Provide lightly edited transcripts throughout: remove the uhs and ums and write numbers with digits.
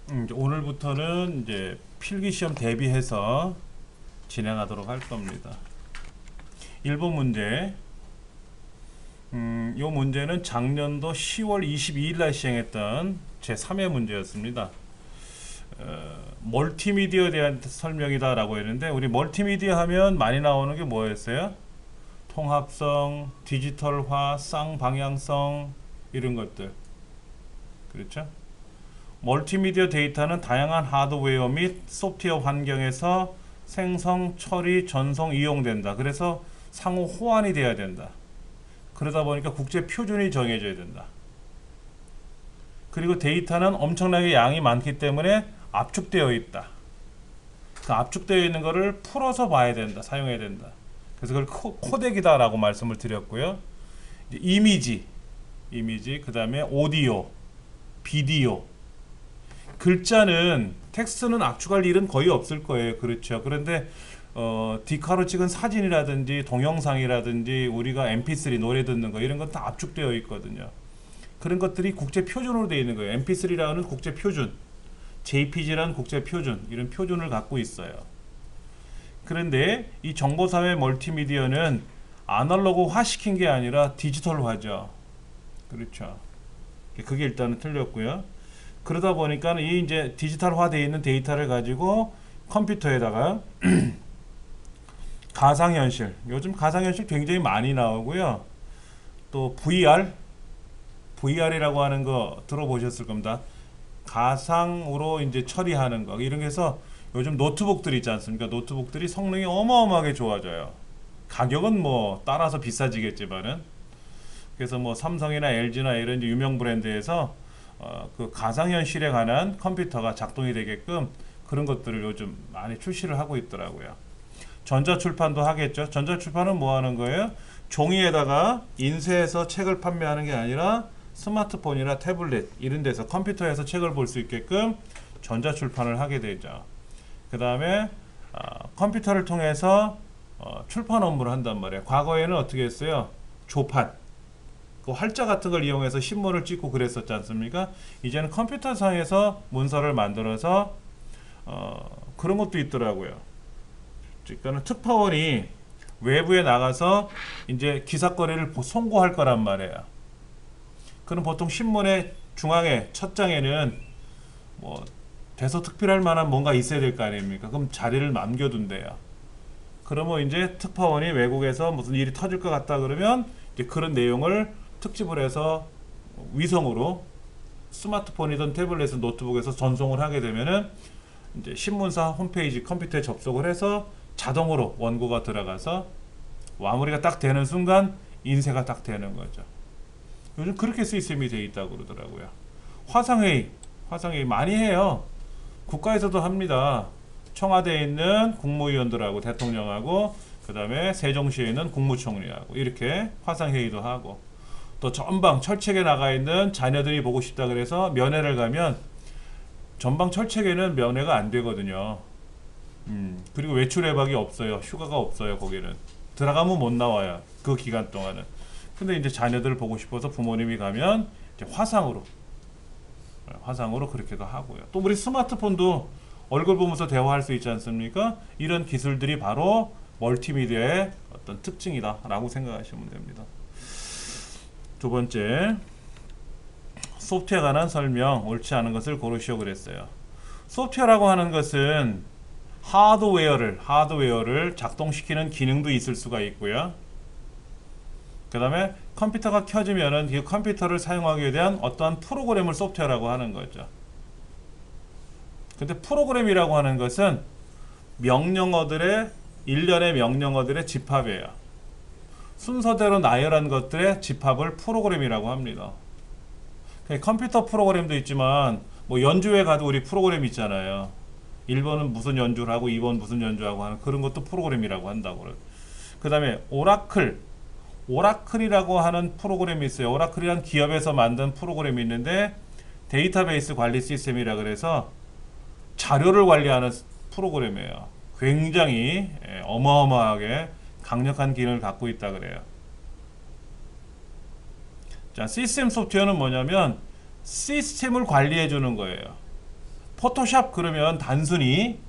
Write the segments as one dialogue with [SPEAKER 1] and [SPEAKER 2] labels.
[SPEAKER 1] 이제 오늘부터는 이제 필기 시험 대비해서 진행하도록 할 겁니다. 1번 문제. 요 문제는 작년도 10월 22일 날 시행했던 제3회 문제였습니다. 멀티미디어에 대한 설명이다 라고 했는데, 우리 멀티미디어 하면 많이 나오는 게 뭐였어요? 통합성, 디지털화, 쌍방향성, 이런 것들. 그렇죠? 멀티미디어 데이터는 다양한 하드웨어 및 소프트웨어 환경에서 생성, 처리, 전송, 이용된다. 그래서 상호 호환이 돼야 된다. 그러다 보니까 국제 표준이 정해져야 된다. 그리고 데이터는 엄청나게 양이 많기 때문에 압축되어 있다. 그 압축되어 있는 거를 풀어서 봐야 된다. 사용해야 된다. 그래서 그걸 코덱이다 라고 말씀을 드렸고요. 이제 이미지, 그 다음에 오디오, 비디오. 글자는 텍스트는 압축할 일은 거의 없을 거예요. 그렇죠. 그런데 디카로 찍은 사진이라든지 동영상이라든지 우리가 mp3 노래 듣는 거 이런 건 다 압축되어 있거든요. 그런 것들이 국제 표준으로 되어 있는 거예요. mp3라는 국제 표준, jpg라는 국제 표준, 이런 표준을 갖고 있어요. 그런데 이 정보사회 멀티미디어는 아날로그화 시킨 게 아니라 디지털화죠. 그렇죠. 그게 일단은 틀렸고요. 그러다 보니까 이 이제 디지털화 되어 있는 데이터를 가지고 컴퓨터에다가 가상현실, 요즘 가상현실 굉장히 많이 나오고요. 또 VR이라고 하는 거 들어보셨을 겁니다. 가상으로 이제 처리하는 거, 이런 게 해서 요즘 노트북들 있지 않습니까? 노트북들이 성능이 어마어마하게 좋아져요. 가격은 뭐 따라서 비싸지겠지만은, 그래서 뭐 삼성이나 LG나 이런 유명 브랜드에서 그 가상현실에 관한 컴퓨터가 작동이 되게끔 그런 것들을 요즘 많이 출시를 하고 있더라고요. 전자출판도 하겠죠. 전자출판은 뭐 하는 거예요? 종이에다가 인쇄해서 책을 판매하는 게 아니라 스마트폰이나 태블릿 이런 데서 컴퓨터에서 책을 볼 수 있게끔 전자출판을 하게 되죠. 그 다음에 컴퓨터를 통해서 출판 업무를 한단 말이에요. 과거에는 어떻게 했어요? 조판, 그 활자 같은 걸 이용해서 신문을 찍고 그랬었지 않습니까? 이제는 컴퓨터상에서 문서를 만들어서 그런 것도 있더라고요. 그러니까 특파원이 외부에 나가서 이제 기사거리를 송고할 거란 말이에요. 그럼 보통 신문의 중앙에 첫 장에는 뭐 대서특필할 만한 뭔가 있어야 될 거 아닙니까? 그럼 자리를 남겨둔대요. 그러면 이제 특파원이 외국에서 무슨 일이 터질 것 같다 그러면 이제 그런 내용을 특집을 해서 위성으로 스마트폰이든 태블릿, 노트북에서 전송을 하게 되면은 이제 신문사 홈페이지 컴퓨터에 접속을 해서 자동으로 원고가 들어가서 마무리가 딱 되는 순간 인쇄가 딱 되는 거죠. 요즘 그렇게 시스템이 되어 있다고 그러더라고요. 화상회의 많이 해요. 국가에서도 합니다. 청와대에 있는 국무위원들하고 대통령하고 그 다음에 세종시에 있는 국무총리하고 이렇게 화상회의도 하고, 또 전방 철책에 나가 있는 자녀들이 보고 싶다 그래서 면회를 가면 전방 철책에는 면회가 안 되거든요. 그리고 외출 외박이 없어요. 휴가가 없어요. 거기는 들어가면 못 나와요. 그 기간 동안은. 근데 이제 자녀들을 보고 싶어서 부모님이 가면 이제 화상으로 그렇게도 하고요. 또 우리 스마트폰도 얼굴 보면서 대화할 수 있지 않습니까? 이런 기술들이 바로 멀티미디어의 어떤 특징이다라고 생각하시면 됩니다. 두 번째, 소프트웨어에 관한 설명, 옳지 않은 것을 고르시오 그랬어요. 소프트웨어라고 하는 것은 하드웨어를 작동시키는 기능도 있을 수가 있고요. 그 다음에 컴퓨터가 켜지면은 이 컴퓨터를 사용하기 위한 어떠한 프로그램을 소프트웨어라고 하는 거죠. 근데 프로그램이라고 하는 것은 일련의 명령어들의 집합이에요. 순서대로 나열한 것들의 집합을 프로그램이라고 합니다. 컴퓨터 프로그램도 있지만 뭐 연주회 가도 우리 프로그램 있잖아요. 1번은 무슨 연주를 하고 2번 무슨 연주하고 하는 그런 것도 프로그램이라고 한다고. 그 다음에 오라클이라고 하는 프로그램이 있어요. 오라클이란 기업에서 만든 프로그램이 있는데 데이터베이스 관리 시스템이라 그래서 자료를 관리하는 프로그램이에요. 굉장히 어마어마하게 강력한 기능을 갖고 있다 그래요. 자, 시스템 소프트웨어는 뭐냐면 시스템을 관리해 주는 거예요. 포토샵 그러면 단순히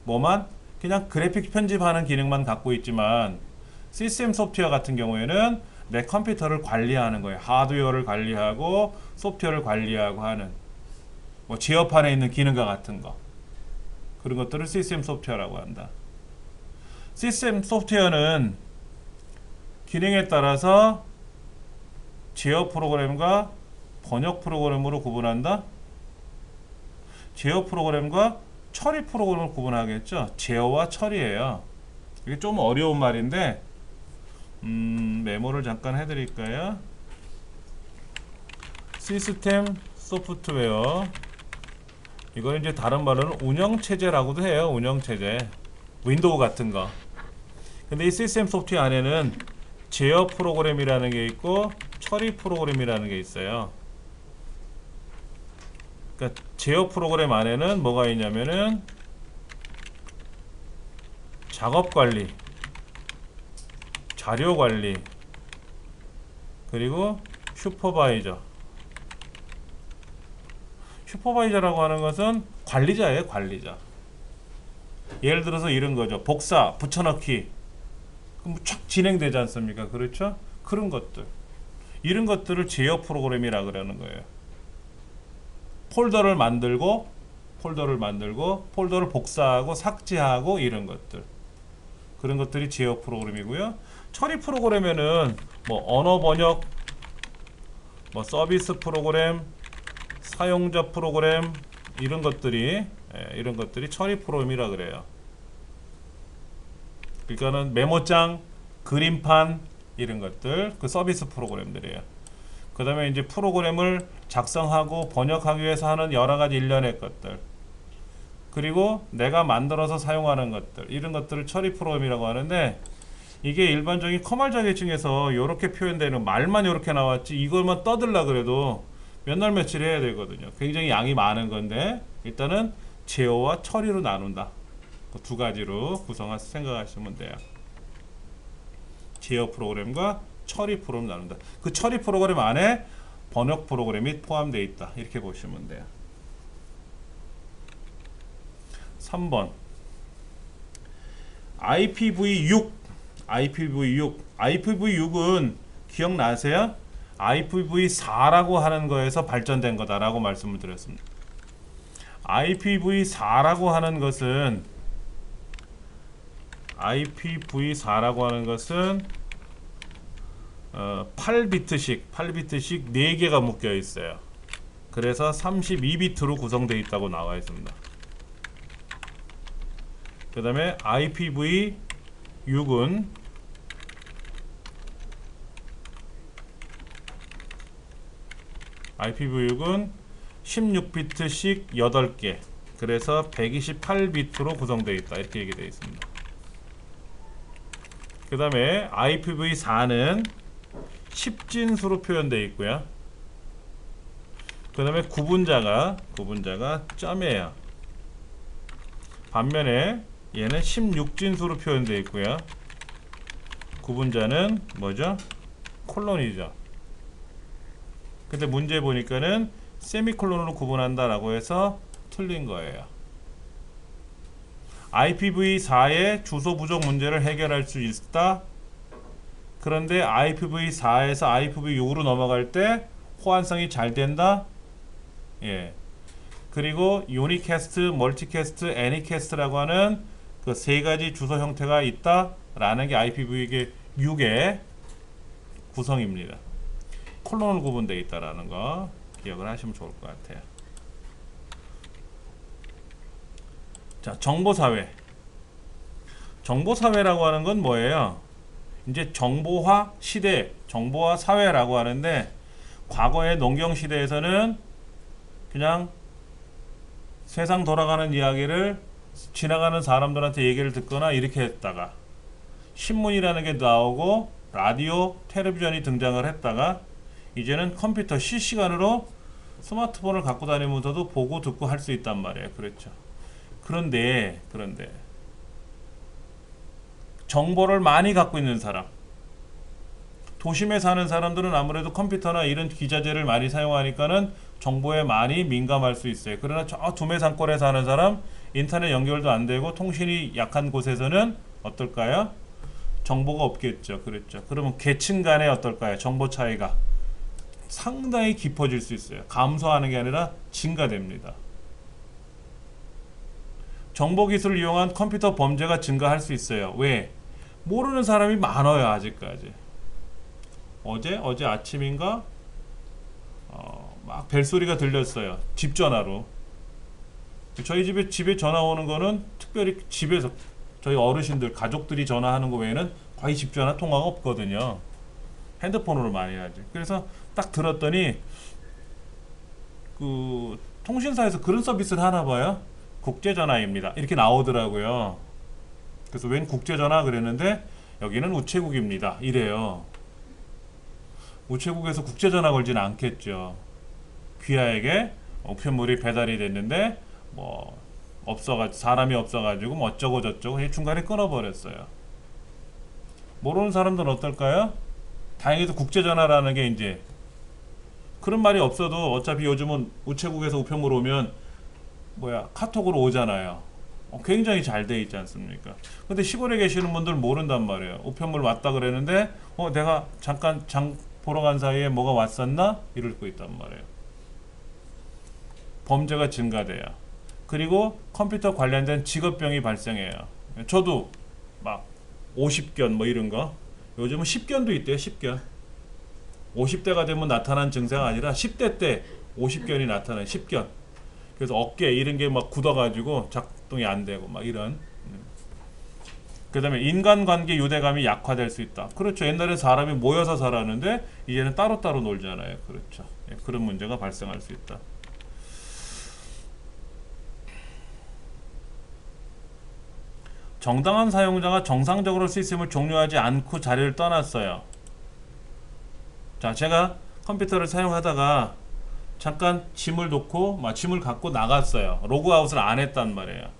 [SPEAKER 1] 뭐만 그냥 그래픽 편집하는 기능만 갖고 있지만 시스템 소프트웨어 같은 경우에는 내 컴퓨터를 관리하는 거예요. 하드웨어를 관리하고 소프트웨어를 관리하고 하는 뭐 제어판에 있는 기능과 같은 거 그런 것들을 시스템 소프트웨어라고 한다. 시스템 소프트웨어는 기능에 따라서 제어 프로그램과 번역 프로그램으로 구분한다. 제어 프로그램과 처리 프로그램을 구분하겠죠. 제어와 처리예요. 이게 좀 어려운 말인데 메모를 잠깐 해드릴까요? 시스템 소프트웨어 이걸 이제 다른 말로는 운영체제라고도 해요. 운영체제 윈도우 같은 거. 근데 이 시스템 소프트웨어 안에는 제어 프로그램이라는 게 있고 처리 프로그램이라는 게 있어요. 그러니까 제어 프로그램 안에는 뭐가 있냐면은 작업 관리, 자료 관리, 그리고 슈퍼바이저. 슈퍼바이저라고 하는 것은 관리자예요, 관리자. 예를 들어서 이런 거죠. 복사, 붙여넣기. 그럼 촥 진행되지 않습니까? 그렇죠? 그런 것들. 이런 것들을 제어 프로그램이라 그러는 거예요. 폴더를 만들고 폴더를 복사하고 삭제하고 이런 것들. 그런 것들이 제어 프로그램이고요. 처리 프로그램에는 뭐 언어 번역, 뭐 서비스 프로그램, 사용자 프로그램 이런 것들이 처리 프로그램이라 그래요. 그러니까는 메모장, 그림판 이런 것들 그 서비스 프로그램들이에요. 그 다음에 이제 프로그램을 작성하고 번역하기 위해서 하는 여러 가지 일련의 것들 그리고 내가 만들어서 사용하는 것들 이런 것들을 처리 프로그램이라고 하는데 이게 일반적인 커말 자격증에서 이렇게 표현되는 말만 이렇게 나왔지 이걸만 떠들라 그래도 몇 날 며칠 해야 되거든요. 굉장히 양이 많은 건데 일단은 제어와 처리로 나눈다. 그 두 가지로 구성해서 생각하시면 돼요. 제어 프로그램과 처리 프로그램 나눈다. 그 처리 프로그램 안에 번역 프로그램이 포함되어 있다. 이렇게 보시면 돼요. 3번 IPv6 IPv6은 기억나세요? IPv4라고 하는 거에서 발전된 거다라고 말씀을 드렸습니다. IPv4라고 하는 것은 8비트씩 4개가 묶여 있어요. 그래서 32비트로 구성되어 있다고 나와 있습니다. 그 다음에 IPv6은 16비트씩 8개 그래서 128비트로 구성되어 있다. 이렇게 얘기되어 있습니다. 그 다음에 IPv4는 10진수로 표현되어 있고요. 그 다음에 구분자가 점이에요. 반면에 얘는 16진수로 표현되어 있고요. 구분자는 뭐죠? 콜론이죠. 근데 문제 보니까는 세미콜론으로 구분한다 라고 해서 틀린 거예요. IPv4의 주소 부족 문제를 해결할 수 있다. 그런데 IPv4에서 IPv6으로 넘어갈 때 호환성이 잘 된다. 예. 그리고 유니캐스트, 멀티캐스트, 애니캐스트라고 하는 그 세 가지 주소 형태가 있다라는 게 IPv6의 구성입니다. 콜론으로 구분되어 있다라는 거 기억을 하시면 좋을 것 같아요. 자, 정보사회. 정보사회라고 하는 건 뭐예요? 이제 정보화 시대, 정보화 사회라고 하는데 과거의 농경시대에서는 그냥 세상 돌아가는 이야기를 지나가는 사람들한테 얘기를 듣거나 이렇게 했다가 신문이라는 게 나오고 라디오, 텔레비전이 등장을 했다가 이제는 컴퓨터 실시간으로 스마트폰을 갖고 다니면서도 보고 듣고 할 수 있단 말이에요. 그렇죠. 그런데 정보를 많이 갖고 있는 사람, 도심에 사는 사람들은 아무래도 컴퓨터나 이런 기자재를 많이 사용하니까는 정보에 많이 민감할 수 있어요. 그러나 저 두메산골에 사는 사람, 인터넷 연결도 안 되고 통신이 약한 곳에서는 어떨까요? 정보가 없겠죠. 그렇죠. 그러면 계층 간의 어떨까요? 정보 차이가 상당히 깊어질 수 있어요. 감소하는 게 아니라 증가됩니다. 정보기술을 이용한 컴퓨터 범죄가 증가할 수 있어요. 왜? 모르는 사람이 많아요. 아직까지. 어제 아침인가 막 벨소리가 들렸어요. 집 전화로. 저희 집에 전화 오는 거는 특별히 집에서 저희 어르신들 가족들이 전화하는 거 외에는 거의 집 전화 통화가 없거든요. 핸드폰으로 많이 하지. 그래서 딱 들었더니 그 통신사에서 그런 서비스를 하나 봐요. 국제전화입니다. 이렇게 나오더라고요. 그래서 웬 국제전화 그랬는데 여기는 우체국입니다. 이래요. 우체국에서 국제전화 걸지는 않겠죠. 귀하에게 우편물이 배달이 됐는데 뭐 없어가지고 사람이 없어가지고 뭐 어쩌고 저쩌고 중간에 끊어버렸어요. 모르는 사람들은 어떨까요? 다행히도 국제전화라는 게 이제 그런 말이 없어도 어차피 요즘은 우체국에서 우편물 오면 카톡으로 오잖아요. 굉장히 잘 돼 있지 않습니까? 근데 시골에 계시는 분들 모른단 말이에요. 우편물 왔다 그랬는데 내가 잠깐 장 보러 간 사이에 뭐가 왔었나? 이러고 있단 말이에요. 범죄가 증가돼요. 그리고 컴퓨터 관련된 직업병이 발생해요. 저도 막 50견 뭐 이런 거 요즘은 10견도 있대요. 10견 50대가 되면 나타난 증세가 아니라 10대 때 50견이 나타나요. 10견. 그래서 어깨 이런 게 막 굳어가지고 작동이 안 되고 막 이런. 그 다음에 인간관계 유대감이 약화될 수 있다. 그렇죠. 옛날에 사람이 모여서 살았는데 이제는 따로따로 놀잖아요. 그렇죠. 그런 문제가 발생할 수 있다. 정당한 사용자가 정상적으로 시스템을 종료하지 않고 자리를 떠났어요. 자, 제가 컴퓨터를 사용하다가 잠깐 짐을 놓고 짐을 갖고 나갔어요. 로그아웃을 안 했단 말이에요.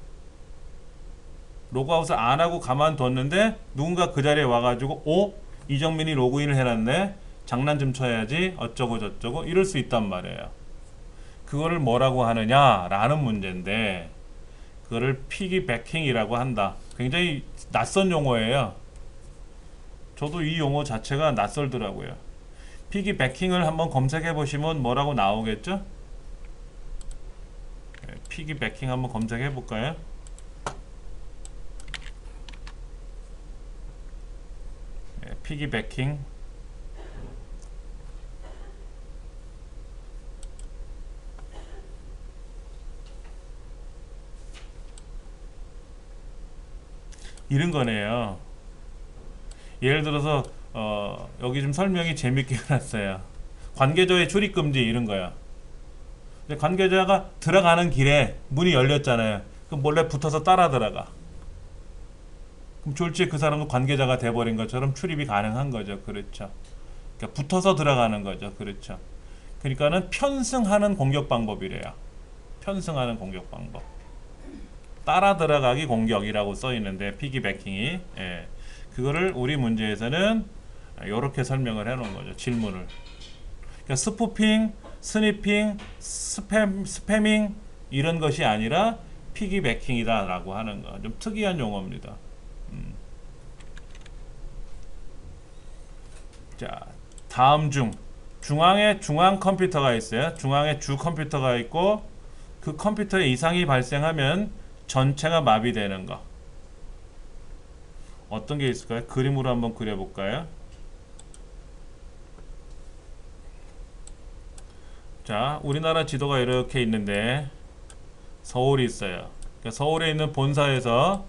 [SPEAKER 1] 로그아웃을 안 하고 가만뒀는데 누군가 그 자리에 와가지고 이정민이 로그인을 해놨네. 장난 좀 쳐야지 어쩌고 저쩌고 이럴 수 있단 말이에요. 그거를 뭐라고 하느냐라는 문제인데 그거를 피기배킹이라고 한다. 굉장히 낯선 용어예요. 저도 이 용어 자체가 낯설더라고요. 피기배킹을 한번 검색해 보시면 뭐라고 나오겠죠? 피기배킹 한번 검색해 볼까요? 피기배킹 이런 거네요. 예를 들어서 여기 좀 설명이 재밌게 해놨어요. 관계자의 출입금지 이런 거야. 근데 관계자가 들어가는 길에 문이 열렸잖아요. 그럼 몰래 붙어서 따라 들어가. 그럼 졸지에 그 사람도 관계자가 돼버린 것처럼 출입이 가능한 거죠. 그렇죠. 그러니까 붙어서 들어가는 거죠. 그렇죠. 그러니까는 편승하는 공격 방법이래요. 편승하는 공격 방법. 따라 들어가기 공격이라고 써 있는데 피기배킹이 그거를 우리 문제에서는 이렇게 설명을 해 놓은 거죠. 질문을. 그러니까 스푸핑, 스니핑, 스패밍 이런 것이 아니라 피기배킹이다 라고 하는 거. 좀 특이한 용어입니다. 자, 다음 중앙에 중앙 컴퓨터가 있어요. 중앙에 주 컴퓨터가 있고 그 컴퓨터에 이상이 발생하면 전체가 마비되는 거. 어떤 게 있을까요? 그림으로 한번 그려볼까요? 자, 우리나라 지도가 이렇게 있는데 서울이 있어요. 그러니까 서울에 있는 본사에서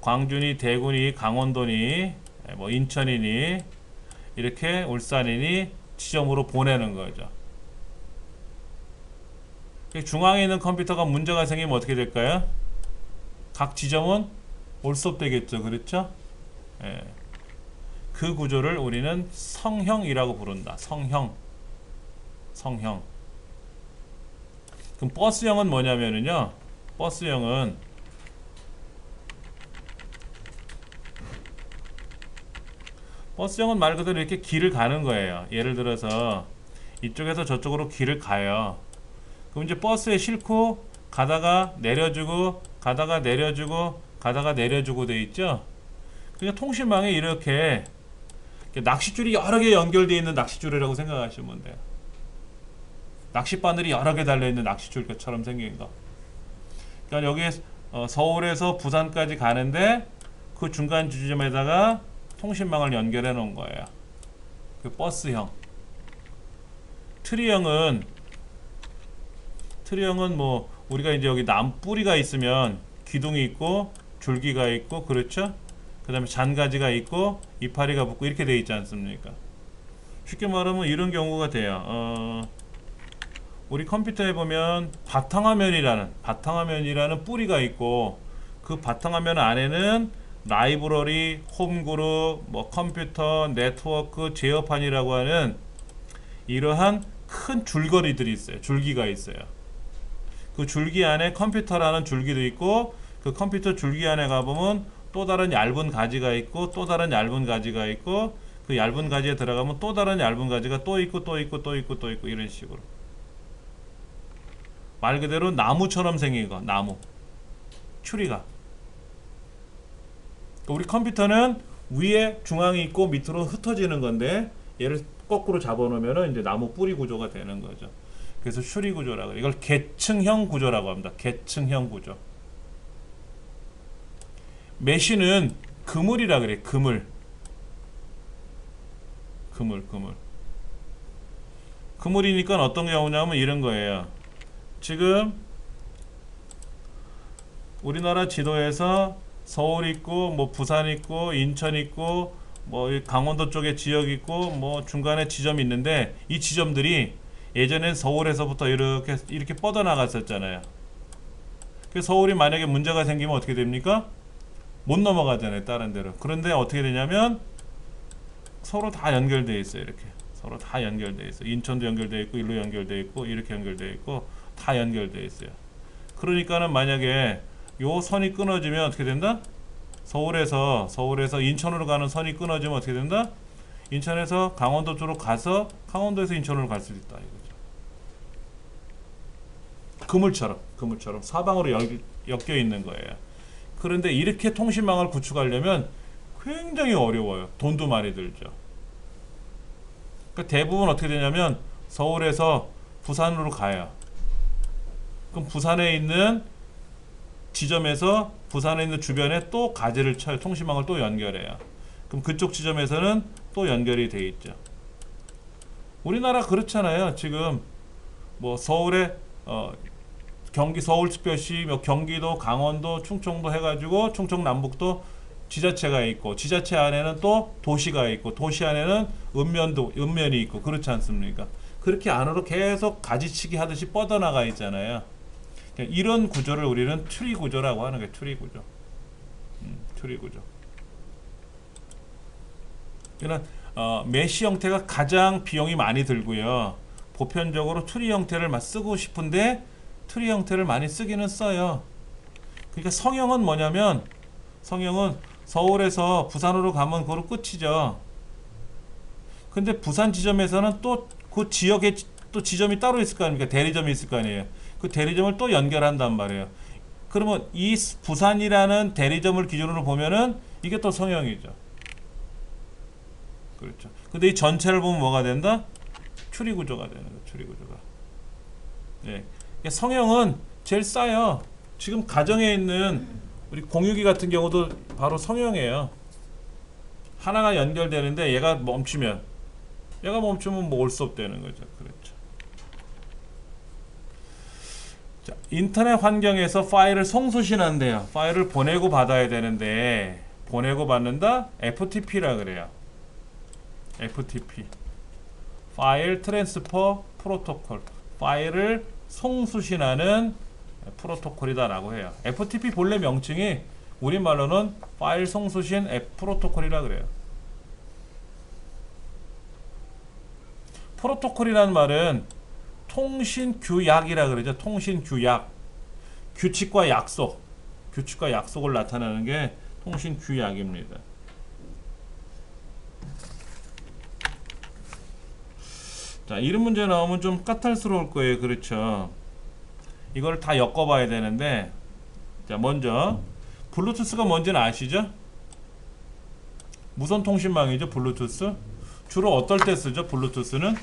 [SPEAKER 1] 광주니 대구니 강원도니 인천이니 이렇게 울산이니 지점으로 보내는 거죠. 중앙에 있는 컴퓨터가 문제가 생기면 어떻게 될까요? 각 지점은 올수업되겠죠. 그렇죠? 그 구조를 우리는 성형이라고 부른다. 성형. 그럼 버스형은 뭐냐면요. 버스형은 말 그대로 이렇게 길을 가는 거예요. 예를 들어서 이쪽에서 저쪽으로 길을 가요. 그럼 이제 버스에 싣고 가다가 내려주고 가다가 내려주고 가다가 내려주고 돼 있죠. 그러니까 통신망에 이렇게 낚싯줄이 여러 개 연결되어 있는 낚싯줄이라고 생각하시면 돼요. 낚싯바늘이 여러 개 달려있는 낚싯줄처럼 생긴 거. 그러니까 여기 서울에서 부산까지 가는데 그 중간 지점에다가 통신망을 연결해 놓은 거예요. 그 버스형. 트리형은 뭐 우리가 이제 여기 나무뿌리가 있으면 기둥이 있고 줄기가 있고 그렇죠? 그 다음에 잔가지가 있고 이파리가 붙고 이렇게 돼 있지 않습니까? 쉽게 말하면 이런 경우가 돼요. 우리 컴퓨터에 보면 바탕화면이라는 뿌리가 있고 그 바탕화면 안에는 라이브러리, 홈그룹, 뭐 컴퓨터, 네트워크, 제어판이라고 하는 이러한 큰 줄거리들이 있어요. 줄기가 있어요. 그 줄기 안에 컴퓨터라는 줄기도 있고 그 컴퓨터 줄기 안에 가보면 또 다른 얇은 가지가 있고 또 다른 얇은 가지가 있고 그 얇은 가지에 들어가면 또 다른 얇은 가지가 또 있고 또 있고 또 있고 또 있고 이런 식으로 말 그대로 나무처럼 생긴 거. 나무 추리가. 우리 컴퓨터는 위에 중앙이 있고 밑으로 흩어지는 건데 얘를 거꾸로 잡아놓으면 이제 나무 뿌리 구조가 되는 거죠. 그래서 추리 구조라고. 이걸 계층형 구조라고 합니다. 계층형 구조. 메쉬는 그물이라 그래. 그물. 그물이니까 어떤 경우냐면 이런 거예요. 지금 우리나라 지도에서 서울 있고 뭐 부산 있고 인천 있고 뭐 강원도 쪽에 지역 있고 뭐 중간에 지점이 있는데 이 지점들이 예전엔 서울에서부터 이렇게 뻗어나갔었잖아요. 그 서울이 만약에 문제가 생기면 어떻게 됩니까? 못 넘어가잖아요. 다른 데로. 그런데 어떻게 되냐면 서로 다 연결되어 있어요. 이렇게 서로 다 연결되어 있어요. 인천도 연결되어 있고 일로 연결되어 있고 이렇게 연결되어 있고 다 연결되어 있어요. 그러니까는 만약에 요 선이 끊어지면 어떻게 된다? 서울에서 인천으로 가는 선이 끊어지면 어떻게 된다? 인천에서 강원도 쪽으로 가서 강원도에서 인천으로 갈 수 있다 이거죠. 그물처럼 사방으로 엮여 있는 거예요. 그런데 이렇게 통신망을 구축하려면 굉장히 어려워요. 돈도 많이 들죠. 그러니까 대부분 어떻게 되냐면 서울에서 부산으로 가요. 그럼 부산에 있는 지점에서 부산에 있는 주변에 또 가지를 쳐요. 통신망을 또 연결해요. 그럼 그쪽 지점에서는 또 연결이 돼 있죠. 우리나라 그렇잖아요. 지금 뭐 서울에 경기 서울특별시, 뭐 경기도, 강원도, 충청도 해가지고 충청 남북도 지자체가 있고 지자체 안에는 또 도시가 있고 도시 안에는 읍면이 있고 그렇지 않습니까? 그렇게 안으로 계속 가지치기 하듯이 뻗어나가 있잖아요. 이런 구조를 우리는 트리 구조라고 하는 거예요. 트리 구조. 트리 구조. 그러니까 메쉬 형태가 가장 비용이 많이 들고요. 보편적으로 트리 형태를 쓰고 싶은데 트리 형태를 많이 쓰기는 써요. 그러니까 성형은 뭐냐면 성형은 서울에서 부산으로 가면 그걸로 끝이죠. 근데 부산 지점에서는 또 그 지역에 또 지점이 따로 있을 거 아닙니까? 대리점이 있을 거 아니에요. 그 대리점을 또 연결한단 말이에요. 그러면 이 부산이라는 대리점을 기준으로 보면은 이게 또 성형이죠. 그렇죠. 근데 이 전체를 보면 뭐가 된다? 추리 구조가 되는 거예요. 추리 구조가. 예. 성형은 제일 싸요. 지금 가정에 있는 우리 공유기 같은 경우도 바로 성형이에요. 하나가 연결되는데 얘가 멈추면 뭐 올 수 없다는 거죠. 그렇죠. 자, 인터넷 환경에서 파일을 송수신한대요. 파일을 보내고 받아야 되는데 보내고 받는다? FTP라 그래요. FTP. 파일 트랜스퍼 프로토콜. 파일을 송수신하는 프로토콜이다라고 해요. FTP 본래 명칭이 우리말로는 파일 송수신 프로토콜이라 그래요. 프로토콜이라는 말은 통신규약이라 그러죠. 통신규약. 규칙과 약속을 나타내는 게 통신규약입니다. 자, 자, 이런 문제 나오면 좀 까탈스러울 거예요. 그렇죠. 이걸 다 엮어봐야 되는데, 자, 먼저 블루투스가 뭔지는 아시죠? 무선 통신망이죠. 블루투스. 주로 어떨 때 쓰죠? 블루투스는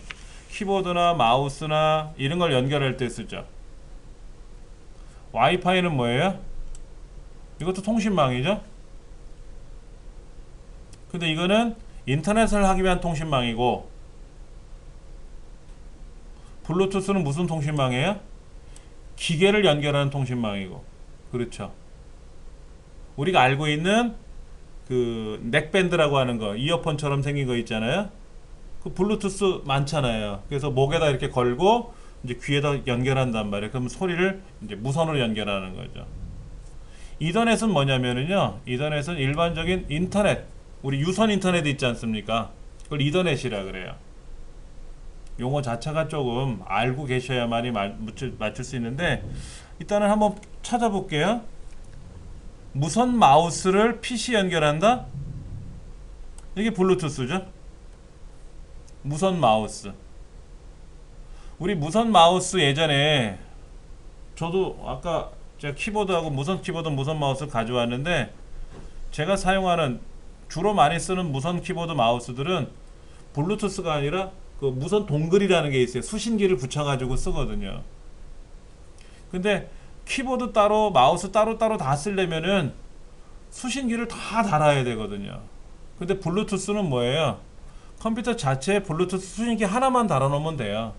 [SPEAKER 1] 키보드나 마우스나 이런 걸 연결할 때 쓰죠. 와이파이는 뭐예요? 이것도 통신망이죠. 근데 이거는 인터넷을 하기 위한 통신망이고, 블루투스는 무슨 통신망이에요? 기계를 연결하는 통신망이고. 그렇죠. 우리가 알고 있는 그 넥밴드라고 하는 거, 이어폰처럼 생긴 거 있잖아요. 그 블루투스 많잖아요. 그래서 목에다 이렇게 걸고 이제 귀에다 연결한단 말이에요. 그럼 소리를 이제 무선으로 연결하는 거죠. 이더넷은 뭐냐면은요, 이더넷은 일반적인 인터넷, 우리 유선 인터넷 있지 않습니까? 그걸 이더넷이라 그래요. 용어 자체가 조금 알고 계셔야만이 맞출 수 있는데, 일단은 한번 찾아볼게요. 무선 마우스를 PC 연결한다? 이게 블루투스죠. 무선 마우스. 우리 무선 마우스 예전에 저도 아까 제가 키보드하고 무선 키보드, 무선 마우스 가져왔는데, 제가 사용하는 주로 많이 쓰는 무선 키보드 마우스들은 블루투스가 아니라 그 무선 동글이라는 게 있어요. 수신기를 붙여가지고 쓰거든요. 근데 키보드 따로 마우스 따로따로 다 쓰려면은 수신기를 다 달아야 되거든요. 근데 블루투스는 뭐예요? 컴퓨터 자체에 블루투스 수신기 하나만 달아놓으면 돼요.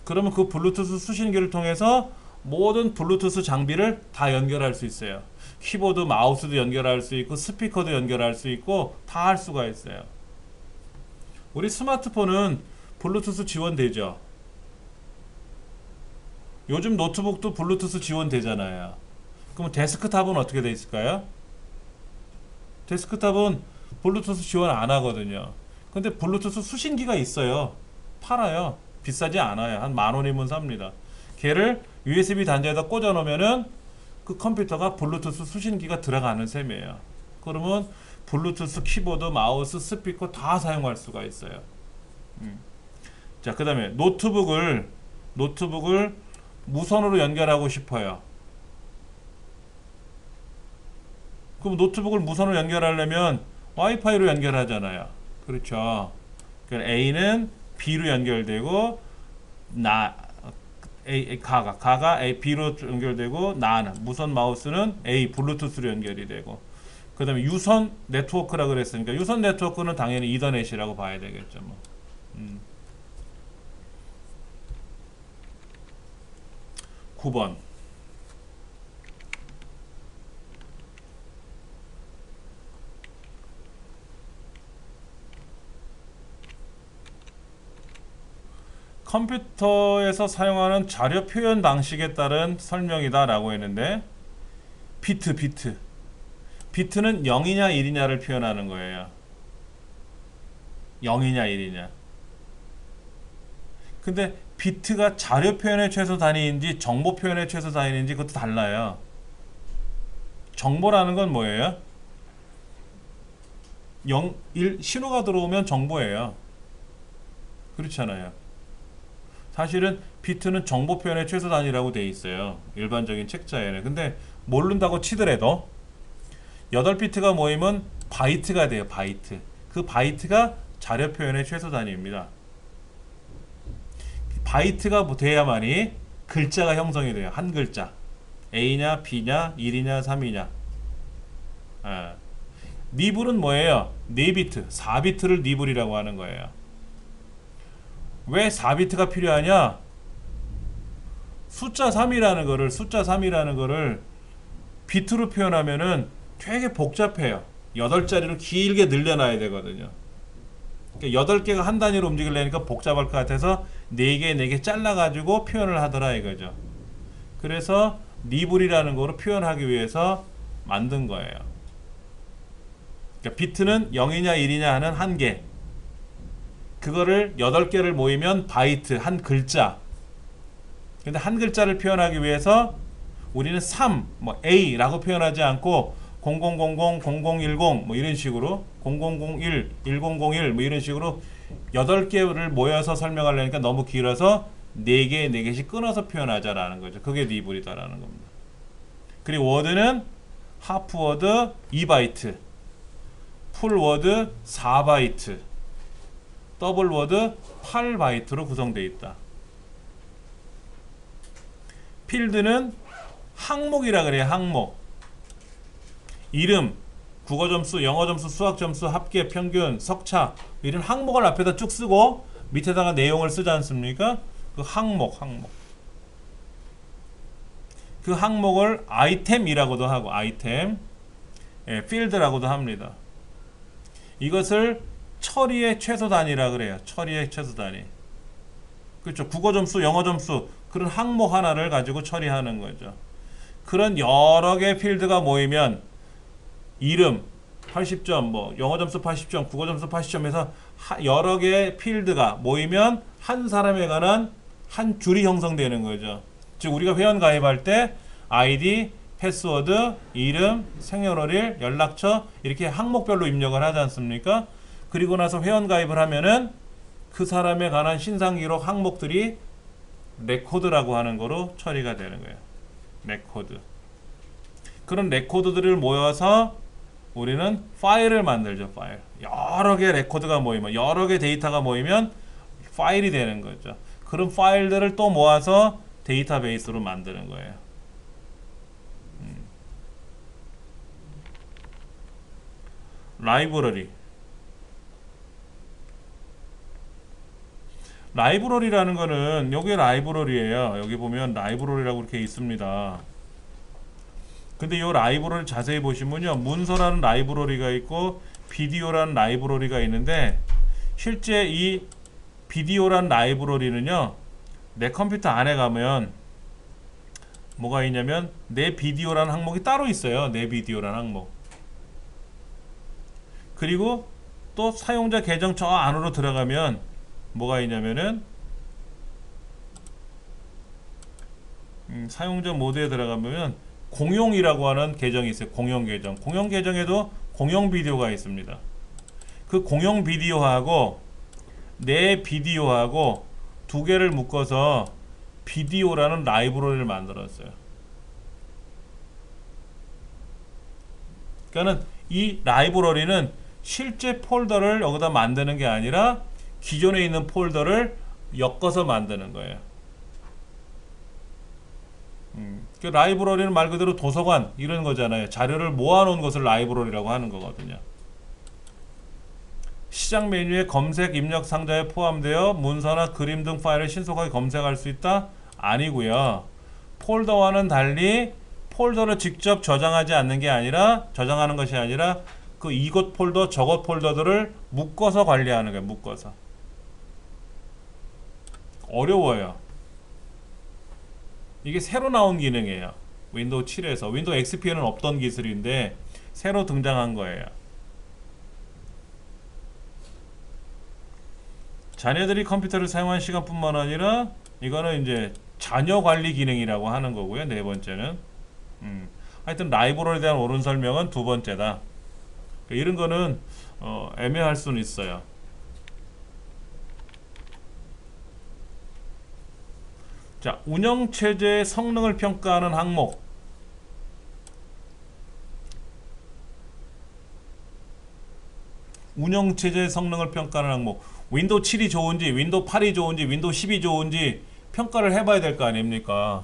[SPEAKER 1] 그러면 그 블루투스 수신기를 통해서 모든 블루투스 장비를 다 연결할 수 있어요. 키보드, 마우스도 연결할 수 있고, 스피커도 연결할 수 있고, 다 할 수가 있어요. 우리 스마트폰은 블루투스 지원되죠. 요즘 노트북도 블루투스 지원되잖아요. 그럼 데스크탑은 어떻게 돼 있을까요? 데스크탑은 블루투스 지원 안 하거든요. 근데 블루투스 수신기가 있어요. 팔아요. 비싸지 않아요. 한 10,000원이면 삽니다. 걔를 USB 단자에다 꽂아 놓으면은 그 컴퓨터가 블루투스 수신기가 들어가는 셈이에요. 그러면 블루투스 키보드, 마우스, 스피커 다 사용할 수가 있어요. 자, 그 다음에 노트북을 무선으로 연결하고 싶어요. 그럼 노트북을 무선으로 연결하려면 와이파이로 연결하잖아요. 그렇죠. 그러니까 A는 B로 연결되고, 가가 A, B로 연결되고, 나는 무선 마우스는 A, 블루투스로 연결이 되고, 그 다음에 유선 네트워크라 그랬으니까 유선 네트워크는 당연히 이더넷이라고 봐야 되겠죠. 뭐. 9번. 컴퓨터에서 사용하는 자료 표현 방식에 따른 설명이다 라고 했는데, 비트는 0이냐 1이냐를 표현하는 거예요. 0이냐 1이냐. 근데 비트가 자료 표현의 최소 단위인지 정보 표현의 최소 단위인지 그것도 달라요. 정보라는 건 뭐예요? 0, 1 신호가 들어오면 정보예요. 그렇잖아요. 사실은 비트는 정보 표현의 최소 단위라고 돼 있어요. 일반적인 책자에는. 근데 모른다고 치더라도 8비트가 모이면 바이트가 돼요. 바이트. 그 바이트가 자료 표현의 최소 단위입니다. 바이트가 돼야만이 글자가 형성이 돼요. 한 글자. A냐, B냐, 1이냐, 3이냐. 니블은 뭐예요? 4비트, 4비트를 니블이라고 하는 거예요. 왜 4비트가 필요하냐? 숫자 3이라는 거를 비트로 표현하면은 되게 복잡해요. 8자리로 길게 늘려놔야 되거든요. 그러니까 8개가 한 단위로 움직이려니까 복잡할 것 같아서 4개, 4개 잘라가지고 표현을 하더라 이거죠. 그래서 니블이라는 거로 표현하기 위해서 만든 거예요. 그러니까 비트는 0이냐 1이냐 하는 한 개. 그거를 8개를 모이면 바이트, 한 글자. 근데 한 글자를 표현하기 위해서 우리는 3, 뭐 A라고 표현하지 않고 0000, 0010 뭐 이런 식으로 0001, 1001 뭐 이런 식으로 8개를 모여서 설명하려니까 너무 길어서 4개, 4개씩 끊어서 표현하자라는 거죠. 그게 리블이다라는 겁니다. 그리고 워드는 하프 워드 2바이트, 풀 워드 4바이트, 더블 워드 8바이트로 구성되어 있다. 필드는 항목이라 그래요. 항목. 이름, 국어 점수, 영어 점수, 수학 점수, 합계, 평균, 석차 이런 항목을 앞에다 쭉 쓰고 밑에다가 내용을 쓰지 않습니까? 그 항목. 그 항목을 아이템이라고도 하고 아이템, 필드라고도 합니다. 이것을 처리의 최소 단위라 그래요. 처리의 최소 단위. 그렇죠. 국어 점수, 영어 점수 그런 항목 하나를 가지고 처리하는 거죠. 그런 여러 개의 필드가 모이면 이름 80점, 뭐 영어 점수 80점, 국어 점수 80점에서 여러 개의 필드가 모이면 한 사람에 관한 한 줄이 형성되는 거죠. 즉 우리가 회원 가입할 때 아이디, 패스워드, 이름, 생년월일, 연락처 이렇게 항목별로 입력을 하지 않습니까? 그리고 나서 회원 가입을 하면은 그 사람에 관한 신상 기록 항목들이 레코드라고 하는 거로 처리가 되는 거예요. 레코드. 그런 레코드들을 모여서 우리는 파일을 만들죠. 파일. 여러 개의 레코드가 모이면 여러 개의 데이터가 모이면 파일이 되는 거죠. 그런 파일들을 또 모아서 데이터베이스로 만드는 거예요. 라이브러리. 라이브러리라는 거는 여기 라이브러리예요. 여기 보면 라이브러리라고 이렇게 있습니다. 근데 이 라이브러리 자세히 보시면요, 문서라는 라이브러리가 있고 비디오라는 라이브러리가 있는데 실제 이 비디오라는 라이브러리는요, 내 컴퓨터 안에 가면 뭐가 있냐면 내 비디오라는 항목이 따로 있어요. 내 비디오라는 항목. 그리고 또 사용자 계정 저 안으로 들어가면 뭐가 있냐면은 사용자 모드에 들어가면 공용이라고 하는 계정이 있어요. 공용 계정. 공용 계정에도 공용 비디오가 있습니다. 그 공용 비디오하고 내 비디오하고 두 개를 묶어서 비디오라는 라이브러리를 만들었어요. 그러니까는 이 라이브러리는 실제 폴더를 여기다 만드는 게 아니라 기존에 있는 폴더를 엮어서 만드는 거예요. 그 라이브러리는 말 그대로 도서관 이런 거잖아요. 자료를 모아놓은 것을 라이브러리라고 하는 거거든요. 시작 메뉴에 검색 입력 상자에 포함되어 문서나 그림 등 파일을 신속하게 검색할 수 있다? 아니고요. 폴더와는 달리 폴더를 직접 저장하지 않는 게 아니라 저장하는 것이 아니라 그 이것 폴더 저것 폴더들을 묶어서 관리하는 거예요. 묶어서. 어려워요. 이게 새로 나온 기능이에요. 윈도우 7에서. 윈도우 XP에는 없던 기술인데 새로 등장한 거예요. 자녀들이 컴퓨터를 사용한 시간뿐만 아니라 이거는 이제 자녀 관리 기능이라고 하는 거고요. 네 번째는 하여튼 라이브러리에 대한 옳은 설명은 두 번째다. 이런 거는 애매할 수는 있어요. 자, 운영체제의 성능을 평가하는 항목. 운영체제의 성능을 평가하는 항목. 윈도우 7이 좋은지, 윈도우 8이 좋은지, 윈도우 10이 좋은지 평가를 해봐야 될 거 아닙니까?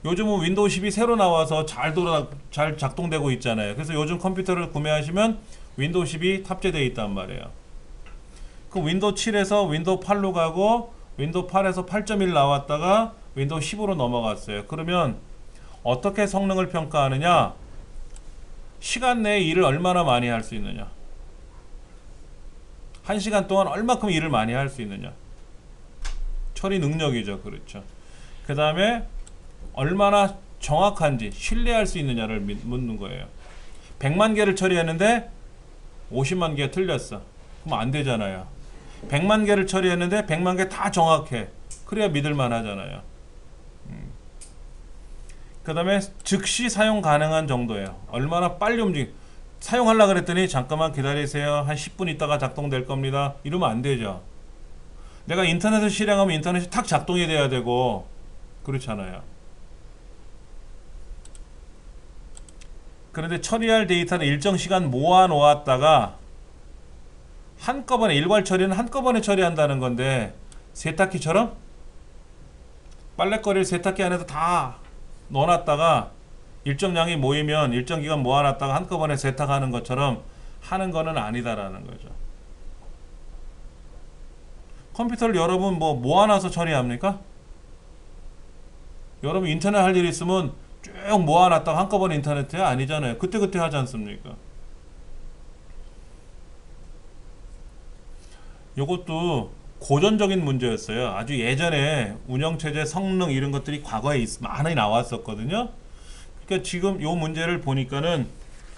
[SPEAKER 1] 요즘은 윈도우 10이 새로 나와서 잘 작동되고 있잖아요. 그래서 요즘 컴퓨터를 구매하시면 윈도우 10이 탑재되어 있단 말이에요. 그 윈도우 7에서 윈도우 8로 가고 윈도우 8에서 8.1 나왔다가 윈도우 10으로 넘어갔어요. 그러면 어떻게 성능을 평가하느냐? 시간 내에 일을 얼마나 많이 할 수 있느냐? 1시간 동안 얼마큼 일을 많이 할 수 있느냐? 처리 능력이죠. 그렇죠. 그 다음에 얼마나 정확한지 신뢰할 수 있느냐를 묻는 거예요. 100만 개를 처리했는데 50만 개가 틀렸어. 그럼 안 되잖아요. 100만 개를 처리했는데 100만 개 다 정확해. 그래야 믿을만 하잖아요. 그 다음에 즉시 사용 가능한 정도예요. 얼마나 빨리 움직이. 사용하려고 그랬더니 잠깐만 기다리세요. 한 10분 있다가 작동될 겁니다. 이러면 안 되죠. 내가 인터넷을 실행하면 인터넷이 탁 작동이 돼야 되고 그렇잖아요. 그런데 처리할 데이터를 일정 시간 모아 놓았다가 한꺼번에 일괄 처리는 한꺼번에 처리한다는 건데 세탁기처럼 빨래거리를 세탁기 안에서 다 넣어놨다가 일정량이 모이면 일정 기간 모아놨다가 한꺼번에 세탁하는 것처럼 하는 거는 아니다라는 거죠. 컴퓨터를 여러분 뭐 모아놔서 처리합니까? 여러분 인터넷 할 일 있으면 쭉 모아놨다가 한꺼번에 인터넷 해? 아니잖아요. 그때그때 하지 않습니까? 요것도 고전적인 문제였어요. 아주 예전에 운영체제 성능 이런 것들이 과거에 많이 나왔었거든요. 그러니까 지금 요 문제를 보니까는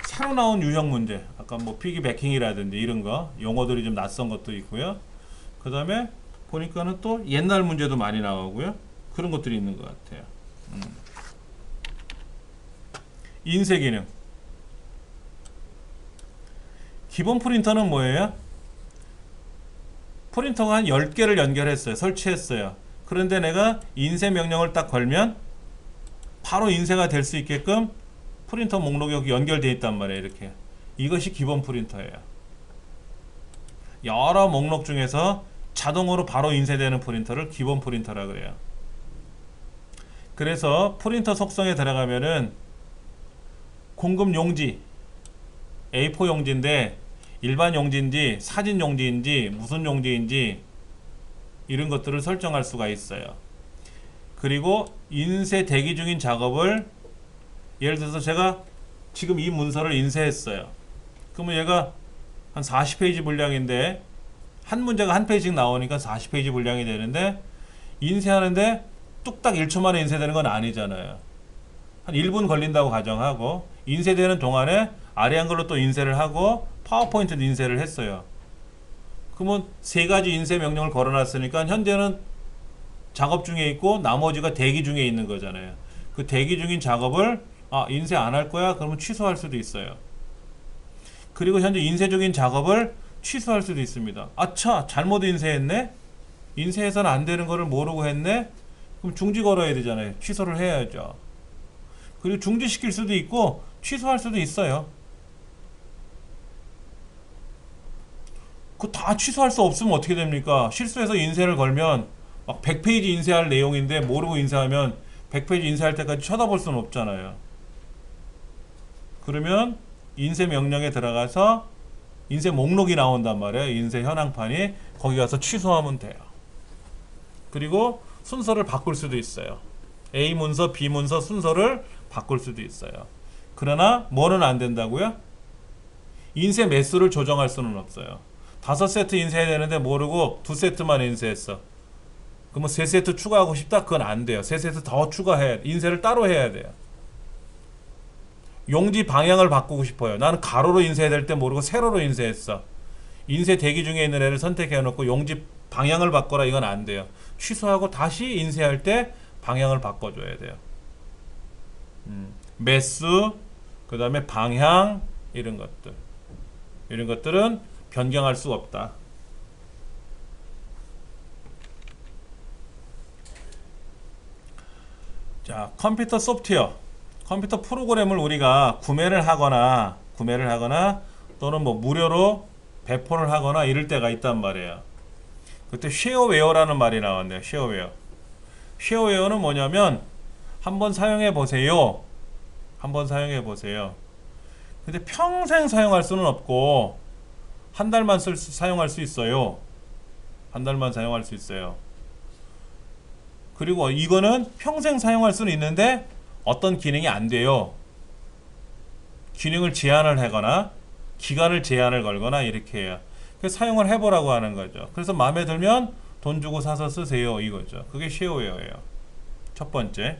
[SPEAKER 1] 새로 나온 유형 문제, 아까 뭐 피기백킹이라든지 이런 거 용어들이 좀 낯선 것도 있고요. 그 다음에 보니까는 또 옛날 문제도 많이 나오고요. 그런 것들이 있는 것 같아요. 인쇄 기능. 기본 프린터는 뭐예요? 프린터가 한 10개를 연결했어요. 설치했어요. 그런데 내가 인쇄 명령을 딱 걸면 바로 인쇄가 될 수 있게끔 프린터 목록이 여기 연결되어 있단 말이에요. 이렇게. 이것이 기본 프린터예요. 여러 목록 중에서 자동으로 바로 인쇄되는 프린터를 기본 프린터라고 그래요. 그래서 프린터 속성에 들어가면은 공급 용지 A4 용지인데 일반 용지인지 사진 용지인지 무슨 용지인지 이런 것들을 설정할 수가 있어요. 그리고 인쇄 대기 중인 작업을 예를 들어서 제가 지금 이 문서를 인쇄했어요. 그러면 얘가 한 40페이지 분량인데 한 문제가 한 페이지씩 나오니까 40페이지 분량이 되는데 인쇄하는데 뚝딱 1초 만에 인쇄되는 건 아니잖아요. 한 1분 걸린다고 가정하고 인쇄되는 동안에 아래 한글로 또 인쇄를 하고 파워포인트도 인쇄를 했어요. 그러면 세 가지 인쇄 명령을 걸어놨으니까 현재는 작업 중에 있고 나머지가 대기 중에 있는 거잖아요. 그 대기 중인 작업을 인쇄 안 할 거야? 그러면 취소할 수도 있어요. 그리고 현재 인쇄 중인 작업을 취소할 수도 있습니다. 아차 잘못 인쇄했네? 인쇄해서는 안 되는 거를 모르고 했네? 그럼 중지 걸어야 되잖아요. 취소를 해야죠. 그리고 중지시킬 수도 있고 취소할 수도 있어요. 그 다 취소할 수 없으면 어떻게 됩니까? 실수해서 인쇄를 걸면 막 100페이지 인쇄할 내용인데 모르고 인쇄하면 100페이지 인쇄할 때까지 쳐다볼 수는 없잖아요. 그러면 인쇄 명령에 들어가서 인쇄 목록이 나온단 말이에요. 인쇄 현황판이. 거기 가서 취소하면 돼요. 그리고 순서를 바꿀 수도 있어요. A 문서, B 문서 순서를 바꿀 수도 있어요. 그러나 뭐는 안 된다고요? 인쇄 매수를 조정할 수는 없어요. 5세트 인쇄해야 되는데 모르고 2세트만 인쇄했어. 그러면 3세트 추가하고 싶다? 그건 안 돼요. 3세트 더 추가해. 인쇄를 따로 해야 돼요. 용지 방향을 바꾸고 싶어요. 나는 가로로 인쇄해야 될 때 모르고 세로로 인쇄했어. 인쇄 대기 중에 있는 애를 선택해 놓고 용지 방향을 바꿔라. 이건 안 돼요. 취소하고 다시 인쇄할 때 방향을 바꿔줘야 돼요. 매수, 그 다음에 방향 이런 것들. 이런 것들은 변경할 수 없다. 자, 컴퓨터 소프트웨어, 컴퓨터 프로그램을 우리가 구매를 하거나 또는 뭐 무료로 배포를 하거나 이럴 때가 있단 말이에요. 그때 쉐어웨어라는 말이 나왔네요. 쉐어웨어. 쉐어웨어는 뭐냐면 한번 사용해 보세요. 한번 사용해 보세요. 근데 평생 사용할 수는 없고 한 달만 사용할 수 있어요. 한 달만 사용할 수 있어요. 그리고 이거는 평생 사용할 수는 있는데 어떤 기능이 안 돼요. 기능을 제한을 하거나 기간을 제한을 걸거나 이렇게 해요. 그래서 사용을 해보라고 하는 거죠. 그래서 마음에 들면 돈 주고 사서 쓰세요 이거죠. 그게 쉐어웨어예요. 첫 번째.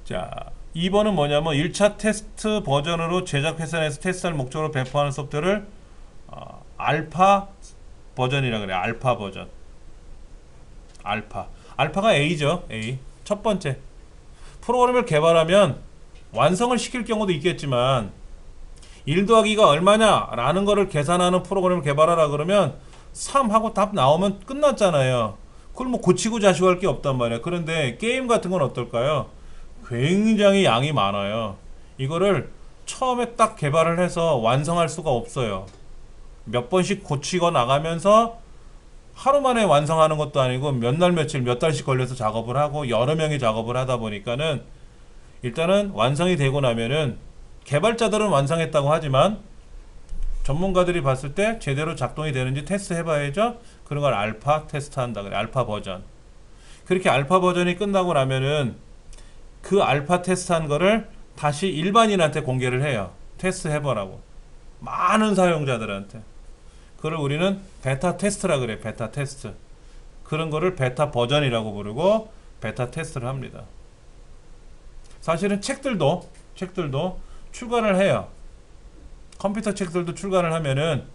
[SPEAKER 1] 자, 2번은 뭐냐면 1차 테스트 버전으로 제작 회사 내에서 테스트할 목적으로 배포하는 소프트웨어를 알파 버전이라 그래요. 알파 버전. 알파가 A죠. A. 첫 번째. 프로그램을 개발하면 완성을 시킬 경우도 있겠지만 1 더하기가 얼마냐 라는 거를 계산하는 프로그램을 개발하라 그러면 3 하고 답 나오면 끝났잖아요. 그걸 뭐 고치고 자시고 할 게 없단 말이야. 그런데 게임 같은 건 어떨까요? 굉장히 양이 많아요. 이거를 처음에 딱 개발을 해서 완성할 수가 없어요. 몇 번씩 고치고 나가면서 하루 만에 완성하는 것도 아니고 몇 날 며칠 몇 달씩 걸려서 작업을 하고 여러 명이 작업을 하다 보니까는 일단은 완성이 되고 나면은 개발자들은 완성했다고 하지만 전문가들이 봤을 때 제대로 작동이 되는지 테스트 해봐야죠. 그런 걸 알파 테스트 한다 그래. 알파 버전. 그렇게 알파 버전이 끝나고 나면은 그 알파 테스트한 거를 다시 일반인한테 공개를 해요. 테스트 해보라고. 많은 사용자들한테. 그걸 우리는 베타 테스트라 그래. 베타 테스트. 그런 거를 베타 버전이라고 부르고 베타 테스트를 합니다. 사실은 책들도 출간을 해요. 컴퓨터 책들도 출간을 하면은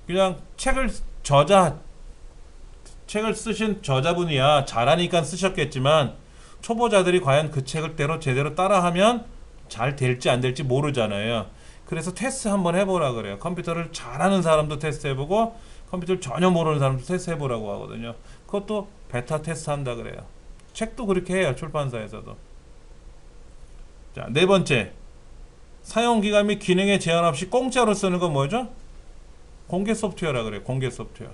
[SPEAKER 1] 그냥 책을 쓰신 저자분이야 잘하니까 쓰셨겠지만 초보자들이 과연 그 책을 제대로 따라하면 잘 될지 안 될지 모르잖아요. 그래서 테스트 한번 해보라 그래요. 컴퓨터를 잘하는 사람도 테스트 해보고 컴퓨터를 전혀 모르는 사람도 테스트 해보라고 하거든요. 그것도 베타 테스트 한다 그래요. 책도 그렇게 해요. 출판사에서도. 자, 네 번째, 사용기간 및 기능에 제한 없이 공짜로 쓰는 건 뭐죠? 공개 소프트웨어라 그래요. 공개 소프트웨어.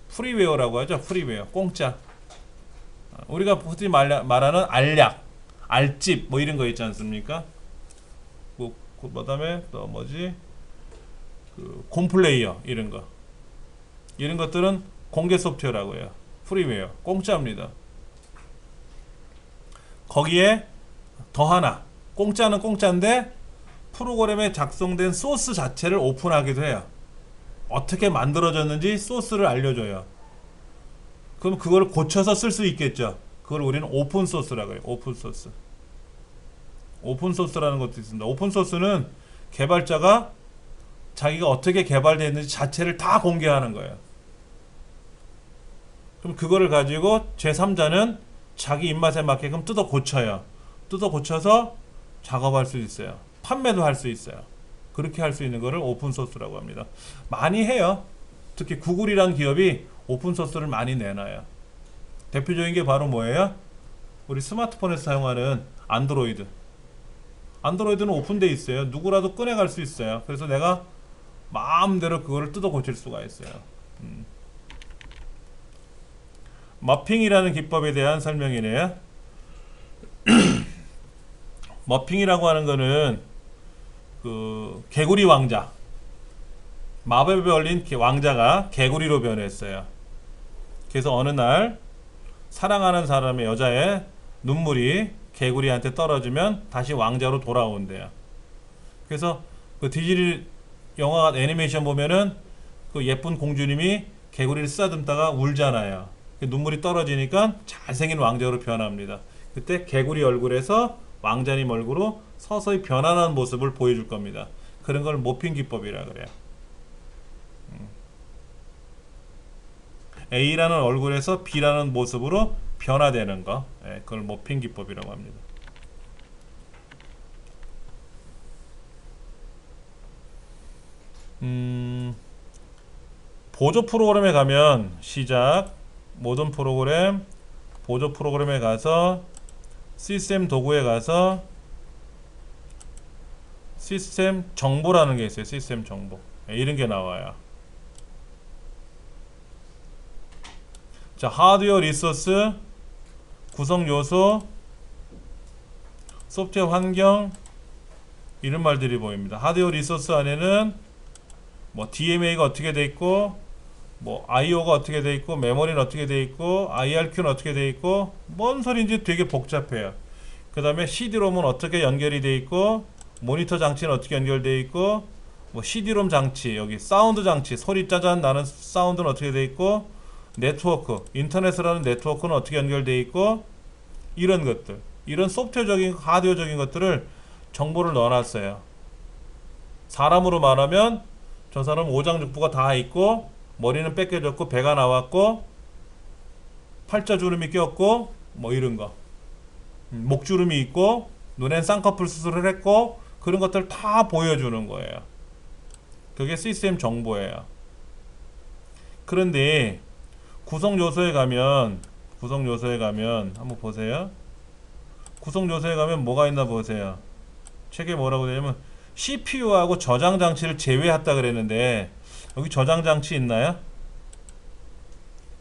[SPEAKER 1] 프리웨어라고 하죠. 프리웨어. 공짜. 우리가 흔히 말하는 알약, 알집 뭐 이런 거 있지 않습니까? 그 다음에 또 뭐지? 그 곰플레이어 이런 거. 이런 것들은 공개 소프트웨어라고 해요. 프리웨어. 공짜입니다. 거기에 더 하나. 공짜는 공짜인데 프로그램에 작성된 소스 자체를 오픈하기도 해요. 어떻게 만들어졌는지 소스를 알려줘요. 그럼 그걸 고쳐서 쓸 수 있겠죠. 그걸 우리는 오픈 소스라고 해요. 오픈 소스. 오픈 소스라는 것도 있습니다. 오픈 소스는 개발자가 자기가 어떻게 개발됐는지 자체를 다 공개하는 거예요. 그럼 그거를 가지고 제3자는 자기 입맛에 맞게끔 뜯어 고쳐요. 뜯어 고쳐서 작업할 수 있어요. 판매도 할 수 있어요. 그렇게 할 수 있는 거를 오픈 소스라고 합니다. 많이 해요. 특히 구글이라는 기업이 오픈 소스를 많이 내놔요. 대표적인 게 바로 뭐예요? 우리 스마트폰에서 사용하는 안드로이드. 안드로이드는 오픈되어 있어요. 누구라도 꺼내갈 수 있어요. 그래서 내가 마음대로 그거를 뜯어 고칠 수가 있어요. 머핑이라는 기법에 대한 설명이네요. 머핑이라고 하는 거는 그 개구리 왕자, 마법에 걸린 왕자가 개구리로 변했어요. 그래서 어느 날 사랑하는 사람의 여자의 눈물이 개구리한테 떨어지면 다시 왕자로 돌아온대요. 그래서 그 디즈니 영화 애니메이션 보면은 그 예쁜 공주님이 개구리를 쓰다듬다가 울잖아요. 눈물이 떨어지니까 잘생긴 왕자로 변합니다. 그때 개구리 얼굴에서 왕자님 얼굴로 서서히 변화하는 모습을 보여줄 겁니다. 그런 걸 모핑 기법이라 그래요. A라는 얼굴에서 B라는 모습으로 변화되는 거, 그걸 모핑 기법이라고 합니다. 보조 프로그램에 가면 시작, 모든 프로그램, 보조 프로그램에 가서 시스템 도구에 가서 시스템 정보라는 게 있어요. 시스템 정보. 이런 게 나와요. 자, 하드웨어 리소스, 구성 요소, 소프트웨어 환경, 이런 말들이 보입니다. 하드웨어 리소스 안에는 뭐 DMA가 어떻게 돼 있고, 뭐 IO가 어떻게 돼 있고, 메모리는 어떻게 돼 있고, IRQ는 어떻게 돼 있고, 뭔 소리인지 되게 복잡해요. 그 다음에 CD롬은 어떻게 연결이 돼 있고, 모니터 장치는 어떻게 연결돼 있고, 뭐 CD롬 장치, 여기 사운드 장치, 소리 짜잔 나는 사운드는 어떻게 돼 있고, 네트워크, 인터넷이라는 네트워크는 어떻게 연결돼 있고, 이런 것들, 이런 소프트웨어적인 하드웨어적인 것들을 정보를 넣어놨어요. 사람으로 말하면 저 사람은 오장육부가 다 있고, 머리는 뺏겨졌고, 배가 나왔고, 팔자주름이 꼈고, 뭐 이런 거, 목주름이 있고, 눈엔 쌍꺼풀 수술을 했고 그런 것들 다 보여주는 거예요. 그게 시스템 정보예요. 그런데 구성 요소에 가면 한번 보세요. 구성 요소에 가면 뭐가 있나 보세요. 책에 뭐라고 되냐면 CPU하고 저장 장치를 제외했다 그랬는데 여기 저장 장치 있나요?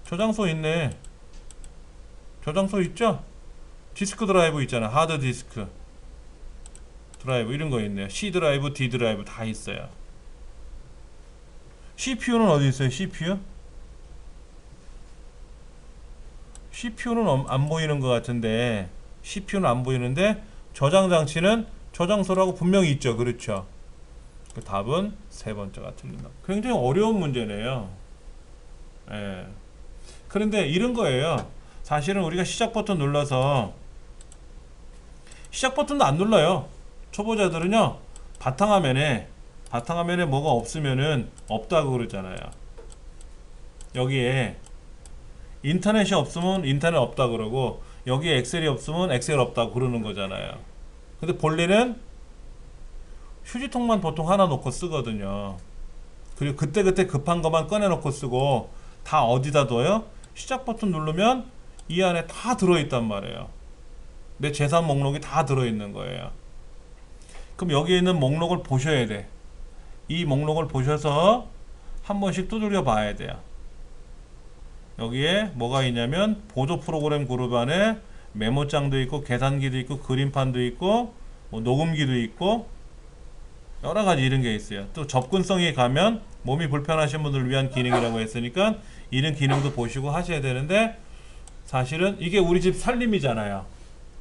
[SPEAKER 1] 저장소 있네. 저장소 있죠? 디스크 드라이브 있잖아. 하드 디스크 드라이브 이런 거 있네요. C 드라이브, D 드라이브 다 있어요. CPU는 어디 있어요? CPU는 안 보이는 것 같은데 CPU는 안 보이는데 저장 장치는 저장소라고 분명히 있죠. 그렇죠? 그 답은 세 번째가 틀린다. 굉장히 어려운 문제네요. 예. 그런데 이런 거예요. 사실은 우리가 시작 버튼 눌러서 시작 버튼도 안 눌러요. 초보자들은요. 바탕화면에 뭐가 없으면은 없다고 그러잖아요. 여기에 인터넷이 없으면 인터넷 없다고 그러고 여기에 엑셀이 없으면 엑셀 없다고 그러는 거잖아요. 근데 본래는 휴지통만 보통 하나 놓고 쓰거든요. 그리고 그때그때 급한 것만 꺼내놓고 쓰고 다 어디다 둬요? 시작 버튼 누르면 이 안에 다 들어있단 말이에요. 내 재산 목록이 다 들어있는 거예요. 그럼 여기에 있는 목록을 보셔야 돼. 이 목록을 보셔서 한 번씩 두드려 봐야 돼요. 여기에 뭐가 있냐면 보조 프로그램 그룹 안에 메모장도 있고 계산기도 있고 그림판도 있고 뭐 녹음기도 있고 여러가지 이런 게 있어요. 또 접근성에 가면 몸이 불편하신 분들을 위한 기능이라고 했으니까 이런 기능도 보시고 하셔야 되는데 사실은 이게 우리 집 살림이잖아요.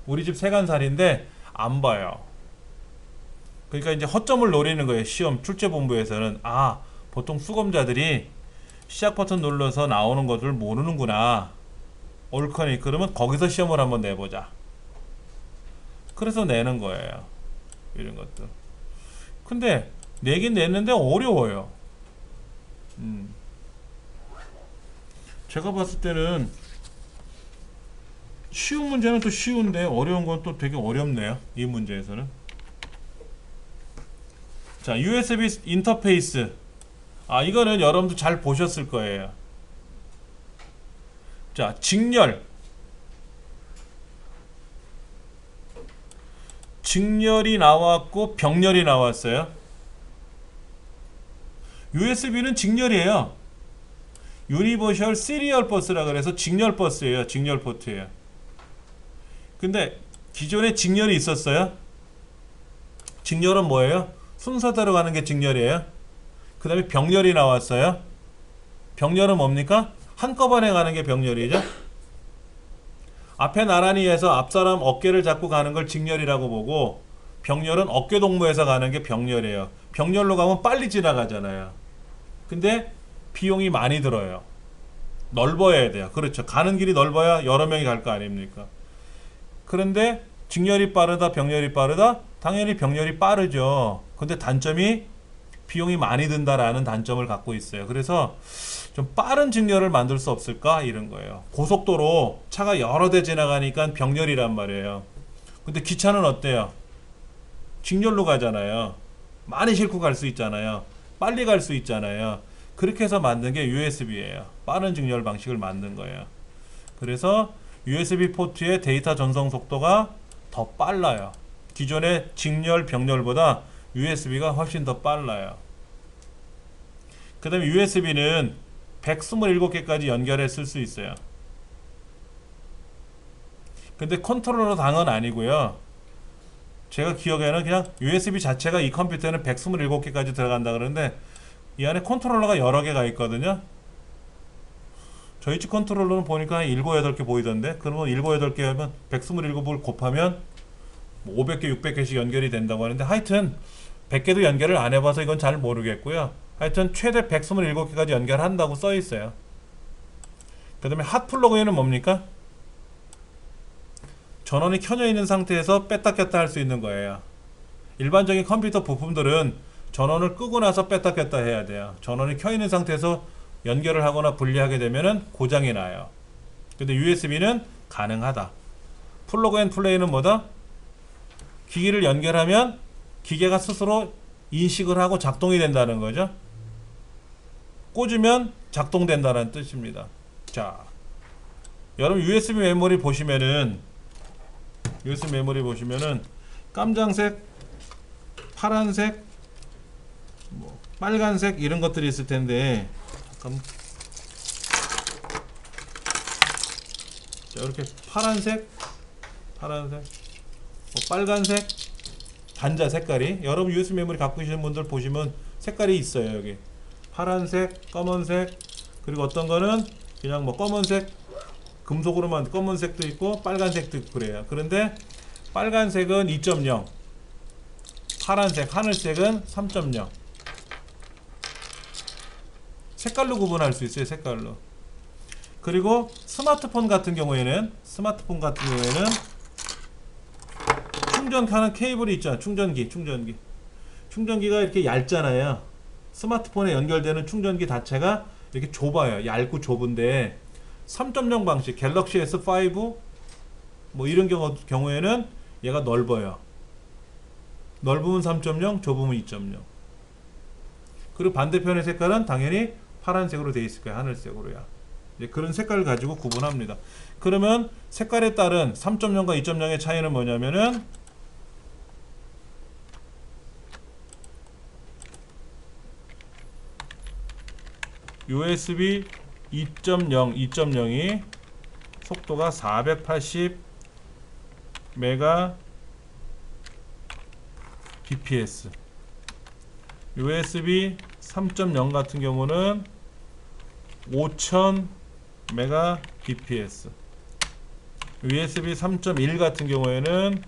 [SPEAKER 1] 우리 집 세간살인데 안 봐요. 그러니까 이제 허점을 노리는 거예요. 시험 출제본부에서는 보통 수검자들이 시작 버튼 눌러서 나오는 것을 모르는구나. 옳거니 그러면 거기서 시험을 한번 내보자. 그래서 내는 거예요. 이런 것들. 근데 내긴 냈는데 어려워요. 제가 봤을 때는 쉬운 문제는 또 쉬운데 어려운 건 또 되게 어렵네요. 이 문제에서는. 자, USB 인터페이스. 이거는 여러분도 잘 보셨을 거예요. 자, 직렬이 나왔고 병렬이 나왔어요. USB는 직렬이에요. 유니버셜 시리얼 버스라 그래서 직렬 버스예요. 직렬 포트예요. 근데 기존에 직렬이 있었어요. 직렬은 뭐예요? 순서대로 가는 게 직렬이에요. 그 다음에 병렬이 나왔어요. 병렬은 뭡니까? 한꺼번에 가는 게 병렬이죠. 앞에 나란히 해서 앞사람 어깨를 잡고 가는 걸 직렬이라고 보고 병렬은 어깨 동무해서 가는 게 병렬이에요. 병렬로 가면 빨리 지나가잖아요. 근데 비용이 많이 들어요. 넓어야 돼요. 그렇죠. 가는 길이 넓어야 여러 명이 갈 거 아닙니까? 그런데 직렬이 빠르다, 병렬이 빠르다? 당연히 병렬이 빠르죠. 근데 단점이 비용이 많이 든다라는 단점을 갖고 있어요. 그래서 좀 빠른 직렬을 만들 수 없을까? 이런 거예요. 고속도로 차가 여러 대 지나가니까 병렬이란 말이에요. 근데 기차는 어때요? 직렬로 가잖아요. 많이 싣고 갈 수 있잖아요. 빨리 갈 수 있잖아요. 그렇게 해서 만든 게 USB예요. 빠른 직렬 방식을 만든 거예요. 그래서 USB 포트의 데이터 전송 속도가 더 빨라요. 기존의 직렬, 병렬보다 USB가 훨씬 더 빨라요. 그 다음에 USB는 127개까지 연결해 쓸 수 있어요. 근데 컨트롤러 당은 아니고요. 제가 기억에는 그냥 USB 자체가 이 컴퓨터에는 127개까지 들어간다 그러는데 이 안에 컨트롤러가 여러 개가 있거든요. 저희 집 컨트롤러는 보니까 한 7, 8개 보이던데 그러면 7, 8개 하면 127을 곱하면 500개, 600개씩 연결이 된다고 하는데 하여튼 100개도 연결을 안 해봐서 이건 잘 모르겠고요. 하여튼 최대 127개까지 연결한다고 써 있어요. 그 다음에 핫 플러그인은 뭡니까? 전원이 켜져 있는 상태에서 뺐다 꼈다 할 수 있는 거예요. 일반적인 컴퓨터 부품들은 전원을 끄고 나서 뺐다 꼈다 해야 돼요. 전원이 켜 있는 상태에서 연결을 하거나 분리하게 되면은 고장이 나요. 근데 USB는 가능하다. 플러그 앤 플레이는 뭐다? 기기를 연결하면 기계가 스스로 인식을 하고 작동이 된다는 거죠. 꽂으면 작동된다는 뜻입니다. 자, 여러분 USB 메모리 보시면은 깜장색, 파란색, 뭐 빨간색 이런 것들이 있을 텐데, 잠깐. 자, 이렇게 파란색, 뭐 빨간색, 단자 색깔이, 여러분 USB 메모리 갖고 계시는 분들 보시면 색깔이 있어요. 여기 파란색, 검은색, 그리고 어떤 거는 그냥 뭐 검은색, 금속으로만 검은색도 있고 빨간색도 있고 그래요. 그런데 빨간색은 2.0, 파란색, 하늘색은 3.0. 색깔로 구분할 수 있어요. 색깔로. 그리고 스마트폰 같은 경우에는 충전하는 케이블이 있잖아요. 충전기가 이렇게 얇잖아요. 스마트폰에 연결되는 충전기 자체가 이렇게 좁아요. 얇고 좁은데 3.0 방식, 갤럭시 S5 뭐 이런 경우에는 얘가 넓어요. 넓으면 3.0, 좁으면 2.0. 그리고 반대편의 색깔은 당연히 파란색으로 되어 있을 거예요. 하늘색으로요. 그런 색깔을 가지고 구분합니다. 그러면 색깔에 따른 3.0과 2.0의 차이는 뭐냐면은 USB 2.0이 속도가 480 Mbps, USB 3.0 같은 경우는 5000 Mbps, USB 3.1 같은 경우에는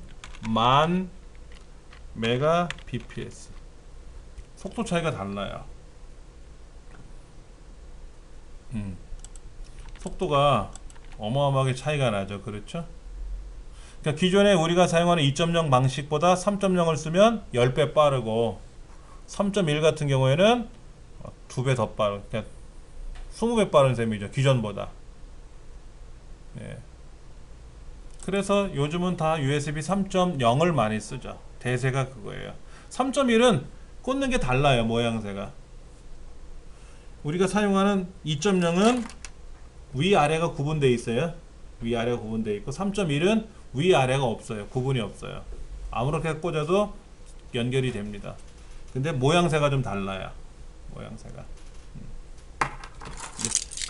[SPEAKER 1] 10,000 Mbps. 속도 차이가 달라요. 속도가 어마어마하게 차이가 나죠. 그렇죠? 그러니까 기존에 우리가 사용하는 2.0 방식보다 3.0을 쓰면 10배 빠르고 3.1 같은 경우에는 2배 더 빠르고, 그러니까 20배 빠른 셈이죠. 기존보다. 예. 그래서 요즘은 다 USB 3.0을 많이 쓰죠. 대세가 그거예요. 3.1은 꽂는 게 달라요. 모양새가. 우리가 사용하는 2.0은 위아래가 구분되어 있어요. 위아래가 구분되어 있고 3.1은 위아래가 없어요. 구분이 없어요. 아무렇게 꽂아도 연결이 됩니다. 근데 모양새가 좀 달라요. 모양새가.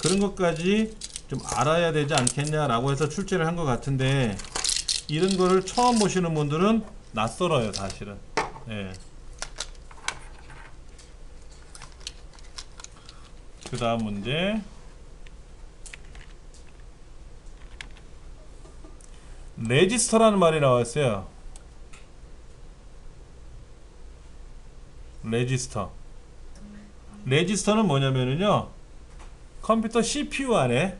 [SPEAKER 1] 그런 것까지 좀 알아야 되지 않겠냐라고 해서 출제를 한 것 같은데, 이런 거를 처음 보시는 분들은 낯설어요. 사실은. 예. 그 다음 문제. 레지스터라는 말이 나왔어요. 레지스터는 뭐냐면요, 컴퓨터 CPU 안에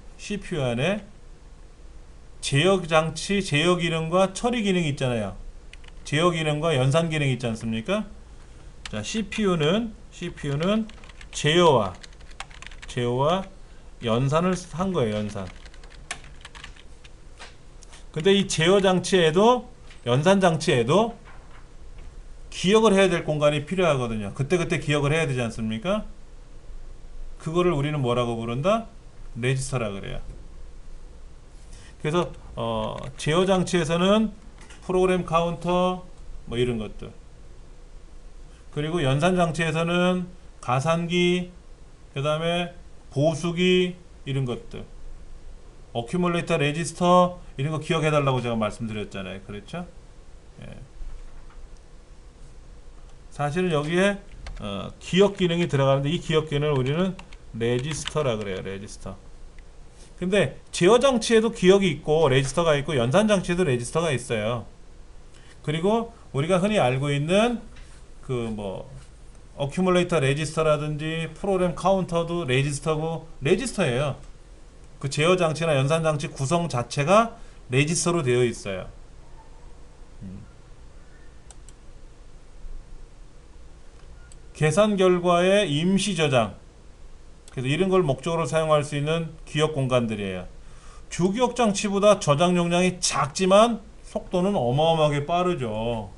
[SPEAKER 1] 제어 장치, 제어 기능과 처리 기능이 있잖아요. 제어 기능과 연산 기능이 있지 않습니까? 자, CPU는 제어와 연산을 한 거예요. 연산. 근데 이 제어 장치에도 연산 장치에도 기억을 해야 될 공간이 필요하거든요. 그때 기억을 해야 되지 않습니까? 그거를 우리는 뭐라고 부른다? 레지스터라 그래요. 그래서 제어 장치에서는 프로그램 카운터 뭐 이런 것들, 그리고 연산 장치에서는 가산기, 그 다음에 보수기 이런 것들, 어큐뮬레이터, 레지스터 이런 거 기억해 달라고 제가 말씀드렸잖아요. 그렇죠? 예. 사실은 여기에 기억 기능이 들어가는데, 이 기억 기능을 우리는 레지스터라 그래요. 레지스터. 근데 제어 장치에도 기억이 있고 레지스터가 있고, 연산 장치에도 레지스터가 있어요. 그리고 우리가 흔히 알고 있는 그 뭐 어큐뮬레이터 레지스터라든지 프로그램 카운터도 레지스터예요. 그 제어 장치나 연산 장치 구성 자체가 레지스터로 되어 있어요. 계산 결과의 임시 저장, 그래서 이런 걸 목적으로 사용할 수 있는 기억 공간들이에요. 주기억 장치보다 저장 용량이 작지만 속도는 어마어마하게 빠르죠.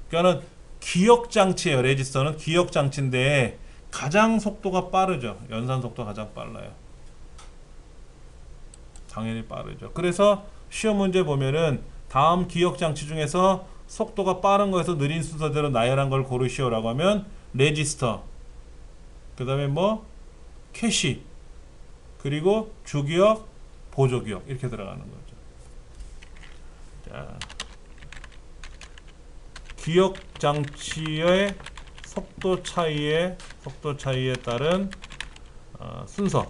[SPEAKER 1] 그러니까는 기억 장치예요. 레지스터는 기억 장치인데 가장 속도가 빠르죠. 연산 속도가 가장 빨라요. 당연히 빠르죠. 그래서 시험 문제 보면은 다음 기억 장치 중에서 속도가 빠른 거에서 느린 순서대로 나열한 걸 고르시오라고 하면 레지스터, 그 다음에 뭐 캐시, 그리고 주기억, 보조기억 이렇게 들어가는 거죠. 자, 기억 장치의 속도 차이에 따른 순서.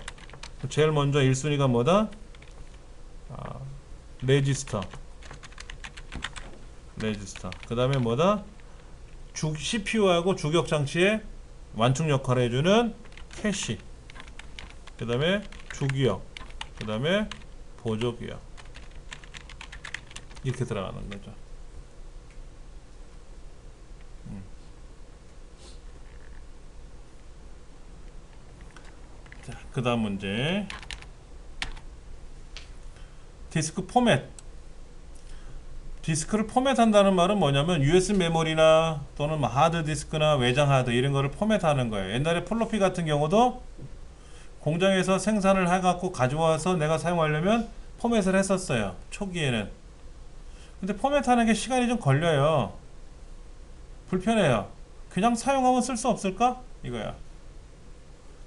[SPEAKER 1] 제일 먼저 1순위가 뭐다? 레지스터. 그 다음에 뭐다? CPU하고 주기억 장치의 완충 역할을 해주는 캐시. 그 다음에 주기억. 그 다음에 보조기억. 이렇게 들어가는 거죠. 자, 그 다음 문제. 디스크 포맷. 디스크를 포맷한다는 말은 뭐냐면 USB 메모리나 또는 뭐 하드디스크나 외장 하드 이런 거를 포맷하는 거예요. 옛날에 플로피 같은 경우도 공장에서 생산을 해갖고 가져와서 내가 사용하려면 포맷을 했었어요. 초기에는. 근데 포맷하는 게 시간이 좀 걸려요. 불편해요. 그냥 사용하면 쓸 수 없을까? 이거야.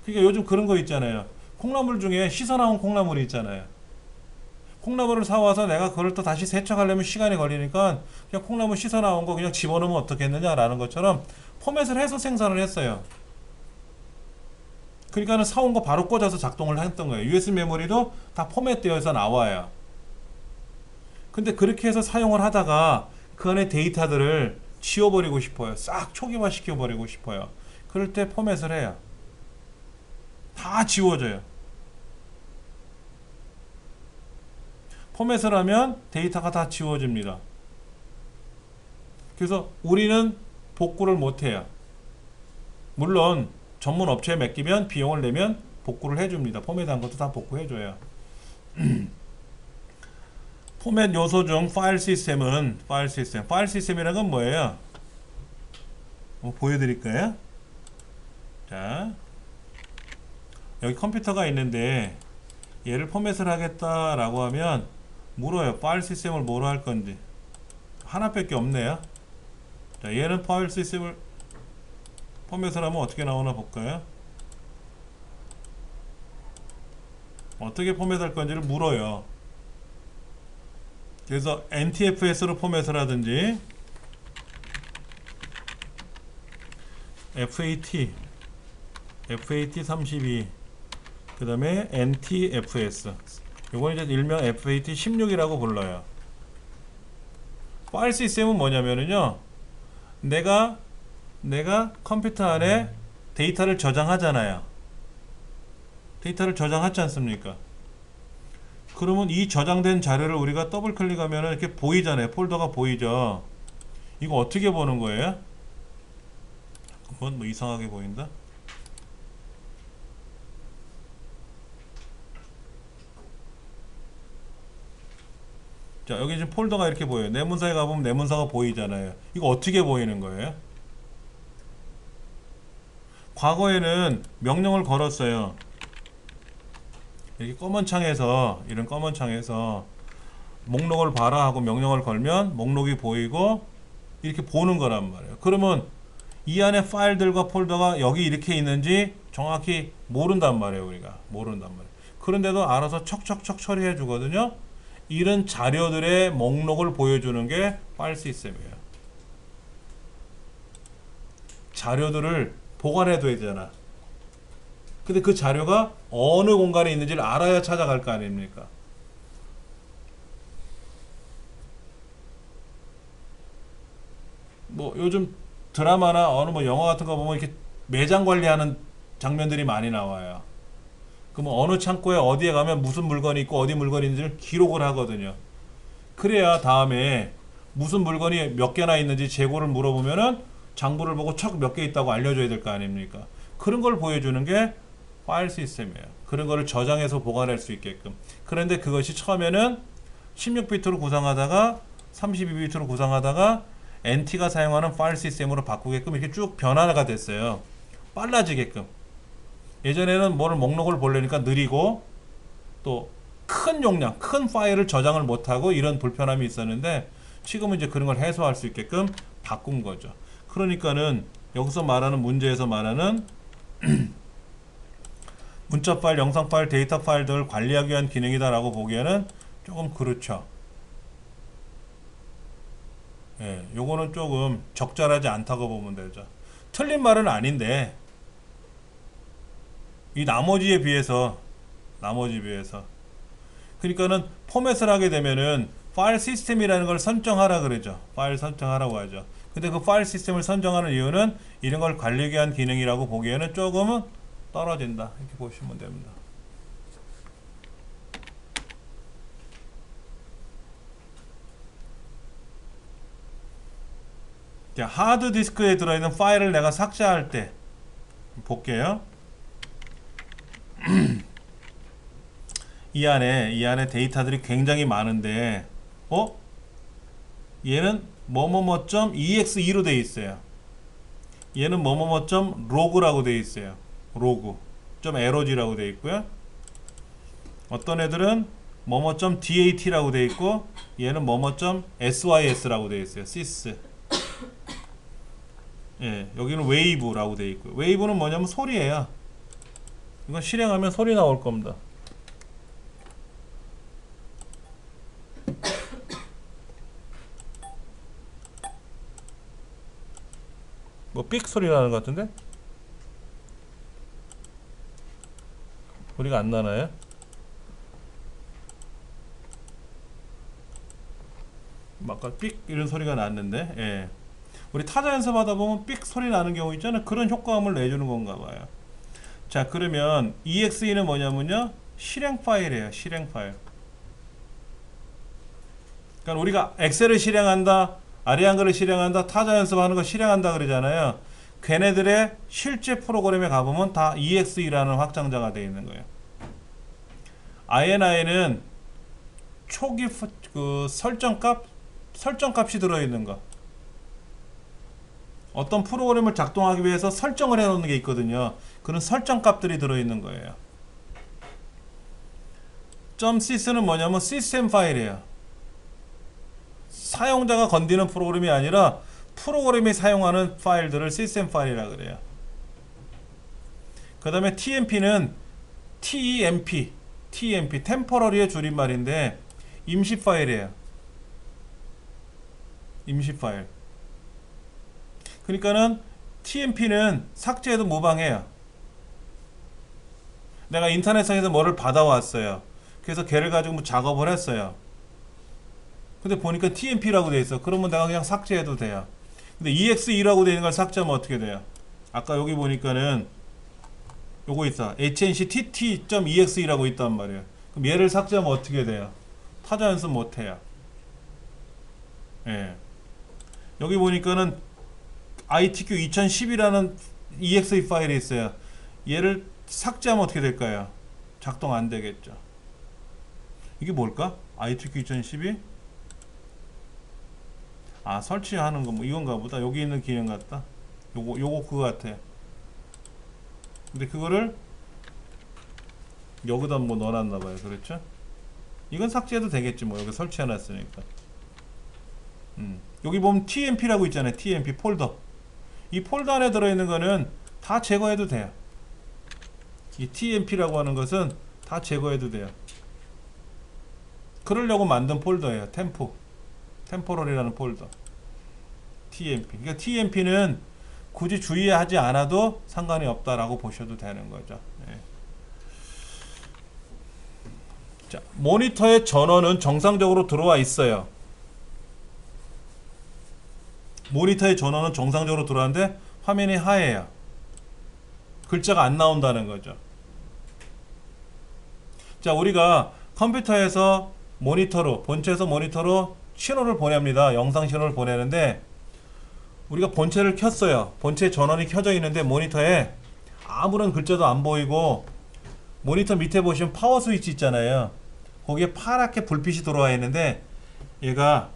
[SPEAKER 1] 그러니까 요즘 그런 거 있잖아요. 콩나물 중에 씻어 나온 콩나물이 있잖아요. 콩나물을 사와서 내가 그걸 또 다시 세척하려면 시간이 걸리니까 그냥 콩나물 씻어 나온 거 그냥 집어넣으면 어떻겠느냐라는 것처럼 포맷을 해서 생산을 했어요. 그러니까는 사온 거 바로 꽂아서 작동을 했던 거예요. USB 메모리도 다 포맷되어서 나와요. 근데 그렇게 해서 사용을 하다가 그 안에 데이터들을 지워버리고 싶어요. 싹 초기화 시켜버리고 싶어요. 그럴 때 포맷을 해요. 다 지워져요. 포맷을 하면 데이터가 다 지워집니다. 그래서 우리는 복구를 못해요. 물론 전문 업체에 맡기면 비용을 내면 복구를 해줍니다. 포맷한 것도 다 복구해줘요. 포맷 요소 중 파일 시스템은 파일 시스템이라는 건 뭐예요? 보여드릴까요? 자, 여기 컴퓨터가 있는데 얘를 포맷을 하겠다라고 하면 물어요. 파일 시스템을 뭐로 할 건지. 하나밖에 없네요. 자, 얘는 파일 시스템을 포맷을 하면 어떻게 나오나 볼까요? 어떻게 포맷할 건지를 물어요. 그래서 NTFS로 포맷을 하든지 FAT32 그 다음에 NTFS 요건 이제 일명 FAT16이라고 불러요. 파일 시스템은 뭐냐면요, 내가 컴퓨터 안에 데이터를 저장하잖아요. 데이터를 저장하지 않습니까? 그러면 이 저장된 자료를 우리가 더블 클릭하면 이렇게 보이잖아요. 폴더가 보이죠. 이거 어떻게 보는 거예요? 한번 뭐 이상하게 보인다? 자, 여기 지금 폴더가 이렇게 보여요. 내 문서에 가보면 내 문서가 보이잖아요. 이거 어떻게 보이는 거예요? 과거에는 명령을 걸었어요. 이렇게 검은 창에서, 이런 검은 창에서 목록을 봐라 하고 명령을 걸면 목록이 보이고 이렇게 보는 거란 말이에요. 그러면 이 안에 파일들과 폴더가 여기 이렇게 있는지 정확히 모른단 말이에요. 우리가 모른단 말이에요. 그런데도 알아서 척척척 처리해 주거든요. 이런 자료들의 목록을 보여주는 게 파일 시스템이에요. 자료들을 보관해둬야 되잖아. 근데 그 자료가 어느 공간에 있는지를 알아야 찾아갈 거 아닙니까? 뭐 요즘 드라마나 어느 뭐 영화 같은 거 보면 이렇게 매장 관리하는 장면들이 많이 나와요. 그러면 어느 창고에 어디에 가면 무슨 물건이 있고 어디 물건이 있는지를 기록을 하거든요. 그래야 다음에 무슨 물건이 몇 개나 있는지 재고를 물어보면은 장부를 보고 척 몇 개 있다고 알려줘야 될 거 아닙니까? 그런 걸 보여주는 게 파일 시스템이에요. 그런 거를 저장해서 보관할 수 있게끔. 그런데 그것이 처음에는 16비트로 구성하다가 32비트로 구성하다가 NT가 사용하는 파일 시스템으로 바꾸게끔 이렇게 쭉 변화가 됐어요. 빨라지게끔. 예전에는 뭐를 목록을 보려니까 느리고 또 큰 용량, 큰 파일을 저장을 못하고 이런 불편함이 있었는데 지금은 이제 그런 걸 해소할 수 있게끔 바꾼 거죠. 그러니까는 여기서 말하는 문제에서 말하는 문자 파일, 영상 파일, 데이터 파일들을 관리하기 위한 기능이다라고 보기에는 조금 그렇죠. 예, 요거는 조금 적절하지 않다고 보면 되죠. 틀린 말은 아닌데 이 나머지에 비해서 그러니까는 포맷을 하게 되면은 파일 시스템이라는 걸 선정하라 그러죠. 파일 선정하라고 하죠. 근데 그 파일 시스템을 선정하는 이유는 이런 걸 관리하기 위한 기능이라고 보기에는 조금은 떨어진다. 이렇게 보시면 됩니다. 자, 하드디스크에 들어있는 파일을 내가 삭제할 때 볼게요. 이 안에 데이터들이 굉장히 많은데 얘는 뭐뭐뭐.exe2로 되어 있어요. 얘는 뭐뭐뭐.log라고 되어 있어요. log.log라고 되어 있고요. 어떤 애들은 뭐뭐.dat라고 되어 있고 얘는 뭐뭐.sys라고 되어 있어요. sys. 예, 여기는 wave라고 되어 있고요. wave는 뭐냐면 소리예요. 이건 실행하면 소리 나올 겁니다. 뭐 삑 소리 나는 것 같은데? 소리가 안 나나요? 아까 삑 이런 소리가 났는데, 예. 우리 타자 연습하다 보면 삑 소리 나는 경우 있잖아요. 그런 효과음을 내주는 건가 봐요. 자, 그러면 EXE는 뭐냐면요, 실행 파일이에요. 실행 파일. 그러니까 우리가 엑셀을 실행한다, 아리안글을 실행한다, 타자 연습하는 거 실행한다 그러잖아요. 걔네들의 실제 프로그램에 가보면 다 EXE라는 확장자가 되어 있는 거예요. INI는 초기 그 설정값이 들어있는 거. 어떤 프로그램을 작동하기 위해서 설정을 해놓는 게 있거든요. 그런 설정값들이 들어있는 거예요. .sys는 뭐냐면 시스템 파일이에요. 사용자가 건드리는 프로그램이 아니라 프로그램이 사용하는 파일들을 시스템 파일이라 그래요. 그 다음에 TMP는 TEMP, 템포러리의 줄임말인데 임시 파일이에요. 임시 파일. 그러니까는 TMP는 삭제해도 무방해요. 내가 인터넷상에서 뭐를 받아왔어요. 그래서 걔를 가지고 뭐 작업을 했어요. 근데 보니까 TMP라고 돼 있어. 그러면 내가 그냥 삭제해도 돼요. 근데 EXE라고 되어 있는 걸 삭제하면 어떻게 돼요? 아까 여기 보니까는 요거 있어. HNCTT.exe라고 있단 말이에요. 그럼 얘를 삭제하면 어떻게 돼요? 타자 연습 못해요. 예. 여기 보니까는 ITQ 2010이라는 EXE 파일이 있어요. 얘를 삭제하면 어떻게 될까요? 작동 안 되겠죠. 이게 뭘까? ITQ 2012? 아, 설치하는 거 뭐 이건가 보다. 여기 있는 기능 같다. 요거 그거 같아. 근데 그거를 여기다 뭐 넣어놨나 봐요. 그렇죠? 이건 삭제해도 되겠지 뭐. 여기 설치해놨으니까. 여기 보면 TMP라고 있잖아요. TMP 폴더. 이 폴더 안에 들어있는 거는 다 제거해도 돼요. 이 TMP라고 하는 것은 다 제거해도 돼요. 그러려고 만든 폴더예요. 템포럴이라는 폴더. TMP. 그러니까 TMP는 굳이 주의하지 않아도 상관이 없다라고 보셔도 되는 거죠. 네. 자, 모니터의 전원은 정상적으로 들어와 있어요. 모니터의 전원은 정상적으로 들어왔는데 화면이 하얘요. 글자가 안 나온다는 거죠. 자, 우리가 컴퓨터에서 모니터로, 본체에서 모니터로 신호를 보냅니다. 영상 신호를 보내는데 우리가 본체를 켰어요. 본체 전원이 켜져 있는데 모니터에 아무런 글자도 안 보이고 모니터 밑에 보시면 파워 스위치 있잖아요. 거기에 파랗게 불빛이 들어와 있는데 얘가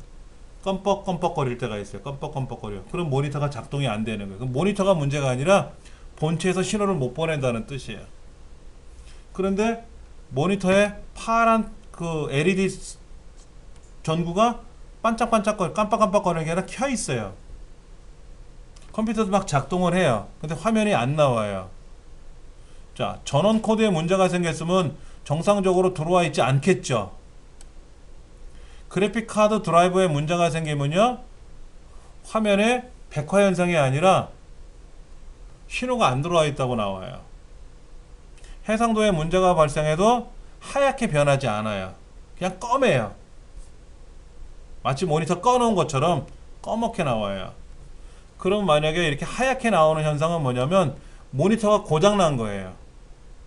[SPEAKER 1] 껌뻑껌뻑거릴 때가 있어요. 껌뻑껌뻑거려. 그럼 모니터가 작동이 안 되는 거예요. 그럼 모니터가 문제가 아니라 본체에서 신호를 못 보낸다는 뜻이에요. 그런데 모니터에 파란 그 LED 전구가 반짝반짝거려 깜빡깜빡거리는 게 아니라 켜 있어요. 컴퓨터도 막 작동을 해요. 근데 화면이 안 나와요. 자, 전원 코드에 문제가 생겼으면 정상적으로 들어와 있지 않겠죠. 그래픽 카드 드라이버에 문제가 생기면요, 화면에 백화 현상이 아니라 신호가 안 들어와 있다고 나와요. 해상도에 문제가 발생해도 하얗게 변하지 않아요. 그냥 검해요. 마치 모니터 꺼놓은 것처럼 꺼멓게 나와요. 그럼 만약에 이렇게 하얗게 나오는 현상은 뭐냐면 모니터가 고장난 거예요.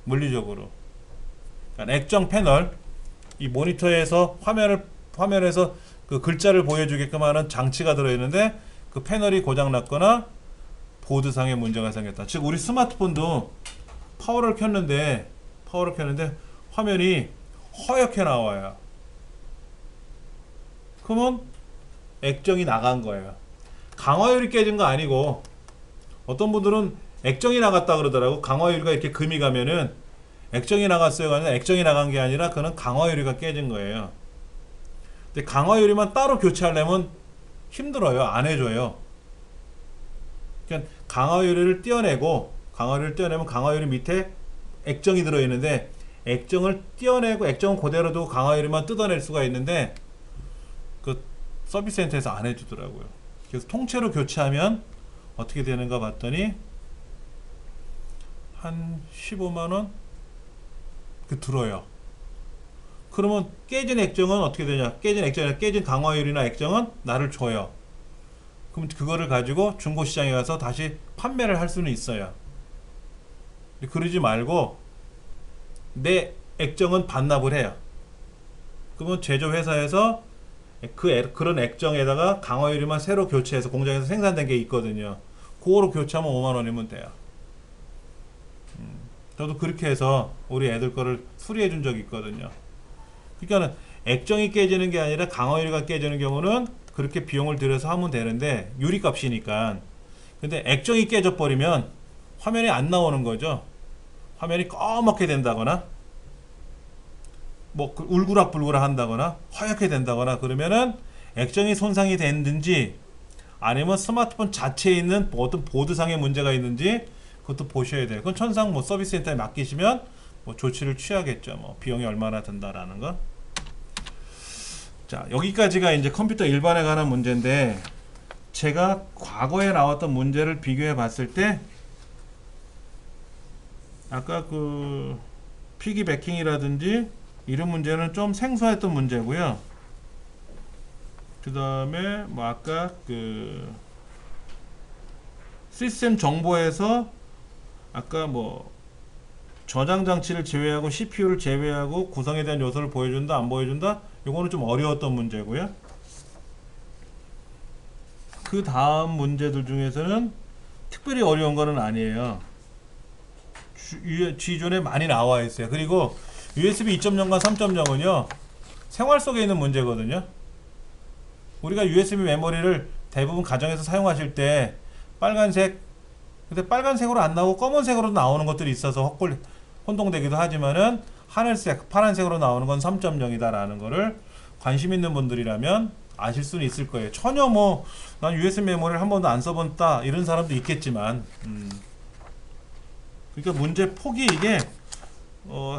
[SPEAKER 1] 물리적으로. 그러니까 액정 패널, 이 모니터에서 화면에서 그 글자를 보여주게끔 하는 장치가 들어있는데 그 패널이 고장났거나 보드상에 문제가 생겼다. 즉 우리 스마트폰도 파워를 켰는데 화면이 허옇게 나와요. 그러면 액정이 나간 거예요. 강화율이 깨진 거 아니고, 어떤 분들은 액정이 나갔다 그러더라고. 강화유리가 이렇게 금이 가면은 액정이 나갔어요. 아니라 액정이 나간 게 아니라 그는 강화유리가 깨진 거예요. 근데 강화유리만 따로 교체하려면 힘들어요. 안 해줘요. 그러니까 강화유리를 떼어내면 강화유리 밑에 액정이 들어있는데, 액정을 떼어내고 액정은 그대로 두고 강화유리만 뜯어낼 수가 있는데 그 서비스 센터에서 안 해주더라고요. 그래서 통째로 교체하면 어떻게 되는가 봤더니 한 15만원 그 들어요. 그러면 깨진 액정은 어떻게 되냐? 깨진 강화유리나 액정은 나를 줘요. 그럼 그거를 가지고 중고시장에 가서 다시 판매를 할 수는 있어요. 그러지 말고 내 액정은 반납을 해요. 그러면 제조회사에서 그런 액정에다가 강화유리만 새로 교체해서 공장에서 생산된 게 있거든요. 그거로 교체하면 5만원이면 돼요. 저도 그렇게 해서 우리 애들 거를 수리해 준 적이 있거든요. 그러니까는 액정이 깨지는 게 아니라 강화유리가 깨지는 경우는 그렇게 비용을 들여서 하면 되는데, 유리값이니까. 근데 액정이 깨져 버리면 화면이 안 나오는 거죠. 화면이 꺼멓게 된다거나 뭐 울그락불그락 한다거나 허옇게 된다거나 그러면은 액정이 손상이 됐는지 아니면 스마트폰 자체에 있는 어떤 보드상에 문제가 있는지 그것도 보셔야 돼요. 그건 천상 뭐 서비스 센터에 맡기시면 뭐 조치를 취하겠죠. 뭐 비용이 얼마나 든다라는 거. 자, 여기까지가 이제 컴퓨터 일반에 관한 문제인데, 제가 과거에 나왔던 문제를 비교해 봤을 때 아까 그 피기배킹이라든지 이런 문제는 좀 생소했던 문제고요. 그 다음에 뭐 아까 그 시스템 정보에서 아까 뭐 저장 장치를 제외하고 CPU를 제외하고 구성에 대한 요소를 보여준다 안 보여준다, 요거는 좀 어려웠던 문제고요. 그 다음 문제들 중에서는 특별히 어려운 거는 아니에요. 기존에 많이 나와 있어요. 그리고 USB 2.0과 3.0은요 생활 속에 있는 문제거든요. 우리가 USB 메모리를 대부분 가정에서 사용하실 때 빨간색, 근데 빨간색으로 안 나오고 검은색으로 나오는 것들이 있어서 혼동되기도 하지만은 하늘색, 파란색으로 나오는 건 3.0이다 라는 거를 관심 있는 분들이라면 아실 수는 있을 거예요. 전혀 뭐 난 USB 메모리를 한 번도 안 써봤다 이런 사람도 있겠지만, 그러니까 문제 폭이 이게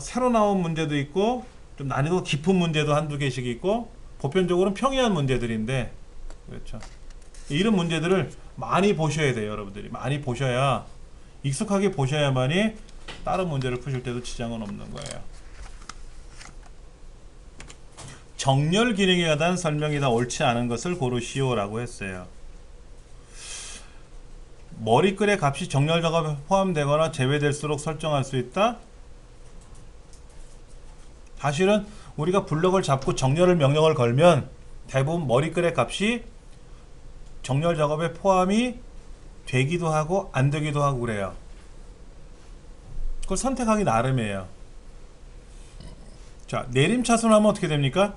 [SPEAKER 1] 새로 나온 문제도 있고 좀 난이도 깊은 문제도 한두 개씩 있고 보편적으로는 평이한 문제들인데, 그렇죠. 이런 문제들을 많이 보셔야 돼요. 여러분들이 많이 보셔야, 익숙하게 보셔야만이 다른 문제를 푸실 때도 지장은 없는 거예요. 정렬 기능에 관한 설명이 다 옳지 않은 것을 고르시오 라고 했어요. 머리글의 값이 정렬 작업에 포함되거나 제외될수록 설정할 수 있다. 사실은 우리가 블럭을 잡고 정렬을 명령을 걸면 대부분 머리글의 값이 정렬 작업에 포함이 되기도 하고 안 되기도 하고 그래요. 그걸 선택하기 나름이에요. 자, 내림차순 하면 어떻게 됩니까?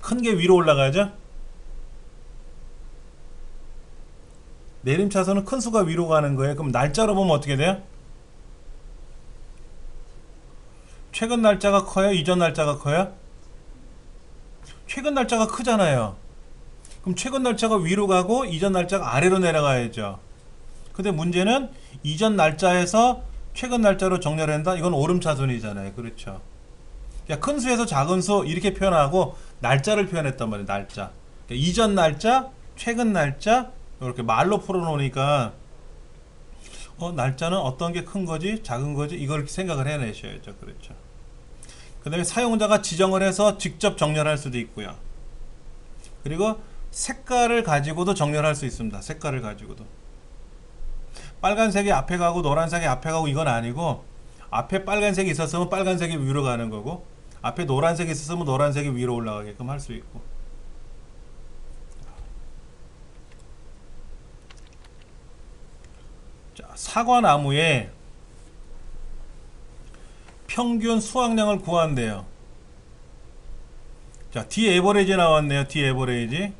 [SPEAKER 1] 큰 게 위로 올라가야죠. 내림 차선은 큰 수가 위로 가는 거예요. 그럼 날짜로 보면 어떻게 돼요? 최근 날짜가 커요? 이전 날짜가 커요? 최근 날짜가 크잖아요. 그럼 최근 날짜가 위로 가고 이전 날짜가 아래로 내려가야죠. 근데 문제는 이전 날짜에서 최근 날짜로 정렬한다? 이건 오름차순이잖아요. 그렇죠. 그러니까 큰 수에서 작은 수 이렇게 표현하고 날짜를 표현했단 말이에요. 날짜. 그러니까 이전 날짜, 최근 날짜 이렇게 말로 풀어놓으니까 날짜는 어떤 게 큰 거지, 작은 거지 이걸 생각을 해내셔야죠. 그렇죠. 그 다음에 사용자가 지정을 해서 직접 정렬할 수도 있고요. 그리고 색깔을 가지고도 정렬할 수 있습니다. 색깔을 가지고도. 빨간색이 앞에 가고 노란색이 앞에 가고 이건 아니고 앞에 빨간색이 있었으면 빨간색이 위로 가는 거고 앞에 노란색이 있었으면 노란색이 위로 올라가게끔 할 수 있고. 자, 사과나무에 평균 수확량을 구한대요. 자, D 에버리지 나왔네요. D 에버리지.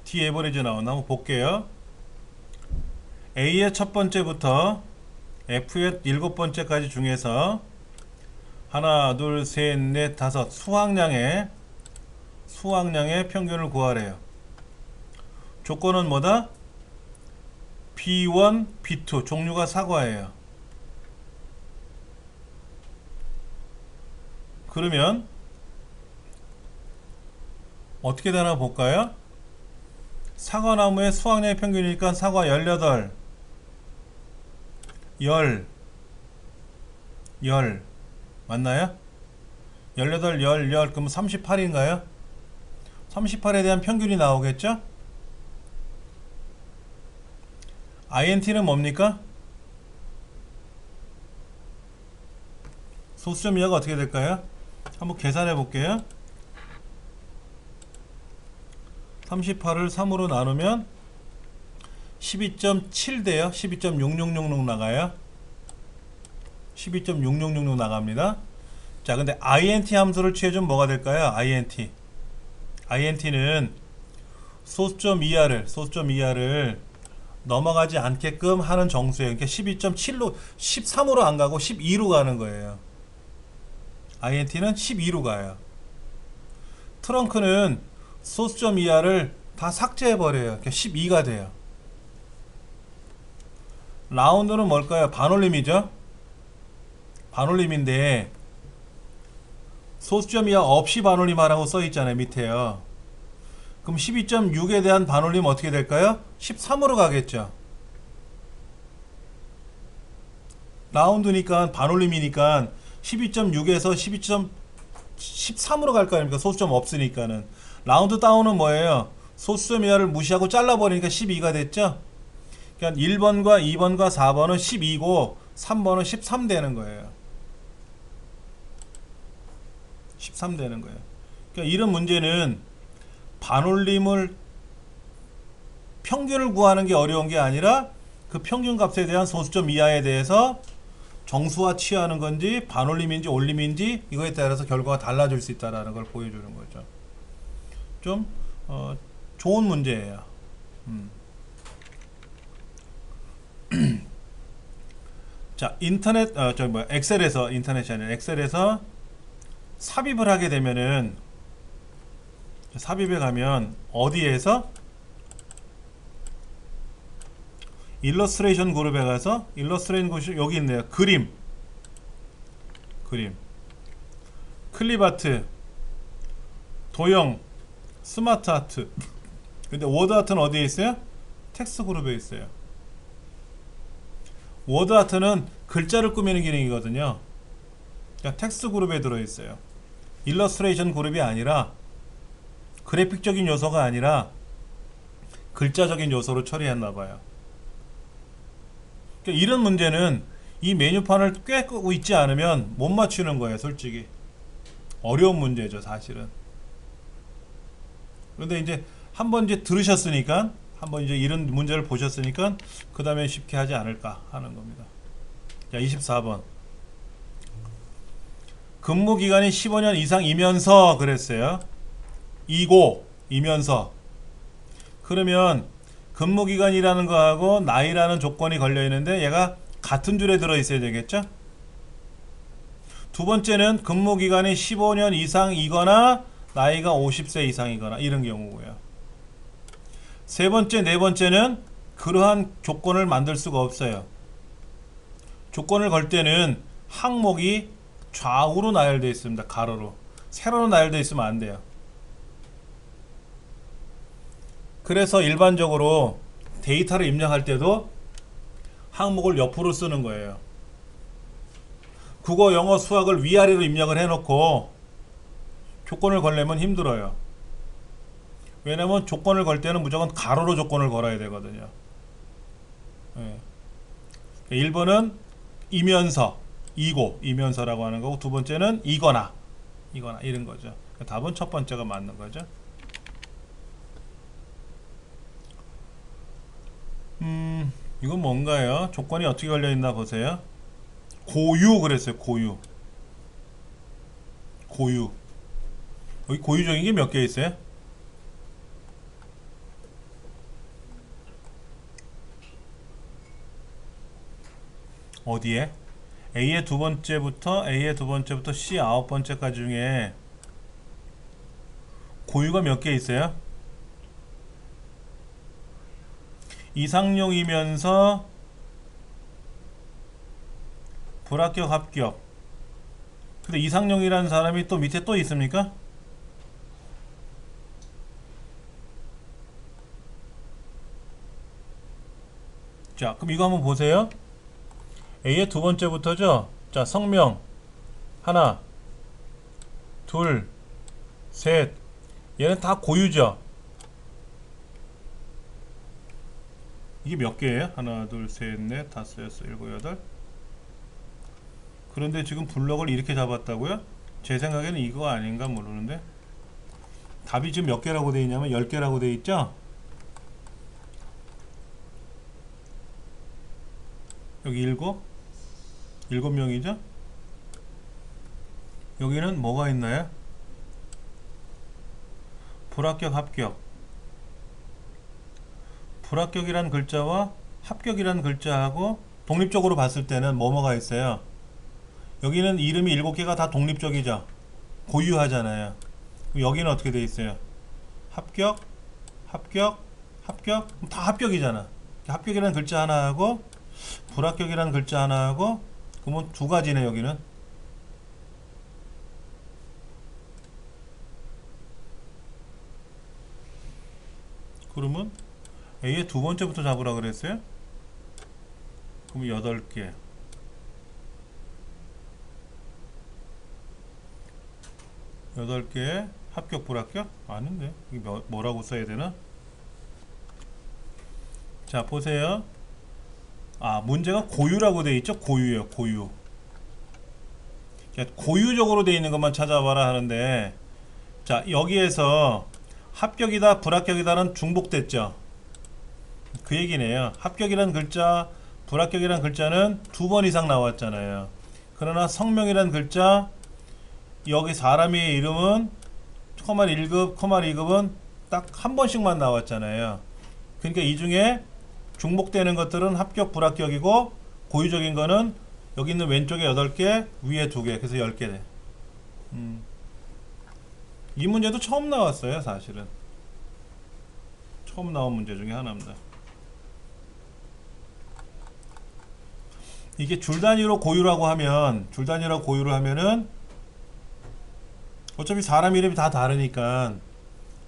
[SPEAKER 1] D 에버리지 나왔나? 한번 볼게요. A의 첫 번째부터 F의 일곱 번째까지 중에서 하나, 둘, 셋, 넷, 다섯 수확량의 평균을 구하래요. 조건은 뭐다? B1, B2 종류가 사과예요. 그러면 어떻게 되나 볼까요? 사과나무의 수확량의 평균이니까 사과 18, 10 맞나요? 18, 10 그럼 38인가요? 38에 대한 평균이 나오겠죠? INT는 뭡니까? 소수점 이하가 어떻게 될까요? 한번 계산해 볼게요. 38을 3으로 나누면 12.7 돼요. 12.6666 나가요. 12.6666 나갑니다. 자, 근데 INT 함수를 취해주면 뭐가 될까요? INT는 소수점 이하를 넘어가지 않게끔 하는 정수예요. 그러니까 12.7로 13으로 안 가고 12로 가는 거예요. INT는 12로 가요. 트렁크는 소수점 이하를 다 삭제해 버려요. 그러니까 12가 돼요. 라운드는 뭘까요? 반올림이죠. 반올림인데 소수점 이하 없이 반올림하라고 써 있잖아요. 밑에요. 그럼 12.6에 대한 반올림 어떻게 될까요? 13으로 가겠죠. 라운드니까 반올림이니까 12.6에서 12.13으로 갈 거 아닙니까? 소수점 없으니까는. 라운드 다운은 뭐예요? 소수점 이하를 무시하고 잘라버리니까 12가 됐죠? 그러니까 1번과 2번과 4번은 12고 3번은 13 되는 거예요. 13 되는 거예요. 그러니까 이런 문제는 반올림을 평균을 구하는 게 어려운 게 아니라 그 평균 값에 대한 소수점 이하에 대해서 정수화 취하는 건지 반올림인지 올림인지 이거에 따라서 결과가 달라질 수 있다는 걸 보여주는 거죠. 좀 좋은 문제예요. 자, 엑셀에서 인터넷이 아니라 엑셀에서 삽입을 하게 되면은 삽입에 가면 어디에서 일러스트레이션 그룹에 가서 일러스트레이션 그룹이 여기 있네요. 그림 클립아트 도형 스마트 아트. 근데 워드 아트는 어디에 있어요? 텍스트 그룹에 있어요. 워드 아트는 글자를 꾸미는 기능이거든요. 그러니까 텍스트 그룹에 들어있어요. 일러스트레이션 그룹이 아니라 그래픽적인 요소가 아니라 글자적인 요소로 처리했나봐요. 그러니까 이런 문제는 이 메뉴판을 꿰고 있지 않으면 못 맞추는 거예요. 솔직히 어려운 문제죠 사실은. 그런데 이제 한번 이제 들으셨으니까 한번 이제 이런 문제를 보셨으니까 그 다음에 쉽게 하지 않을까 하는 겁니다. 자, 24번 근무기간이 15년 이상이면서 그랬어요. 이면서 그러면 근무기간이라는 거하고 나이라는 조건이 걸려 있는데 얘가 같은 줄에 들어 있어야 되겠죠? 두 번째는 근무기간이 15년 이상이거나 나이가 50세 이상이거나 이런 경우고요. 세 번째, 네 번째는 그러한 조건을 만들 수가 없어요. 조건을 걸 때는 항목이 좌우로 나열되어 있습니다. 가로로. 세로로 나열되어 있으면 안 돼요. 그래서 일반적으로 데이터를 입력할 때도 항목을 옆으로 쓰는 거예요. 국어, 영어, 수학을 위아래로 입력을 해놓고 조건을 걸려면 힘들어요. 왜냐면 조건을 걸 때는 무조건 가로로 조건을 걸어야 되거든요. 네. 1번은 이면서, 이면서라고 하는 거고, 두 번째는 이거나 이런 거죠. 답은 첫 번째가 맞는 거죠. 이건 뭔가요? 조건이 어떻게 걸려 있나 보세요. 고유 그랬어요. 고유. 여기 고유적인 게 몇 개 있어요? 어디에? A의 두 번째부터 C 9번째까지 중에 고유가 몇 개 있어요? 이상용이면서 불합격, 합격. 근데 이상용이라는 사람이 또 밑에 또 있습니까? 자, 그럼 이거 한번 보세요. A의 두 번째부터죠. 자, 성명 하나, 둘, 셋. 얘는 다 고유죠. 이게 몇 개예요? 하나, 둘, 셋, 넷, 다섯, 여섯, 일곱, 여덟. 그런데 지금 블럭을 이렇게 잡았다고요? 제 생각에는 이거 아닌가 모르는데. 답이 지금 몇 개라고 되어 있냐면 10개라고 되어 있죠? 여기 7명이죠? 여기는 뭐가 있나요? 불합격, 합격. 불합격이란 글자와 합격이란 글자하고 독립적으로 봤을 때는 뭐가 있어요? 여기는 이름이 7개가 다 독립적이죠? 고유하잖아요. 그럼 여기는 어떻게 되어 있어요? 합격, 합격, 합격. 다 합격이잖아. 합격이라는 글자 하나 하고 불합격이라는 글자 하나 하고 그러면 두 가지네 여기는. 그러면 A의 두 번째부터 잡으라 그랬어요? 그럼 8개. 8개 합격 불합격? 아닌데 이게 뭐라고 써야 되나? 자 보세요. 아 문제가 고유라고 되어 있죠. 고유예요. 고유. 고유적으로 되어 있는 것만 찾아봐라 하는데, 자 여기에서 합격이다 불합격이다는 중복됐죠. 그 얘기네요. 합격이란 글자 불합격이란 글자는 2번 이상 나왔잖아요. 그러나 성명이란 글자 여기 사람의 이름은 코마 1급, 코마 2급은 딱 한 번씩만 나왔잖아요. 그러니까 이 중에 중복되는 것들은 합격, 불합격이고 고유적인 거는 여기 있는 왼쪽에 8개, 위에 2개, 그래서 10개. 이 문제도 처음 나왔어요, 사실은. 처음 나온 문제 중에 하나입니다. 이게 줄 단위로 고유라고 하면, 줄 단위로 고유를 하면은 어차피 사람 이름이 다 다르니까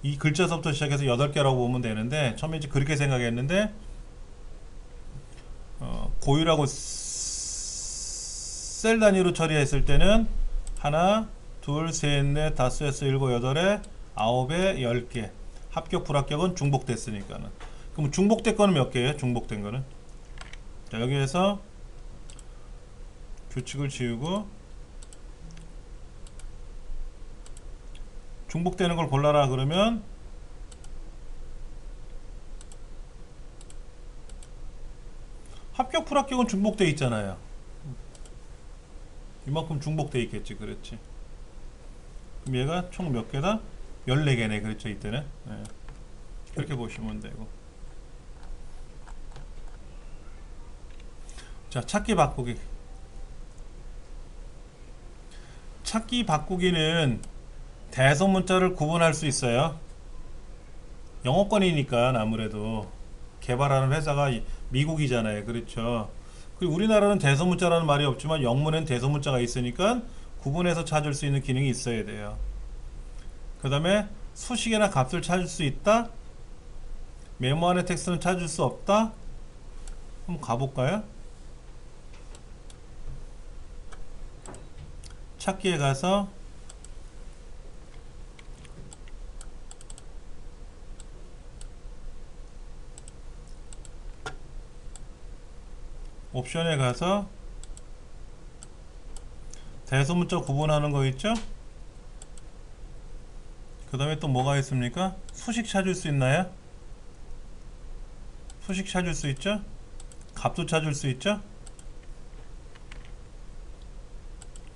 [SPEAKER 1] 이 글자서부터 시작해서 8개라고 보면 되는데, 처음에 이제 그렇게 생각했는데 고유라고 셀 단위로 처리했을 때는 하나, 둘, 셋, 넷, 다섯, 여섯, 일곱, 여덟에 9에 10개. 합격, 불합격은 중복됐으니까는. 그럼 중복된 거는 몇 개예요? 중복된 거는. 자, 여기에서 규칙을 지우고 중복되는 걸 골라라 그러면 합격, 불합격은 중복돼 있잖아요. 이만큼 중복돼 있겠지. 그렇지. 그럼 얘가 총 몇 개다? 14개네. 그렇죠. 이때는. 네. 그렇게 보시면 되고. 자, 찾기 바꾸기. 찾기 바꾸기는 대소문자를 구분할 수 있어요. 영어권이니까 아무래도 개발하는 회사가 미국이잖아요. 그렇죠. 그리고 우리나라는 대소문자라는 말이 없지만 영문엔 대소문자가 있으니까 구분해서 찾을 수 있는 기능이 있어야 돼요. 그 다음에 수식이나 값을 찾을 수 있다. 메모 안의 텍스트는 찾을 수 없다. 한번 가볼까요? 찾기에 가서 옵션에 가서 대소문자 구분하는 거 있죠? 그 다음에 또 뭐가 있습니까? 수식 찾을 수 있나요? 수식 찾을 수 있죠? 값도 찾을 수 있죠?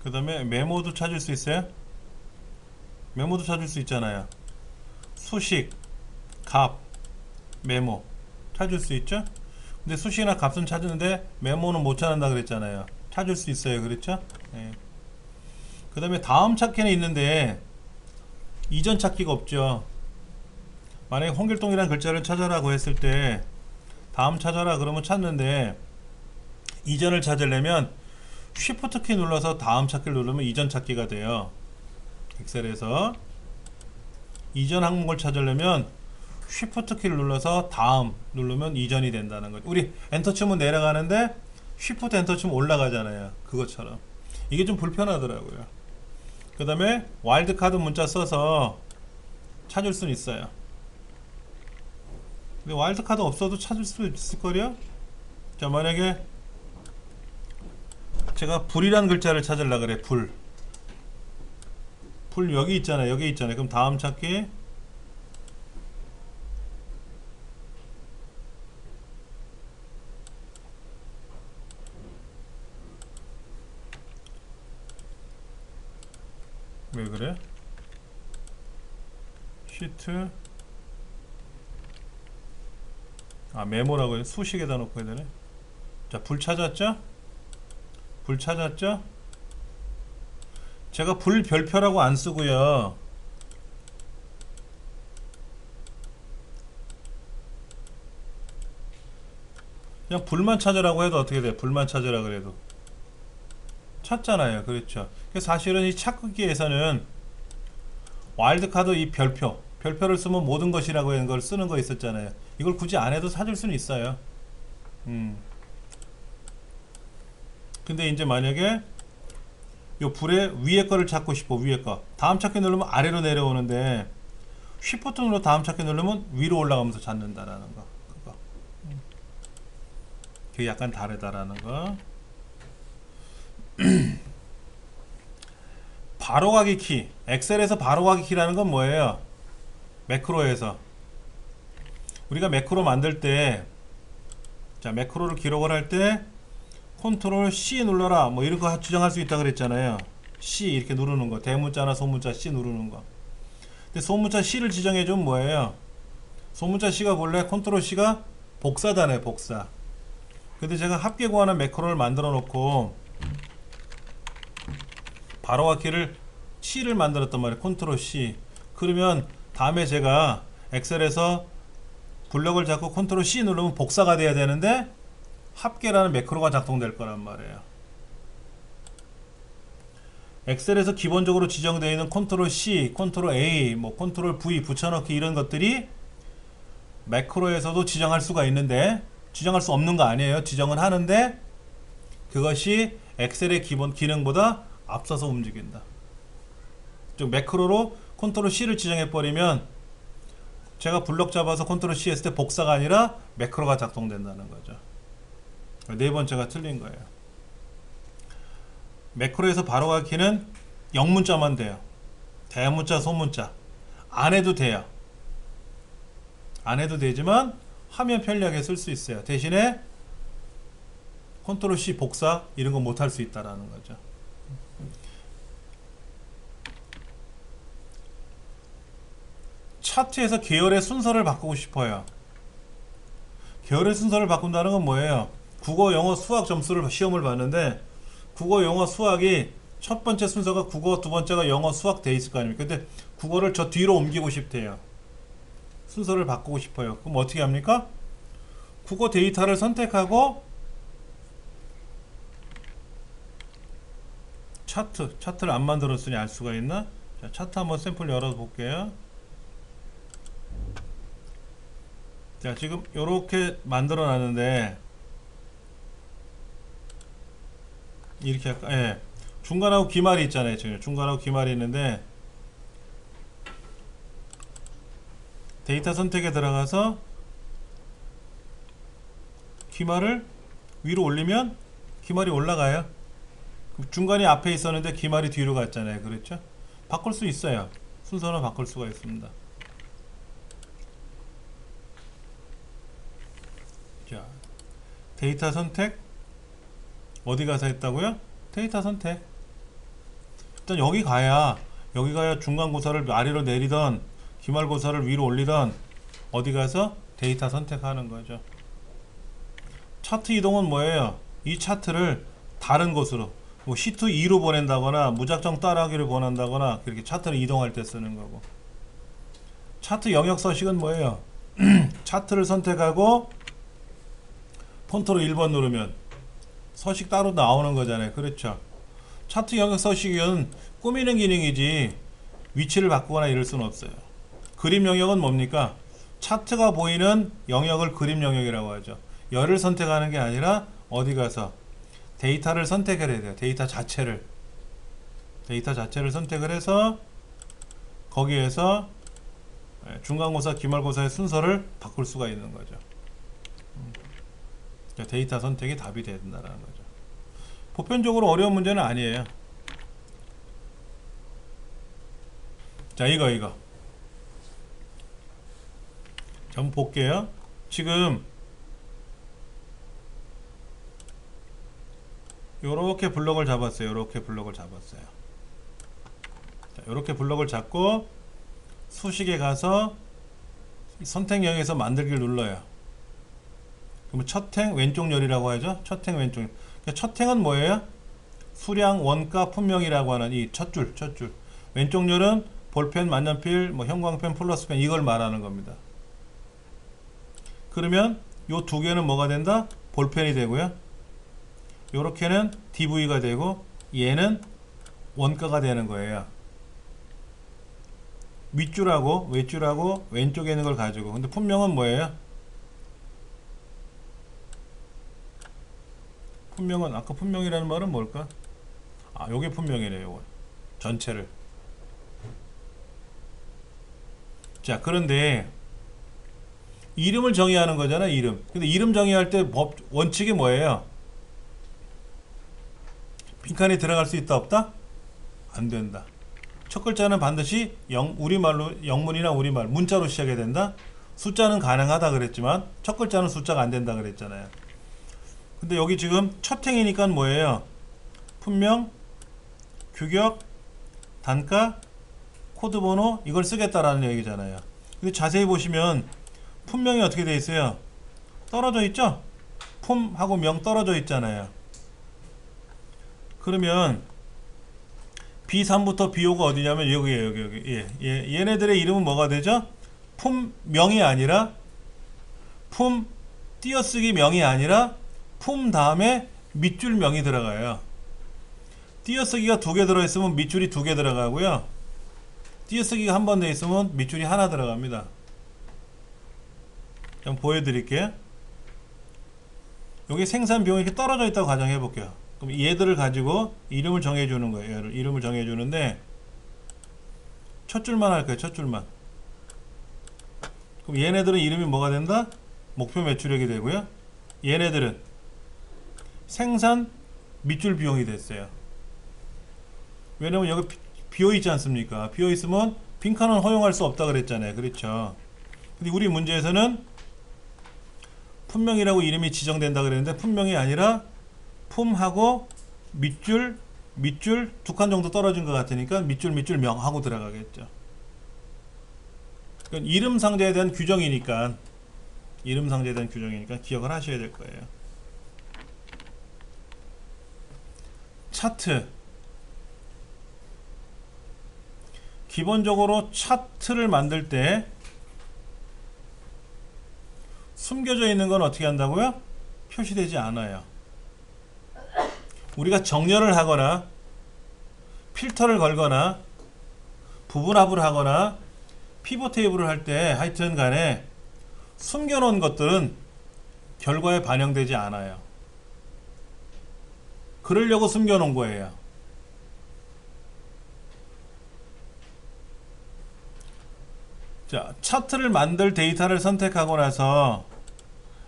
[SPEAKER 1] 그 다음에 메모도 찾을 수 있어요? 메모도 찾을 수 있잖아요. 수식, 값, 메모 찾을 수 있죠? 근데 수식이나 값은 찾는데 메모는 못 찾는다 그랬잖아요. 찾을 수 있어요. 그렇죠? 네. 그 다음에 다음 찾기는 있는데 이전 찾기가 없죠. 만약에 홍길동이라는 글자를 찾아라고 했을 때 다음 찾아라 그러면 찾는데 이전을 찾으려면 Shift 키 눌러서 다음 찾기를 누르면 이전 찾기가 돼요. 엑셀에서 이전 항목을 찾으려면 Shift 키를 눌러서 다음 누르면 이전이 된다는 거죠. 우리 엔터 치면 내려가는데 Shift 엔터 치면 올라가잖아요. 그것처럼 이게 좀 불편하더라고요. 그 다음에 와일드카드 문자 써서 찾을 수는 있어요. 근데 와일드카드 없어도 찾을 수 있을걸요? 자, 만약에 제가 불이라는 글자를 찾으려고 그래. 불 여기 있잖아요. 여기 있잖아요. 그럼 다음 찾기 왜 그래? 시트 메모라고 해. 수식에다 놓고 해야 되네. 자, 불 찾았죠? 불 찾았죠? 제가 불 별표라고 안 쓰고요. 그냥 불만 찾으라고 해도 어떻게 돼? 불만 찾으라 그래도 찾잖아요. 그렇죠. 사실은 이 찾기에서는 와일드카드 이 별표를 쓰면 모든 것이라고 하는 걸 쓰는 거 있었잖아요. 이걸 굳이 안 해도 찾을 수는 있어요. 근데 이제 만약에 요 불의 위에 거를 찾고 싶어. 위에 거 다음 찾기 누르면 아래로 내려오는데 Shift 눌러 다음 찾기 누르면 위로 올라가면서 찾는다라는 거. 그거. 그게 약간 다르다라는 거. 바로가기 키. 엑셀에서 바로가기 키라는 건 뭐예요? 매크로에서 우리가 매크로 만들 때, 자, 매크로를 기록을 할 때 컨트롤 C 눌러라 뭐 이런 거 지정할 수 있다 그랬잖아요. C 이렇게 누르는 거. 대문자나 소문자 C 누르는 거. 근데 소문자 C를 지정해 주면 뭐예요? 소문자 C가 본래 컨트롤 C가 복사잖아요. 복사. 근데 제가 합계 구하는 매크로를 만들어 놓고 바로와 키를 C를 만들었단 말이에요. 컨트롤 C. 그러면 다음에 제가 엑셀에서 블럭을 잡고 컨트롤 C 누르면 복사가 돼야 되는데 합계라는 매크로가 작동될 거란 말이에요. 엑셀에서 기본적으로 지정되어 있는 컨트롤 C, 컨트롤 A, 뭐 컨트롤 V 붙여넣기 이런 것들이 매크로에서도 지정할 수가 있는데 지정할 수 없는 거 아니에요. 지정은 하는데 그것이 엑셀의 기본 기능보다 앞서서 움직인다. 즉 매크로로 컨트롤 C를 지정해 버리면 제가 블럭 잡아서 컨트롤 C 했을 때 복사가 아니라 매크로가 작동된다는 거죠. 네 번째가 틀린 거예요. 매크로에서 바로가기 키는 영문자만 돼요. 대문자, 소문자 안 해도 돼요. 안 해도 되지만 하면 편리하게 쓸 수 있어요. 대신에 컨트롤 C 복사 이런 거 못 할 수 있다라는 거죠. 차트에서 계열의 순서를 바꾸고 싶어요. 계열의 순서를 바꾼다는 건 뭐예요? 국어, 영어, 수학 점수를 시험을 봤는데 국어, 영어, 수학이 첫 번째 순서가 국어, 두 번째가 영어, 수학 돼 있을 거 아닙니까? 근데 국어를 저 뒤로 옮기고 싶대요. 순서를 바꾸고 싶어요. 그럼 어떻게 합니까? 국어 데이터를 선택하고 차트를 안 만들었으니 알 수가 있나? 자, 차트 한번 샘플 열어볼게요. 자, 지금 요렇게 만들어 놨는데 이렇게 할까? 예. 중간하고 기말이 있잖아요. 지금 중간하고 기말이 있는데 데이터 선택에 들어가서 기말을 위로 올리면 기말이 올라가요. 중간이 앞에 있었는데 기말이 뒤로 갔잖아요. 그렇죠? 바꿀 수 있어요. 순서는 바꿀 수가 있습니다. 자, 데이터 선택 어디 가서 했다고요? 데이터 선택. 일단 여기 가야 중간고사를 아래로 내리던 기말고사를 위로 올리던 어디 가서 데이터 선택하는 거죠. 차트 이동은 뭐예요? 이 차트를 다른 곳으로 뭐 시트 2로 보낸다거나 무작정 따라하기를 원한다거나 그렇게 차트를 이동할 때 쓰는 거고. 차트 영역 서식은 뭐예요? 차트를 선택하고 컨트롤 1번 누르면 서식 따로 나오는 거잖아요. 그렇죠? 차트 영역 서식은 꾸미는 기능이지 위치를 바꾸거나 이럴 수는 없어요. 그림 영역은 뭡니까? 차트가 보이는 영역을 그림 영역이라고 하죠. 열을 선택하는 게 아니라 어디 가서 데이터를 선택을 해야 돼요. 데이터 자체를 선택을 해서 거기에서 중간고사, 기말고사의 순서를 바꿀 수가 있는 거죠. 데이터 선택이 답이 된다는 거죠. 보편적으로 어려운 문제는 아니에요. 자, 이거 자, 한번 볼게요. 지금 요렇게 블럭을 잡았어요. 요렇게 블럭을 잡았어요. 자, 요렇게 블럭을 잡고 수식에 가서 선택형에서 만들기를 눌러요. 그러면 첫행 왼쪽 열이라고 하죠. 첫행 왼쪽. 그러니까 첫행은 뭐예요? 수량, 원가, 품명이라고 하는 이 첫 줄. 왼쪽 열은 볼펜, 만년필, 뭐 형광펜, 플러스펜 이걸 말하는 겁니다. 그러면 요 두 개는 뭐가 된다? 볼펜이 되고요. 요렇게는 DV가 되고 얘는 원가가 되는 거예요. 윗줄하고 왼줄하고 왼쪽에 있는 걸 가지고. 근데 품명은 뭐예요? 품명은 아까 품명이라는 말은 뭘까? 아, 요게 품명이네요. 요거 전체를. 자, 그런데 이름을 정의하는 거잖아. 이름. 근데 이름 정의할 때 원칙이 뭐예요? 빈칸이 들어갈 수 있다 없다? 안 된다. 첫 글자는 반드시 우리말로, 영문이나 우리말 문자로 시작해야 된다. 숫자는 가능하다 그랬지만 첫 글자는 숫자가 안 된다 그랬잖아요. 근데 여기 지금 첫 행이니까 뭐예요? 품명, 규격, 단가, 코드번호 이걸 쓰겠다라는 얘기잖아요. 근데 자세히 보시면 품명이 어떻게 되어 있어요? 떨어져 있죠? 품하고 명 떨어져 있잖아요. 그러면 B3부터 B5가 어디냐면 여기에요. 여기. 얘네들의 이름은 뭐가 되죠? 품명이 아니라 품 띄어쓰기 명이 아니라 품 다음에 밑줄 명이 들어가요. 띄어쓰기가 2개 들어있으면 밑줄이 2개 들어가고요. 띄어쓰기가 한 번 돼 있으면 밑줄이 하나 들어갑니다. 좀 보여드릴게요. 여기 생산 비용이 이렇게 떨어져 있다고 가정해 볼게요. 그럼 얘들을 가지고 이름을 정해주는 거예요. 이름을 정해주는데 첫 줄만 할 거예요. 첫 줄만. 그럼 얘네들은 이름이 뭐가 된다? 목표 매출액이 되고요. 얘네들은 생산 밑줄 비용이 됐어요. 왜냐면 여기 비어있지 않습니까? 비어있으면 빈칸은 허용할 수 없다 그랬잖아요. 그렇죠? 근데 우리 문제에서는 품명이라고 이름이 지정된다 그랬는데 품명이 아니라 품하고 밑줄 2칸 정도 떨어진 것 같으니까 밑줄 명 하고 들어가겠죠. 그러니까 이름 상자에 대한 규정이니까 이름 상자에 대한 규정이니까 기억을 하셔야 될 거예요. 차트. 기본적으로 차트를 만들 때 숨겨져 있는 건 어떻게 한다고요? 표시되지 않아요. 우리가 정렬을 하거나 필터를 걸거나 부분합을 하거나 피벗 테이블을 할 때 하여튼 간에 숨겨놓은 것들은 결과에 반영되지 않아요. 그러려고 숨겨놓은 거예요. 자, 차트를 만들 데이터를 선택하고 나서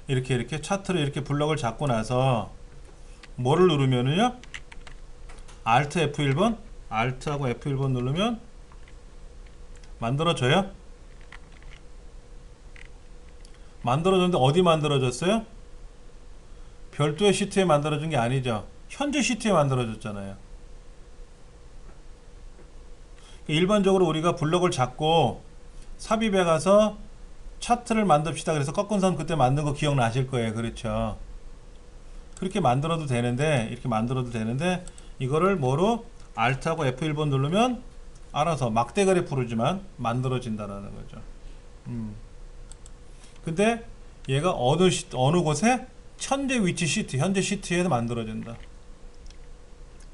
[SPEAKER 1] 이렇게 차트를 이렇게 블럭을 잡고 나서 뭐를 누르면은요? Alt F1번, Alt하고 F1번 누르면 만들어져요? 만들어졌는데 어디 만들어졌어요? 별도의 시트에 만들어진 게 아니죠. 현재 시트에 만들어졌잖아요. 일반적으로 우리가 블럭을 잡고 삽입해 가서 차트를 만듭시다. 그래서 꺾은 선 그때 만든 거 기억나실 거예요. 그렇죠. 그렇게 만들어도 되는데 이렇게 만들어도 되는데 이거를 뭐로 Alt하고 F1번 누르면 알아서 막대 그래프로지만 만들어진다라는 거죠. 근데 얘가 어느 곳에 현재 위치 시트, 현재 시트에서 만들어진다.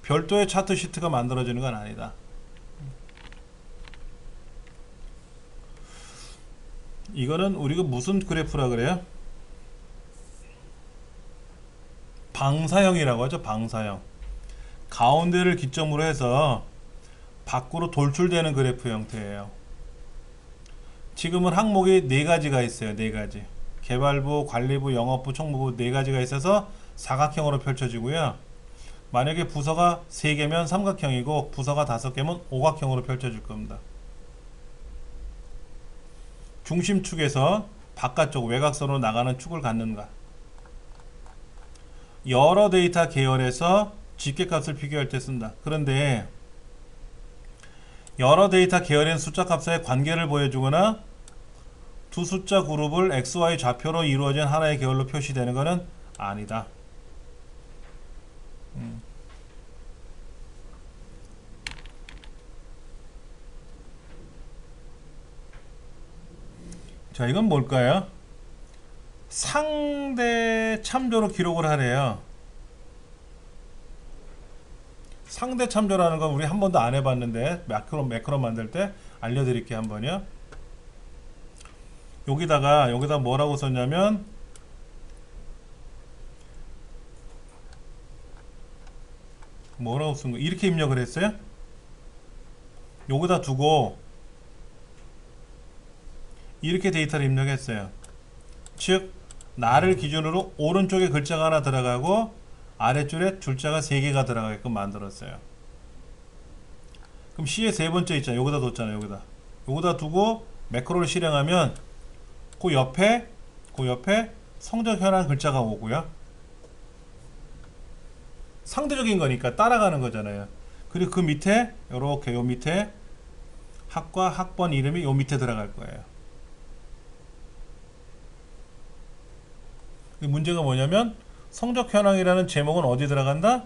[SPEAKER 1] 별도의 차트 시트가 만들어지는 건 아니다. 이거는 우리가 무슨 그래프라 그래요? 방사형이라고 하죠. 방사형. 가운데를 기점으로 해서 밖으로 돌출되는 그래프 형태예요. 지금은 항목이 4가지가 있어요. 4가지. 개발부, 관리부, 영업부, 총무부 4가지가 있어서 사각형으로 펼쳐지고요. 만약에 부서가 3개면 삼각형이고 부서가 5개면 오각형으로 펼쳐질 겁니다. 중심축에서 바깥쪽 외곽선으로 나가는 축을 갖는가. 여러 데이터 계열에서 집계값을 비교할 때 쓴다. 그런데 여러 데이터 계열인 숫자 값의 관계를 보여주거나 두 숫자 그룹을 XY 좌표로 이루어진 하나의 계열로 표시되는 것은 아니다. 자, 이건 뭘까요? 상대 참조로 기록을 하래요. 상대 참조라는 건 우리 한 번도 안 해봤는데 매크로 만들 때 알려드릴게요. 한번요. 여기다 뭐라고 썼냐면 뭐라고 쓴 거 이렇게 입력을 했어요. 여기다 두고 이렇게 데이터를 입력했어요. 즉 나를 기준으로 오른쪽에 글자가 하나 들어가고 아래줄에 줄자가 3개가 들어가게끔 만들었어요. 그럼 C의 세 번째 있잖아요. 여기다 뒀잖아요. 여기다 두고 매크로를 실행하면 그 옆에 성적 현황 글자가 오고요. 상대적인 거니까 따라가는 거잖아요. 그리고 그 밑에 요렇게 요 밑에 학과 학번 이름이 요 밑에 들어갈 거예요. 문제가 뭐냐면 성적 현황이라는 제목은 어디 들어간다?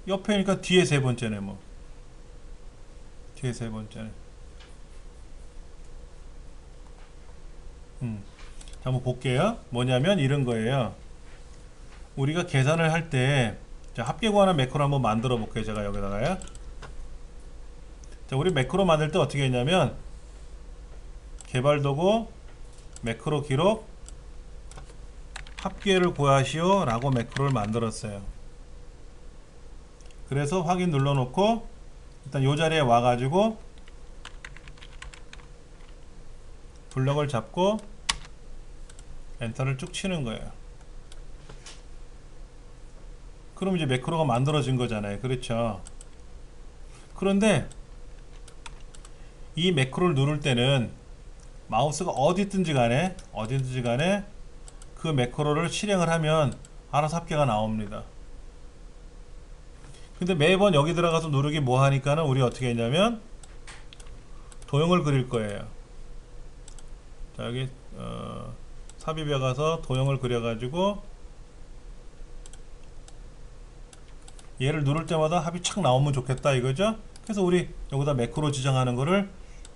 [SPEAKER 1] 옆에니까 뒤에 세 번째네. 뭐 뒤에 세 번째네. 한번 볼게요. 뭐냐면 이런 거예요. 우리가 계산을 할 때 합계 구하는 매크로 한번 만들어 볼게요. 제가 여기다가요. 자, 우리 매크로 만들 때 어떻게 했냐면 개발 도구 매크로 기록 합계를 구하시오 라고 매크로를 만들었어요. 그래서 확인 눌러 놓고 일단 요 자리에 와 가지고 블럭을 잡고 엔터를 쭉 치는 거예요. 그럼 이제 매크로가 만들어진 거잖아요. 그렇죠. 그런데 이 매크로를 누를 때는 마우스가 어디든지 간에 그 매크로를 실행을 하면 알아서 합계가 나옵니다. 근데 매번 여기 들어가서 누르기 뭐 하니까는 우리 어떻게 했냐면 도형을 그릴 거예요. 자, 여기 삽입에 가서 도형을 그려가지고 얘를 누를 때마다 합이 착 나오면 좋겠다 이거죠. 그래서 우리 여기다 매크로 지정하는 거를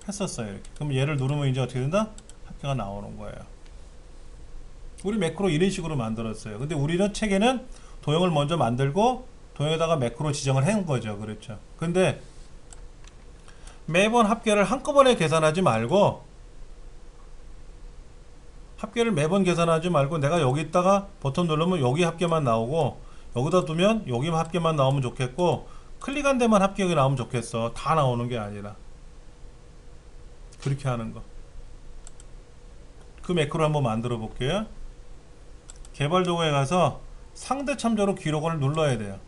[SPEAKER 1] 했었어요. 이렇게. 그럼 얘를 누르면 이제 어떻게 된다? 합계가 나오는 거예요. 우리 매크로 이런 식으로 만들었어요. 근데 우리는 책에는 도형을 먼저 만들고 도형에다가 매크로 지정을 한 거죠. 그렇죠. 근데 매번 합계를 한꺼번에 계산하지 말고 합계를 매번 계산하지 말고 내가 여기다가 버튼 누르면 여기 합계만 나오고 여기다 두면 여기 합계만 나오면 좋겠고 클릭한 데만 합격이 나오면 좋겠어. 다 나오는 게 아니라 그렇게 하는 거. 그 매크로 한번 만들어 볼게요. 개발 도구에 가서 상대 참조로 기록원을 눌러야 돼요.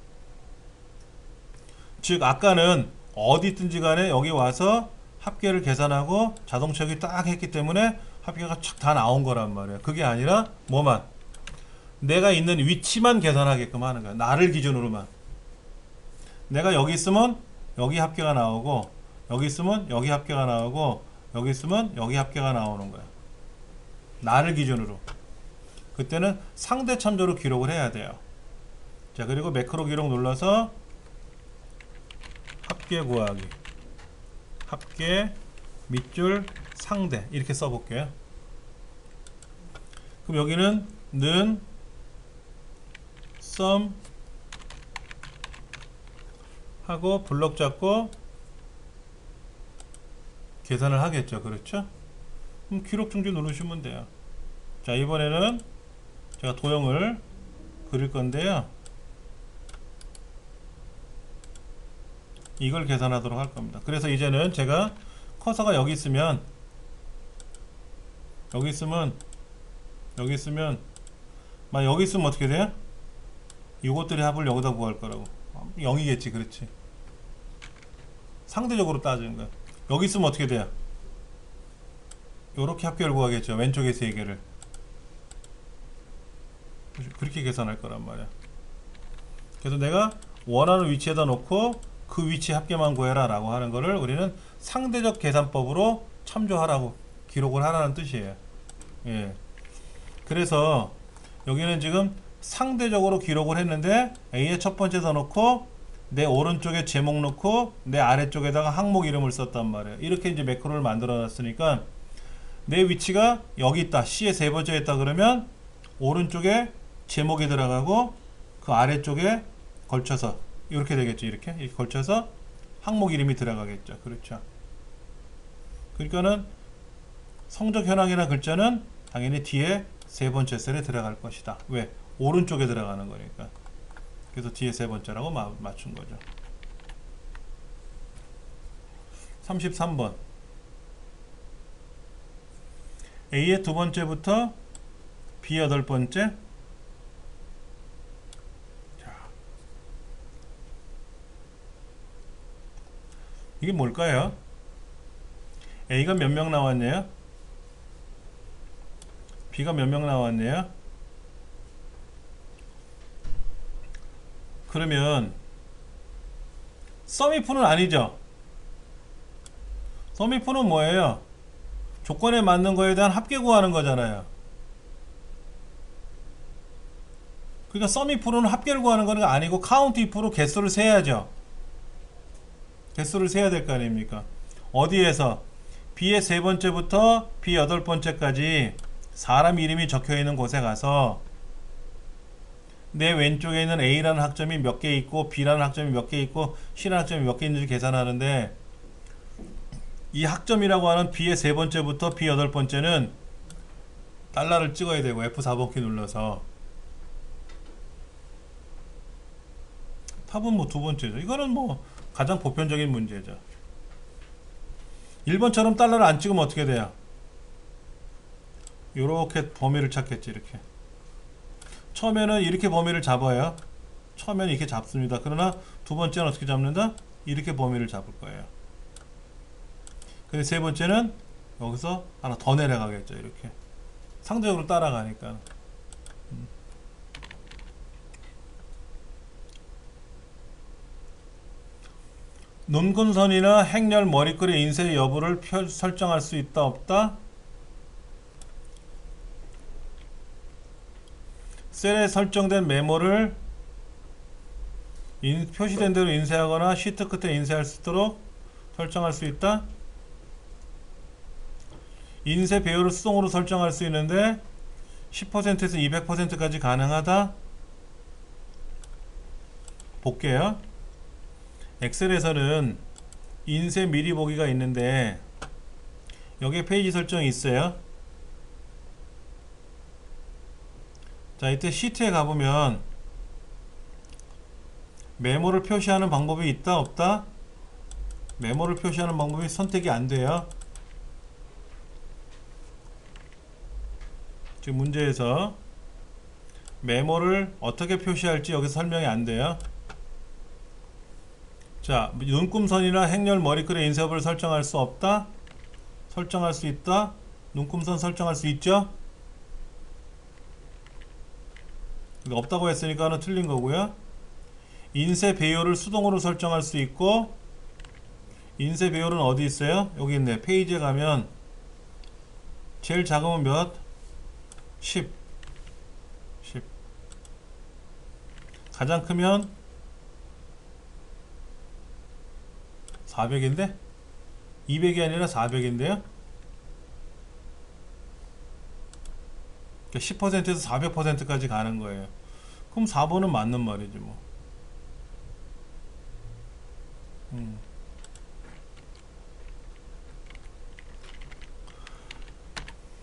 [SPEAKER 1] 즉 아까는 어디 있든지 간에 여기 와서 합계를 계산하고 자동 채격이 딱 했기 때문에 합계가 착 다 나온 거란 말이에요. 그게 아니라 뭐만 내가 있는 위치만 계산하게끔 하는 거야. 나를 기준으로만. 내가 여기 있으면 여기 합계가 나오고 여기 있으면 여기 합계가 나오고 여기 있으면 여기 합계가 나오는 거야. 나를 기준으로. 그때는 상대 참조로 기록을 해야 돼요. 자, 그리고 매크로 기록 눌러서 합계 구하기, 합계 밑줄 상대 이렇게 써볼게요. 그럼 여기는 는 sum 하고 블럭 잡고 계산을 하겠죠. 그렇죠? 그럼 기록 중지 누르시면 돼요. 자, 이번에는 제가 도형을 그릴 건데요. 이걸 계산하도록 할 겁니다. 그래서 이제는 제가 커서가 여기 있으면 막 여기 있으면 어떻게 돼요? 이것들이 합을 여기다 구할 거라고. 0이겠지. 그렇지. 상대적으로 따지는 거야. 여기 있으면 어떻게 돼요? 요렇게 합계를 구하겠죠. 왼쪽에 3개를. 그렇게 계산할 거란 말이야. 그래서 내가 원하는 위치에다 놓고 그 위치 합계만 구해라 라고 하는 거를 우리는 상대적 계산법으로 참조하라고 기록을 하라는 뜻이에요. 예. 그래서 여기는 지금 상대적으로 기록을 했는데 A의 첫 번째다 놓고 내 오른쪽에 제목 넣고 내 아래쪽에다가 항목 이름을 썼단 말이에요. 이렇게 이제 매크로를 만들어 놨으니까 내 위치가 여기 있다. C의 세 번째에 있다 그러면 오른쪽에 제목이 들어가고 그 아래쪽에 걸쳐서 이렇게 되겠죠. 이렇게 걸쳐서 항목 이름이 들어가겠죠. 그렇죠. 그러니까는 성적 현황이나 글자는 당연히 뒤에 세 번째 셀에 들어갈 것이다. 왜? 오른쪽에 들어가는 거니까. 그래서 뒤에 세 번째라고 맞춘 거죠. 33번. A의 두 번째부터 B 여덟 번째. 자, 이게 뭘까요? A가 몇 명 나왔네요? B가 몇 명 나왔네요? 그러면 썸이프는 아니죠? 썸이프는 뭐예요? 조건에 맞는 거에 대한 합계 구하는 거잖아요. 그러니까 썸이프는 합계를 구하는 거는 아니고 카운트이프로 개수를 세야죠. 개수를 세야 될 거 아닙니까? 어디에서? B의 세 번째부터 B 여덟 번째까지 사람 이름이 적혀 있는 곳에 가서 내 왼쪽에 있는 A라는 학점이 몇 개 있고 B라는 학점이 몇 개 있고 C라는 학점이 몇 개 있는지 계산하는데 이 학점이라고 하는 B의 세 번째부터 B 여덟 번째는 달러를 찍어야 되고 F4번키 눌러서 답은 뭐 두 번째죠. 이거는 뭐 가장 보편적인 문제죠. 1번처럼 달러를 안 찍으면 어떻게 돼요? 요렇게 범위를 찾겠지. 이렇게 처음에는 이렇게 범위를 잡아요. 처음에는 이렇게 잡습니다. 그러나 두 번째는 어떻게 잡는다? 이렇게 범위를 잡을 거예요. 근데 세 번째는 여기서 하나 더 내려가겠죠. 이렇게 상대적으로 따라가니까. 눈금선이나 행렬 머리글의 인쇄 여부를 설정할 수 있다 없다? 셀에 설정된 메모를 표시된 대로 인쇄하거나 시트 끝에 인쇄할 수 있도록 설정할 수 있다. 인쇄 배열을 수동으로 설정할 수 있는데 10%에서 200%까지 가능하다. 볼게요. 엑셀에서는 인쇄 미리 보기가 있는데 여기에 페이지 설정이 있어요. 자, 이때 시트에 가보면 메모를 표시하는 방법이 있다 없다? 메모를 표시하는 방법이 선택이 안 돼요. 지금 문제에서 메모를 어떻게 표시할지 여기서 설명이 안 돼요. 자, 눈금선이나 행렬 머리글의 인쇄법을 설정할 수 없다? 설정할 수 있다? 눈금선 설정할 수 있죠? 없다고 했으니까 틀린 거고요. 인쇄 배열을 수동으로 설정할 수 있고, 인쇄 배열은 어디 있어요? 여기 있네. 페이지에 가면 제일 작으면 몇? 10. 가장 크면 400인데 200이 아니라 400인데요. 10%에서 400%까지 가는 거예요. 그럼 4번은 맞는 말이지 뭐.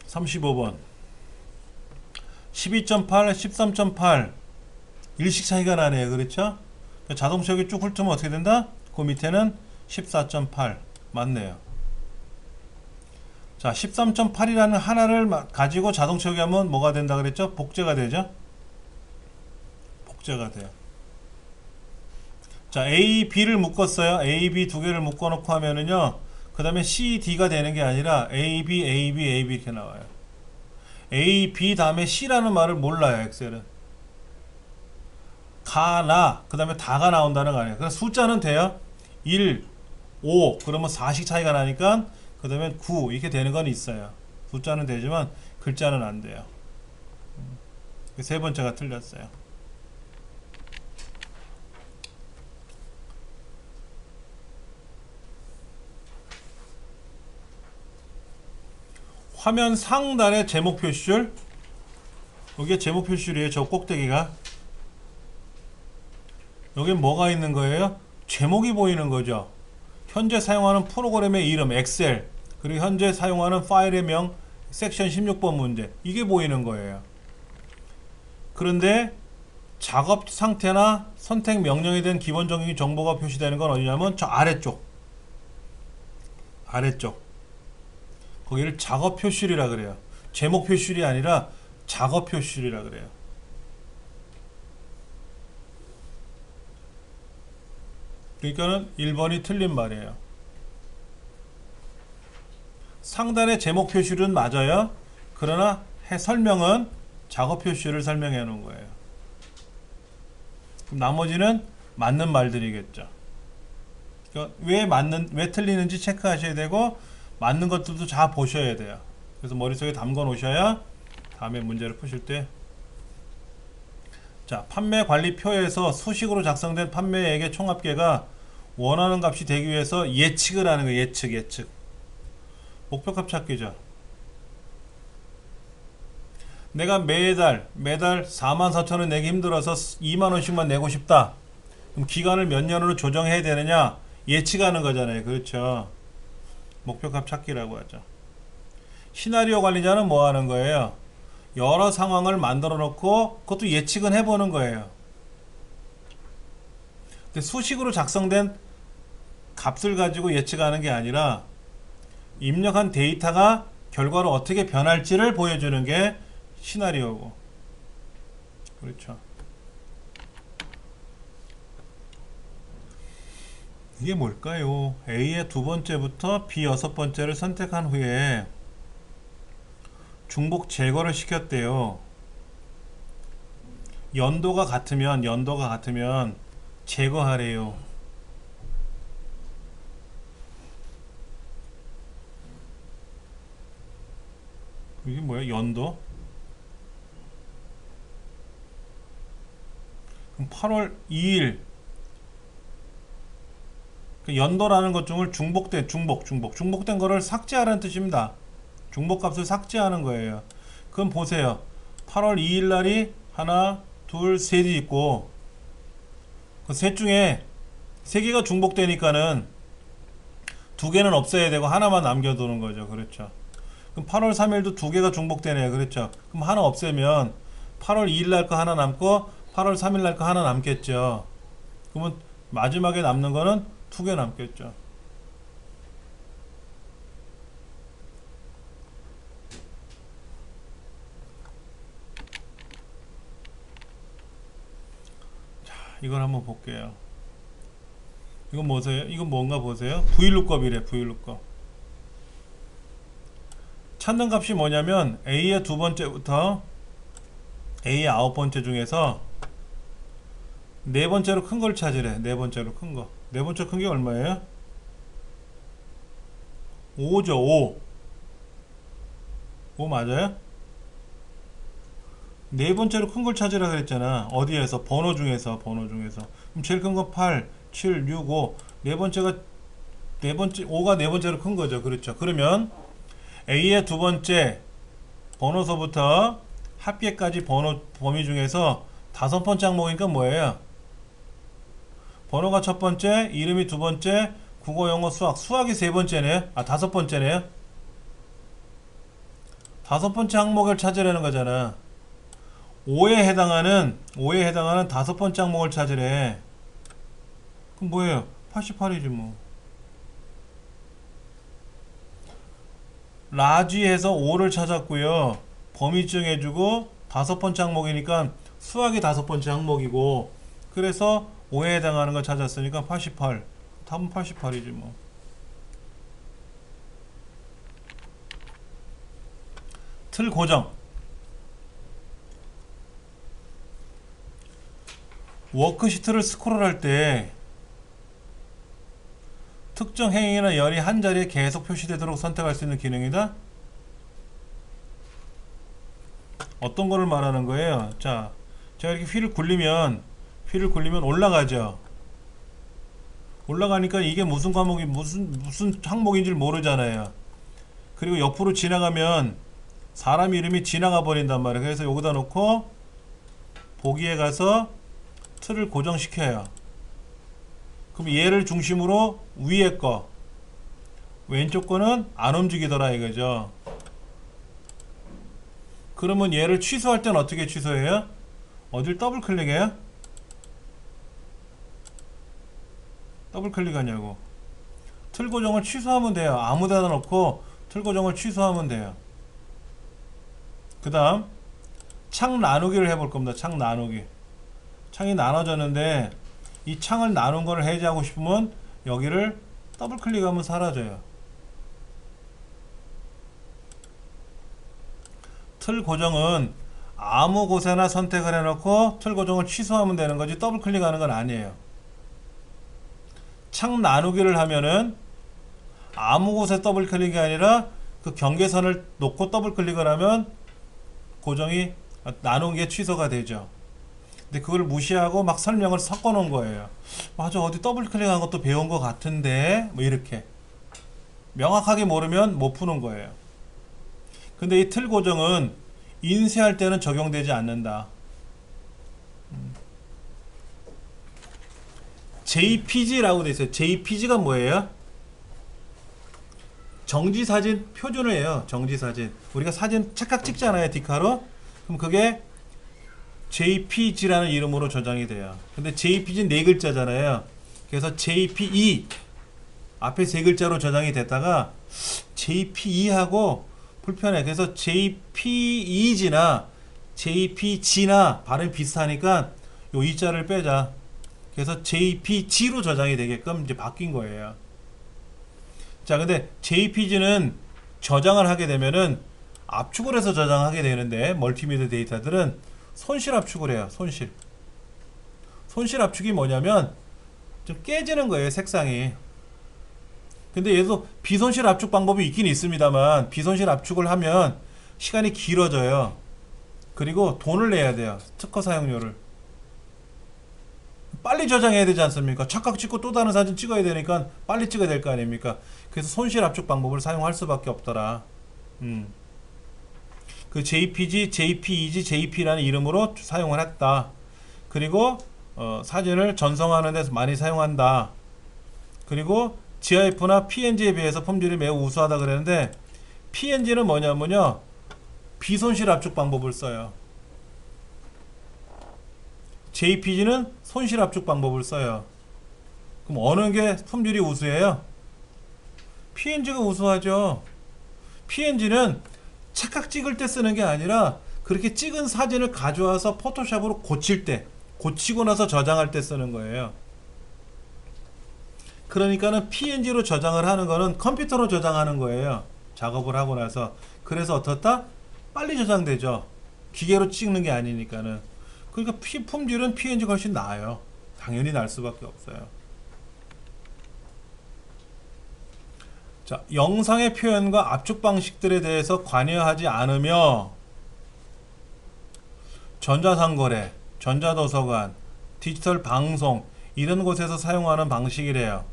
[SPEAKER 1] 35번 12.8, 13.8 일식 차이가 나네요. 그렇죠? 자동차 여기 쭉 훑으면 어떻게 된다? 그 밑에는 14.8 맞네요. 자, 13.8이라는 하나를 가지고 자동차기 하면 뭐가 된다 그랬죠? 복제가 되죠? 복제가 돼요. 자, A, B를 묶었어요. A, B 두 개를 묶어놓고 하면은요, 그 다음에 C, D가 되는 게 아니라 A, B, A, B, A, B 이렇게 나와요. A, B 다음에 C라는 말을 몰라요, 엑셀은. 가나, 그 다음에 다가 나온다는 거 아니에요. 그래서 숫자는 돼요. 1, 5, 그러면 4씩 차이가 나니까, 그 다음에 9, 이렇게 되는 건 있어요. 숫자는 되지만, 글자는 안 돼요. 세 번째가 틀렸어요. 화면 상단의 제목 표시줄, 여기에 제목 표시줄이에요. 저 꼭대기가. 여기 뭐가 있는 거예요? 제목이 보이는 거죠. 현재 사용하는 프로그램의 이름 엑셀, 그리고 현재 사용하는 파일의 명 섹션 16번 문제, 이게 보이는 거예요. 그런데 작업 상태나 선택 명령에 대한 기본적인 정보가 표시되는 건 어디냐면 저 아래쪽 거기를 작업 표시줄이라 그래요. 제목 표시줄이 아니라 작업 표시줄이라 그래요. 그러니까는 1번이 틀린 말이에요. 상단의 제목 표시줄은 맞아요. 그러나 설명은 작업 표시를 설명해 놓은 거예요. 그럼 나머지는 맞는 말들이겠죠. 그러니까 왜 틀리는지 체크하셔야 되고, 맞는 것들도 잘 보셔야 돼요. 그래서 머릿속에 담궈 놓으셔야 다음에 문제를 푸실 때. 자, 판매 관리표에서 수식으로 작성된 판매액의 총합계가 원하는 값이 되기 위해서 예측을 하는 거예요. 예측. 목표값 찾기죠. 내가 매달 44,000원 내기 힘들어서 20,000원씩만 내고 싶다. 그럼 기간을 몇 년으로 조정해야 되느냐? 예측하는 거잖아요. 그렇죠. 목표값 찾기라고 하죠. 시나리오 관리자는 뭐 하는 거예요? 여러 상황을 만들어 놓고 그것도 예측은 해보는 거예요. 근데 수식으로 작성된 값을 가지고 예측하는 게 아니라 입력한 데이터가 결과로 어떻게 변할지를 보여주는 게 시나리오고. 그렇죠. 이게 뭘까요? A의 두 번째부터 B 여섯 번째를 선택한 후에 중복 제거를 시켰대요. 연도가 같으면 제거하래요. 이게 뭐야? 연도? 그럼 8월 2일 그 연도라는 것 중을 중복된 거를 삭제하라는 뜻입니다. 중복값을 삭제하는 거예요. 그럼 보세요. 8월 2일 날이 하나, 둘, 셋이 있고 그 셋 중에 세 개가 중복되니까는 두 개는 없애야 되고 하나만 남겨두는 거죠. 그렇죠. 그럼 8월 3일도 두 개가 중복되네요. 그렇죠. 그럼 하나 없애면 8월 2일 날 거 하나 남고 8월 3일 날 거 하나 남겠죠. 그러면 마지막에 남는 거는 두 개 남겠죠. 자, 이걸 한번 볼게요. 이건 뭐세요? 이건 뭔가 보세요. Vlookup Vlookup. 찾는 값이 뭐냐면 A의 두 번째부터 A의 아홉 번째 중에서 네 번째로 큰 걸 찾으래. 네 번째로 큰 거. 네 번째 큰 게 얼마예요? 5죠. 5. 5 맞아요? 네 번째로 큰 걸 찾으라 그랬잖아. 어디에서? 번호 중에서. 그럼 제일 큰 거 8, 7, 6, 5. 네 번째가 5가 네 번째로 큰 거죠. 그렇죠. 그러면 A의 두 번째 번호서부터 합계까지 번호 범위 중에서 다섯 번째 항목이니까 뭐예요? 번호가 첫 번째, 이름이 두 번째, 국어, 영어, 수학이 세 번째네. 다섯 번째네요. 다섯 번째 항목을 찾으라는 거잖아. 5에 해당하는 다섯 번째 항목을 찾으래. 그럼 뭐예요? 88이지 뭐. 라지에서 5를 찾았고요. 범위 정해주고 다섯 번째 항목이니까 수학이 다섯 번째 항목이고, 그래서 5에 해당하는 걸 찾았으니까 88. 답은 88이지 뭐. 틀 고정. 워크시트를 스크롤할 때 특정 행위나 열이 한 자리에 계속 표시되도록 선택할 수 있는 기능이다. 어떤 거를 말하는 거예요? 자, 제가 이렇게 휠을 굴리면 올라가죠. 올라가니까 이게 무슨 과목이 무슨 항목인지 모르잖아요. 그리고 옆으로 지나가면 사람 이름이 지나가 버린단 말이에요. 그래서 여기다 놓고 보기에 가서 틀을 고정시켜요. 그럼 얘를 중심으로 위에 거, 왼쪽 거는 안 움직이더라 이거죠. 그러면 얘를 취소할 땐 어떻게 취소해요? 어딜 더블 클릭해요? 더블 클릭하냐고. 틀 고정을 취소하면 돼요. 아무 데나 놓고 틀 고정을 취소하면 돼요. 그 다음 창 나누기를 해볼 겁니다. 창 나누기. 창이 나눠졌는데 이 창을 나눈 거를 해제하고 싶으면 여기를 더블 클릭하면 사라져요. 틀 고정은 아무 곳에나 선택을 해놓고 틀 고정을 취소하면 되는 거지 더블 클릭하는 건 아니에요. 창 나누기를 하면은 아무 곳에 더블 클릭이 아니라 그 경계선을 놓고 더블 클릭을 하면 고정이 나눈 게 취소가 되죠. 근데 그걸 무시하고 막 설명을 섞어 놓은 거예요. 맞아, 어디 더블 클릭한 것도 배운 것 같은데 뭐 이렇게 명확하게 모르면 못 푸는 거예요. 근데 이 틀 고정은 인쇄할 때는 적용되지 않는다. JPG라고 돼 있어요. JPG가 뭐예요? 정지사진 표준을 해요. 정지사진. 우리가 사진 착각 찍잖아요. 디카로. 그럼 그게 JPG라는 이름으로 저장이 돼요. 근데 JPG 네 글자잖아요. 그래서 JPE 앞에 세 글자로 저장이 됐다가 JPE하고 불편해. 그래서 JPEG나 JPG나 발음이 비슷하니까 요 이자를 빼자. 그래서 JPG로 저장이 되게끔 이제 바뀐 거예요. 자, 근데 JPG는 저장을 하게 되면은 압축을 해서 저장하게 되는데 멀티미디어 데이터들은 손실 압축을 해요. 손실 압축이 뭐냐면 좀 깨지는 거예요. 색상이. 근데 얘도 비손실 압축 방법이 있긴 있습니다만 비손실 압축을 하면 시간이 길어져요. 그리고 돈을 내야 돼요. 특허 사용료를. 빨리 저장해야 되지 않습니까? 착각 찍고 또 다른 사진 찍어야 되니까 빨리 찍어야 될 거 아닙니까? 그래서 손실 압축 방법을 사용할 수밖에 없더라. 그 JPG, JPEG, JP라는 이름으로 사용을 했다. 그리고 사진을 전송하는 데서 많이 사용한다. 그리고 GIF나 PNG에 비해서 품질이 매우 우수하다 그랬는데, PNG는 뭐냐면요, 비손실 압축 방법을 써요. JPG는 손실 압축 방법을 써요. 그럼 어느 게 품질이 우수해요? PNG가 우수하죠. PNG는 착각 찍을 때 쓰는 게 아니라 그렇게 찍은 사진을 가져와서 포토샵으로 고칠 때, 고치고 나서 저장할 때 쓰는 거예요. 그러니까는 PNG로 저장을 하는 거는 컴퓨터로 저장하는 거예요. 작업을 하고 나서. 그래서 어떻다? 빨리 저장되죠. 기계로 찍는 게 아니니까는. 그러니까 품질은 PNG가 훨씬 나아요. 당연히 날 수밖에 없어요. 자, 영상의 표현과 압축 방식들에 대해서 관여하지 않으며 전자상거래, 전자도서관, 디지털 방송 이런 곳에서 사용하는 방식이래요.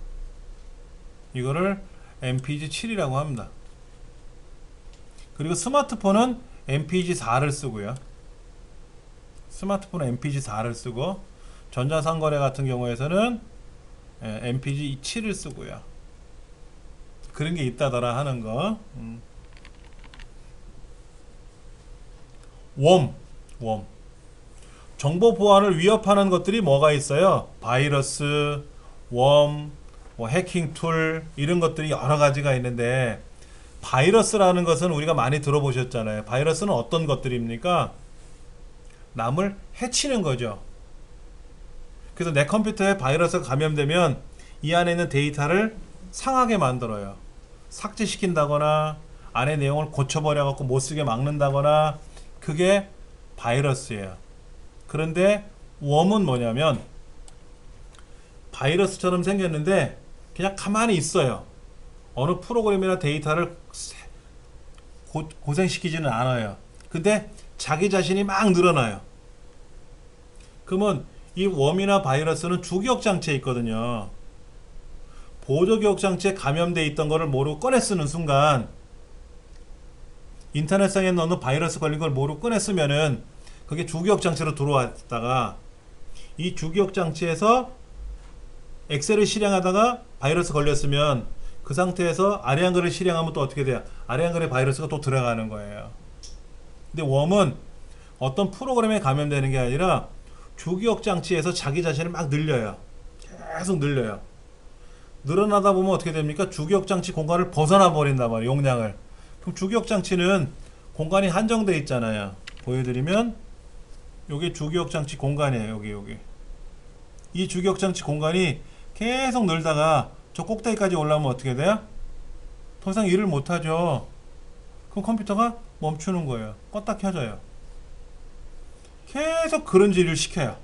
[SPEAKER 1] 이거를 MPG-7이라고 합니다. 그리고 스마트폰은 MPG-4를 쓰고요. 스마트폰은 MPG-4를 쓰고, 전자상거래 같은 경우에서는 MPG-7을 쓰고요. 그런 게 있다더라 하는 거. 웜. 정보 보안을 위협하는 것들이 뭐가 있어요? 바이러스, 웜, 뭐 해킹 툴 이런 것들이 여러 가지가 있는데, 바이러스라는 것은 우리가 많이 들어보셨잖아요. 바이러스는 어떤 것들입니까? 남을 해치는 거죠. 그래서 내 컴퓨터에 바이러스가 감염되면 이 안에 있는 데이터를 상하게 만들어요. 삭제시킨다거나 안에 내용을 고쳐버려 갖고 못쓰게 막는다거나, 그게 바이러스예요. 그런데 웜은 뭐냐면 바이러스처럼 생겼는데 그냥 가만히 있어요. 어느 프로그램이나 데이터를 고생시키지는 않아요. 근데 자기 자신이 막 늘어나요. 그러면 이 웜이나 바이러스는 주기억장치에 있거든요. 보조기억장치에 감염되어 있던 거를 모르고 꺼내 쓰는 순간, 인터넷상에 넣는 바이러스 걸린 걸 모르고 꺼내 쓰면은 그게 주기억장치로 들어왔다가, 이 주기억장치에서 엑셀을 실행하다가 바이러스 걸렸으면 그 상태에서 아래 한글을 실행하면 또 어떻게 돼요? 아래 한글에 바이러스가 또 들어가는 거예요. 근데 웜은 어떤 프로그램에 감염되는 게 아니라 주기억장치에서 자기 자신을 막 늘려요. 계속 늘려요. 늘어나다 보면 어떻게 됩니까? 주기억장치 공간을 벗어나 버린단 말이에요. 용량을. 그럼 주기억장치는 공간이 한정되어 있잖아요. 보여드리면 요게 주기억장치 공간이에요. 여기 이 주기억장치 공간이 계속 늘다가 저 꼭대기까지 올라오면 어떻게 돼요? 더 이상 일을 못하죠. 그럼 컴퓨터가 멈추는 거예요. 껐다 켜져요. 계속 그런 일을 시켜요.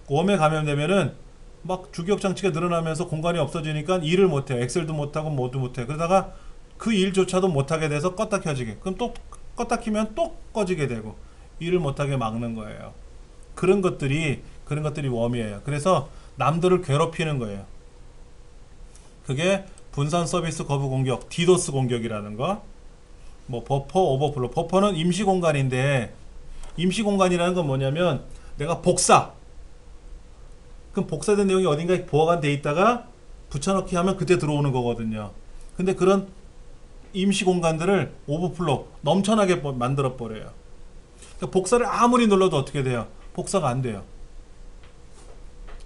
[SPEAKER 1] 웜에 감염되면은 막 주기억장치가 늘어나면서 공간이 없어지니까 일을 못해요. 엑셀도 못하고 뭐도 못해요. 그러다가 그 일조차도 못하게 돼서 껐다 켜지게. 그럼 또 껐다 키면 또 꺼지게 되고 일을 못하게 막는 거예요. 그런 것들이 웜이에요. 그래서 남들을 괴롭히는 거예요. 그게 분산 서비스 거부 공격, 디도스 공격이라는 거. 뭐 버퍼, 오버플로. 버퍼는 임시 공간인데, 임시 공간이라는 건 뭐냐면 내가 그럼 복사된 내용이 어딘가에 보호가 돼 있다가 붙여넣기 하면 그때 들어오는 거거든요. 근데 그런 임시 공간들을 오버플로 넘쳐나게 만들어 버려요. 그러니까 복사를 아무리 눌러도 어떻게 돼요? 복사가 안 돼요.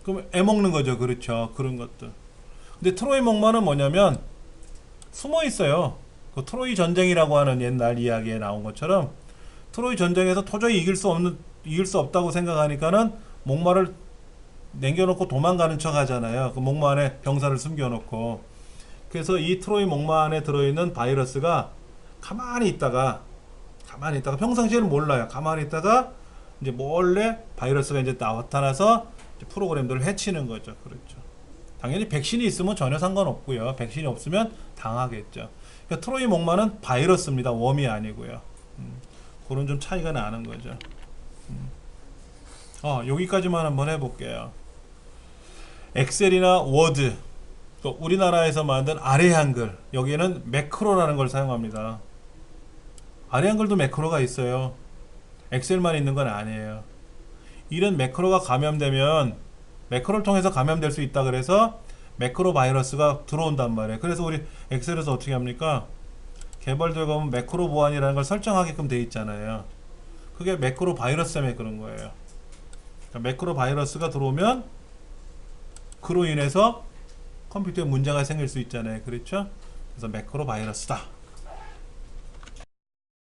[SPEAKER 1] 그럼 애먹는 거죠. 그렇죠. 그런 것들. 근데 트로이 목마는 뭐냐면 숨어 있어요. 그 트로이 전쟁이라고 하는 옛날 이야기에 나온 것처럼, 트로이 전쟁에서 도저히 이길 수 없다고 생각하니까는 목마를 남겨놓고 도망가는 척 하잖아요. 그 목마 안에 병사를 숨겨놓고. 그래서 이 트로이 목마 안에 들어있는 바이러스가 가만히 있다가 평상시에는 몰라요. 가만히 있다가 이제 몰래 바이러스가 이제 나타나서 이제 프로그램들을 해치는 거죠. 그렇죠. 당연히 백신이 있으면 전혀 상관없고요. 백신이 없으면 당하겠죠. 그러니까 트로이 목마는 바이러스입니다. 웜이 아니고요. 그런 좀 차이가 나는 거죠. 여기까지만 한번 해볼게요. 엑셀이나 워드, 또 우리나라에서 만든 아래 한글, 여기에는 매크로라는 걸 사용합니다. 아래 한글도 매크로가 있어요. 엑셀만 있는 건 아니에요. 이런 매크로가 감염되면 매크로를 통해서 감염될 수 있다 그래서 매크로 바이러스가 들어온단 말이에요. 그래서 우리 엑셀에서 어떻게 합니까? 개발도에 가면 매크로 보안이라는 걸 설정하게끔 돼 있잖아요. 그게 매크로 바이러스 때문에 그런 거예요. 그러니까 매크로 바이러스가 들어오면 그로 인해서 컴퓨터에 문제가 생길 수 있잖아요. 그렇죠? 그래서 매크로 바이러스다.